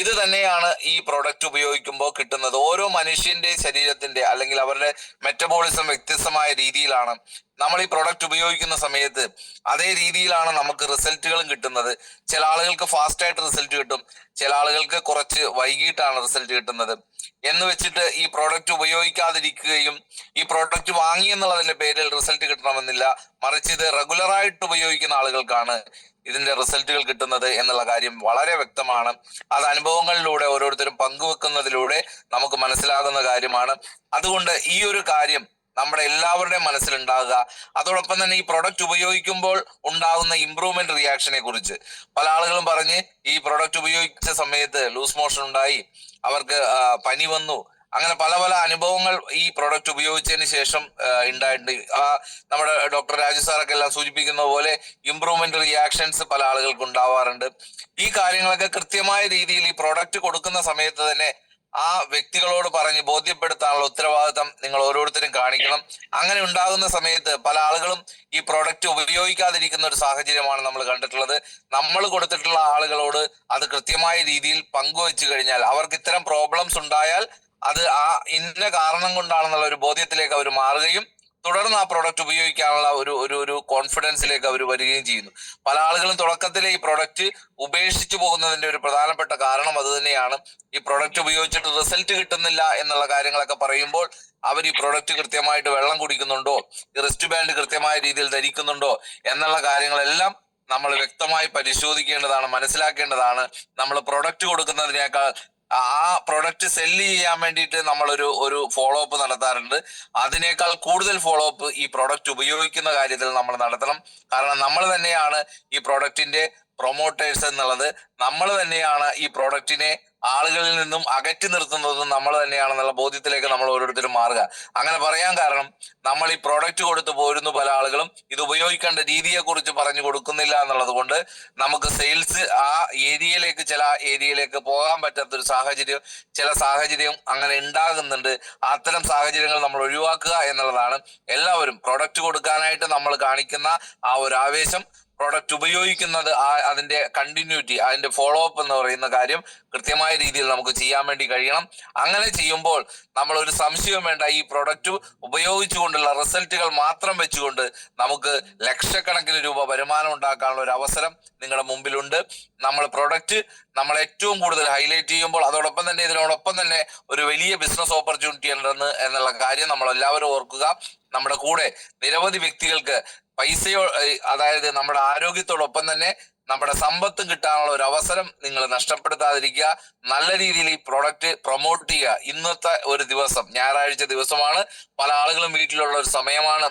ഇത് തന്നെയാണ് ഈ പ്രൊഡക്റ്റ് ഉപയോഗിക്കുമ്പോൾ കിട്ടുന്നത്. ഓരോ മനുഷ്യന്റെ ശരീരത്തിന്റെ അല്ലെങ്കിൽ അവരുടെ മെറ്റബോളിസം വ്യത്യസ്തമായ രീതിയിലാണ്. നമ്മൾ ഈ പ്രൊഡക്റ്റ് ഉപയോഗിക്കുന്ന സമയത്ത് അതേ രീതിയിലാണ് നമുക്ക് റിസൾട്ടുകളും കിട്ടുന്നത്. ചില ആളുകൾക്ക് ഫാസ്റ്റ് ആയിട്ട് റിസൾട്ട് കിട്ടും, ചില ആളുകൾക്ക് കുറച്ച് വൈകിട്ടാണ് റിസൾട്ട് കിട്ടുന്നത്. എന്ന് വെച്ചിട്ട് ഈ പ്രോഡക്റ്റ് ഉപയോഗിക്കാതിരിക്കുകയും ഈ പ്രോഡക്റ്റ് വാങ്ങി എന്നുള്ളതിന്റെ പേരിൽ റിസൾട്ട് കിട്ടണമെന്നില്ല. മറിച്ച് ഇത് റെഗുലറായിട്ട് ഉപയോഗിക്കുന്ന ആളുകൾക്കാണ് ഇതിന്റെ റിസൾട്ടുകൾ കിട്ടുന്നത് എന്നുള്ള കാര്യം വളരെ വ്യക്തമാണ്. അത് അനുഭവങ്ങളിലൂടെ ഓരോരുത്തരും പങ്കുവെക്കുന്നതിലൂടെ നമുക്ക് മനസ്സിലാകുന്ന കാര്യമാണ്. അതുകൊണ്ട് ഈ ഒരു കാര്യം നമ്മുടെ എല്ലാവരുടെയും മനസ്സിലുണ്ടാകുക. അതോടൊപ്പം തന്നെ ഈ പ്രൊഡക്റ്റ് ഉപയോഗിക്കുമ്പോൾ ഉണ്ടാകുന്ന ഇംപ്രൂവ്മെന്റ് റിയാക്ഷനെ കുറിച്ച് പല ആളുകളും പറഞ്ഞ് ഈ പ്രൊഡക്റ്റ് ഉപയോഗിച്ച സമയത്ത് ലൂസ് മോഷൻ ഉണ്ടായി, അവർക്ക് പനി വന്നു, അങ്ങനെ പല പല അനുഭവങ്ങൾ ഈ പ്രൊഡക്റ്റ് ഉപയോഗിച്ചതിന് ശേഷം ഉണ്ടായിട്ടുണ്ട്. നമ്മുടെ ഡോക്ടർ രാജു സാറൊക്കെ എല്ലാം സൂചിപ്പിക്കുന്ന പോലെ ഇംപ്രൂവ്മെന്റ് റിയാക്ഷൻസ് പല ആളുകൾക്ക് ഉണ്ടാവാറുണ്ട്. ഈ കാര്യങ്ങളൊക്കെ കൃത്യമായ രീതിയിൽ ഈ പ്രൊഡക്റ്റ് കൊടുക്കുന്ന സമയത്ത് തന്നെ ആ വ്യക്തികളോട് പറഞ്ഞ് ബോധ്യപ്പെടുത്താനുള്ള ഉത്തരവാദിത്തം നിങ്ങൾ ഓരോരുത്തരും കാണിക്കണം. അങ്ങനെ ഉണ്ടാകുന്ന സമയത്ത് പല ആളുകളും ഈ പ്രൊഡക്റ്റ് ഉപയോഗിക്കാതിരിക്കുന്ന ഒരു സാഹചര്യമാണ് നമ്മൾ കണ്ടിട്ടുള്ളത്. നമ്മൾ കൊടുത്തിട്ടുള്ള ആളുകളോട് അത് കൃത്യമായ രീതിയിൽ പങ്കുവെച്ചു കഴിഞ്ഞാൽ അവർക്ക് ഇത്തരം പ്രോബ്ലംസ് ഉണ്ടായാൽ അത് ആ ഇന്ന കാരണം കൊണ്ടാണെന്നുള്ള ഒരു ബോധ്യത്തിലേക്ക് അവർ മാറുകയും തുടർന്ന് ആ പ്രൊഡക്റ്റ് ഉപയോഗിക്കാനുള്ള ഒരു കോൺഫിഡൻസിലേക്ക് അവർ വരികയും ചെയ്യുന്നു. പല ആളുകളും തുടക്കത്തിലെ ഈ പ്രൊഡക്റ്റ് ഉപേക്ഷിച്ചു പോകുന്നതിന്റെ ഒരു പ്രധാനപ്പെട്ട കാരണം അത് തന്നെയാണ്. ഈ പ്രൊഡക്റ്റ് ഉപയോഗിച്ചിട്ട് റിസൾട്ട് കിട്ടുന്നില്ല എന്നുള്ള കാര്യങ്ങളൊക്കെ പറയുമ്പോൾ അവർ ഈ പ്രൊഡക്റ്റ് കൃത്യമായിട്ട് വെള്ളം കുടിക്കുന്നുണ്ടോ, ഈ റിസ്റ്റ് ബാൻഡ് കൃത്യമായ രീതിയിൽ ധരിക്കുന്നുണ്ടോ എന്നുള്ള കാര്യങ്ങളെല്ലാം നമ്മൾ വ്യക്തമായി പരിശോധിക്കേണ്ടതാണ്, മനസ്സിലാക്കേണ്ടതാണ്. നമ്മൾ പ്രൊഡക്റ്റ് കൊടുക്കുന്നതിനേക്കാൾ ആ പ്രൊഡക്റ്റ് സെല്ല് ചെയ്യാൻ വേണ്ടിയിട്ട് നമ്മളൊരു ഫോളോ അപ്പ് നടത്താറുണ്ട്. അതിനേക്കാൾ കൂടുതൽ ഫോളോ അപ്പ് ഈ പ്രൊഡക്റ്റ് ഉപയോഗിക്കുന്ന കാര്യത്തിൽ നമ്മൾ നടത്തണം. കാരണം നമ്മൾ തന്നെയാണ് ഈ പ്രൊഡക്റ്റിന്റെ പ്രൊമോട്ടേഴ്സ് എന്നുള്ളത്. നമ്മൾ തന്നെയാണ് ഈ പ്രൊഡക്റ്റിനെ ആളുകളിൽ നിന്നും അകറ്റി നിർത്തുന്നതും നമ്മൾ തന്നെയാണെന്നുള്ള ബോധ്യത്തിലേക്ക് നമ്മൾ ഓരോരുത്തരും മാറുക. അങ്ങനെ പറയാൻ കാരണം നമ്മൾ ഈ പ്രോഡക്റ്റ് കൊടുത്തു പോരുന്നു, പല ആളുകളും ഇത് ഉപയോഗിക്കേണ്ട രീതിയെ കുറിച്ച് പറഞ്ഞു കൊടുക്കുന്നില്ല എന്നുള്ളത് കൊണ്ട് നമുക്ക് സെയിൽസ് ആ ഏരിയയിലേക്ക്, ചില ഏരിയയിലേക്ക് പോകാൻ പറ്റാത്തൊരു സാഹചര്യം, ചില സാഹചര്യം അങ്ങനെ ഉണ്ടാകുന്നുണ്ട്. അത്തരം സാഹചര്യങ്ങൾ നമ്മൾ ഒഴിവാക്കുക എന്നുള്ളതാണ്. എല്ലാവരും പ്രോഡക്റ്റ് കൊടുക്കാനായിട്ട് നമ്മൾ കാണിക്കുന്ന ആ ഒരു ആവേശം, പ്രോഡക്റ്റ് ഉപയോഗിക്കുന്നത്, അതിന്റെ കണ്ടിന്യൂറ്റി, അതിന്റെ ഫോളോ അപ്പ് എന്ന് പറയുന്ന കാര്യം കൃത്യമായ രീതിയിൽ നമുക്ക് ചെയ്യാൻ വേണ്ടി കഴിയണം. അങ്ങനെ ചെയ്യുമ്പോൾ നമ്മൾ ഒരു സംശയവും വേണ്ട, ഈ പ്രോഡക്റ്റ് ഉപയോഗിച്ചുകൊണ്ടുള്ള റിസൾട്ടുകൾ മാത്രം വെച്ചുകൊണ്ട് നമുക്ക് ലക്ഷക്കണക്കിന് രൂപ വരുമാനം ഉണ്ടാക്കാനുള്ള ഒരു അവസരം നിങ്ങളുടെ മുമ്പിലുണ്ട്. നമ്മൾ പ്രോഡക്റ്റ് നമ്മൾ ഏറ്റവും കൂടുതൽ ഹൈലൈറ്റ് ചെയ്യുമ്പോൾ അതോടൊപ്പം തന്നെ ഇതിനോടൊപ്പം തന്നെ ഒരു വലിയ ബിസിനസ് ഓപ്പർച്യൂണിറ്റി ഉണ്ടെന്ന് എന്നുള്ള കാര്യം നമ്മൾ എല്ലാവരും ഓർക്കുക. നമ്മുടെ കൂടെ നിരവധി വ്യക്തികൾക്ക് പൈസയോ, അതായത് നമ്മുടെ ആരോഗ്യത്തോടൊപ്പം തന്നെ നമ്മുടെ സമ്പത്തും കിട്ടാനുള്ള ഒരു അവസരം നിങ്ങൾ നഷ്ടപ്പെടുത്താതിരിക്കുക. നല്ല രീതിയിൽ ഈ പ്രോഡക്റ്റ് പ്രൊമോട്ട് ചെയ്യുക. ഇന്നത്തെ ഒരു ദിവസം ഞായറാഴ്ച ദിവസമാണ്, പല ആളുകളും വീട്ടിലുള്ള ഒരു സമയമാണ്.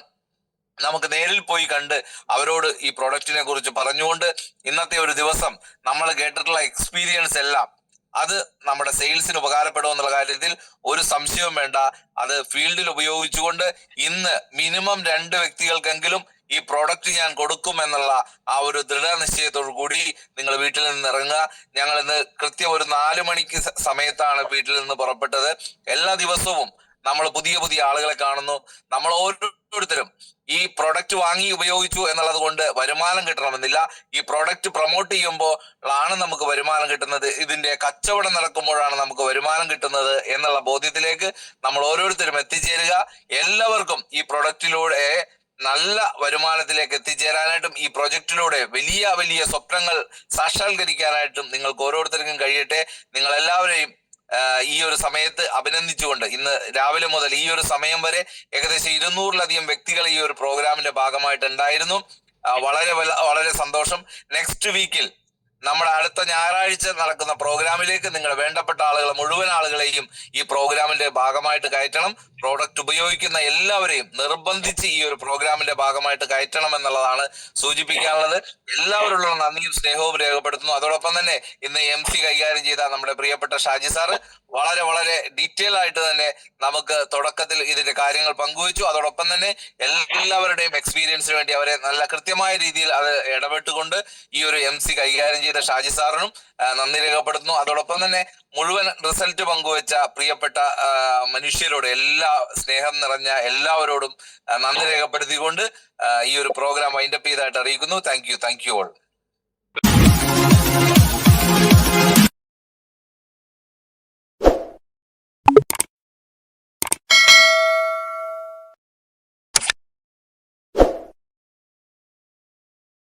നമുക്ക് നേരിൽ പോയി കണ്ട് അവരോട് ഈ പ്രോഡക്റ്റിനെ കുറിച്ച് പറഞ്ഞുകൊണ്ട് ഇന്നത്തെ ഒരു ദിവസം നമ്മൾ കേട്ടിട്ടുള്ള എക്സ്പീരിയൻസ് എല്ലാം അത് നമ്മുടെ സെയിൽസിന് ഉപകാരപ്പെടുമെന്നുള്ള കാര്യത്തിൽ ഒരു സംശയവും വേണ്ട. അത് ഫീൽഡിൽ ഉപയോഗിച്ചുകൊണ്ട് ഇന്ന് മിനിമം 2 വ്യക്തികൾക്കെങ്കിലും ഈ പ്രോഡക്റ്റ് ഞാൻ കൊടുക്കും എന്നുള്ള ആ ഒരു ദൃഢനിശ്ചയത്തോടു കൂടി നിങ്ങൾ വീട്ടിൽ നിന്ന് ഇറങ്ങുക. ഞങ്ങൾ ഇന്ന് കൃത്യം ഒരു 4 മണിക്ക് സമയത്താണ് വീട്ടിൽ നിന്ന് പുറപ്പെട്ടത്. എല്ലാ ദിവസവും നമ്മൾ പുതിയ പുതിയ ആളുകളെ കാണുന്നു. നമ്മൾ ഓരോരുത്തരും ഈ പ്രൊഡക്റ്റ് വാങ്ങി ഉപയോഗിച്ചു എന്നുള്ളത് കൊണ്ട് വരുമാനം കിട്ടണമെന്നില്ല. ഈ പ്രോഡക്റ്റ് പ്രൊമോട്ട് ചെയ്യുമ്പോൾ ആണ് നമുക്ക് വരുമാനം കിട്ടുന്നത്, ഇതിന്റെ കച്ചവടം നടക്കുമ്പോഴാണ് നമുക്ക് വരുമാനം കിട്ടുന്നത് എന്നുള്ള ബോധ്യത്തിലേക്ക് നമ്മൾ ഓരോരുത്തരും എത്തിച്ചേരുക. എല്ലാവർക്കും ഈ പ്രൊഡക്റ്റിലൂടെ നല്ല വരുമാനത്തിലേക്ക് എത്തിച്ചേരാനായിട്ടും ഈ പ്രൊജക്റ്റിലൂടെ വലിയ വലിയ സ്വപ്നങ്ങൾ സാക്ഷാത്കരിക്കാനായിട്ടും നിങ്ങൾക്ക് ഓരോരുത്തർക്കും കഴിയട്ടെ. നിങ്ങൾ എല്ലാവരെയും ഈ ഒരു സമയത്ത് അഭിനന്ദിച്ചുകൊണ്ട്, ഇന്ന് രാവിലെ മുതൽ ഈ ഒരു സമയം വരെ ഏകദേശം 200-ലധികം വ്യക്തികൾ ഈ ഒരു പ്രോഗ്രാമിന്റെ ഭാഗമായിട്ടുണ്ടായിരുന്നു. വളരെ വളരെ സന്തോഷം. നെക്സ്റ്റ് വീക്കിൽ നമ്മുടെ അടുത്ത ഞായറാഴ്ച നടക്കുന്ന പ്രോഗ്രാമിലേക്ക് നിങ്ങളുടെ വേണ്ടപ്പെട്ട ആളുകളെ മുഴുവൻ ആളുകളെയും ഈ പ്രോഗ്രാമിന്റെ ഭാഗമായിട്ട് കയറ്റണം. പ്രോഡക്റ്റ് ഉപയോഗിക്കുന്ന എല്ലാവരെയും നിർബന്ധിച്ച് ഈ ഒരു പ്രോഗ്രാമിന്റെ ഭാഗമായിട്ട് കയറ്റണം എന്നുള്ളതാണ് സൂചിപ്പിക്കാനുള്ളത്. എല്ലാവരോടുള്ള നന്ദിയും സ്നേഹവും രേഖപ്പെടുത്തുന്നു. അതോടൊപ്പം തന്നെ ഇന്ന് MC കൈകാര്യം ചെയ്ത നമ്മുടെ പ്രിയപ്പെട്ട ഷാജി സാറ് വളരെ വളരെ ഡീറ്റെയിൽ ആയിട്ട് തന്നെ നമുക്ക് തുടക്കത്തിൽ ഇതിന്റെ കാര്യങ്ങൾ പങ്കുവച്ചു. അതോടൊപ്പം തന്നെ എല്ലാവരുടെയും എക്സ്പീരിയൻസിന് വേണ്ടി അവരെ നല്ല കൃത്യമായ രീതിയിൽ അത് ഇടപെട്ടുകൊണ്ട് ഈ ഒരു MC കൈകാര്യം ചെയ്ത ഷാജി സാറിനും നന്ദി രേഖപ്പെടുത്തുന്നു. അതോടൊപ്പം തന്നെ മുഴുവൻ റിസൾട്ട് പങ്കുവെച്ച പ്രിയപ്പെട്ട മനുഷ്യരോട്, എല്ലാ സ്നേഹം നിറഞ്ഞ എല്ലാവരോടും നന്ദി രേഖപ്പെടുത്തിക്കൊണ്ട് ഈ ഒരു പ്രോഗ്രാം വൈൻഡപ്പ് ചെയ്തതായിട്ട് അറിയിക്കുന്നു. Thank you all.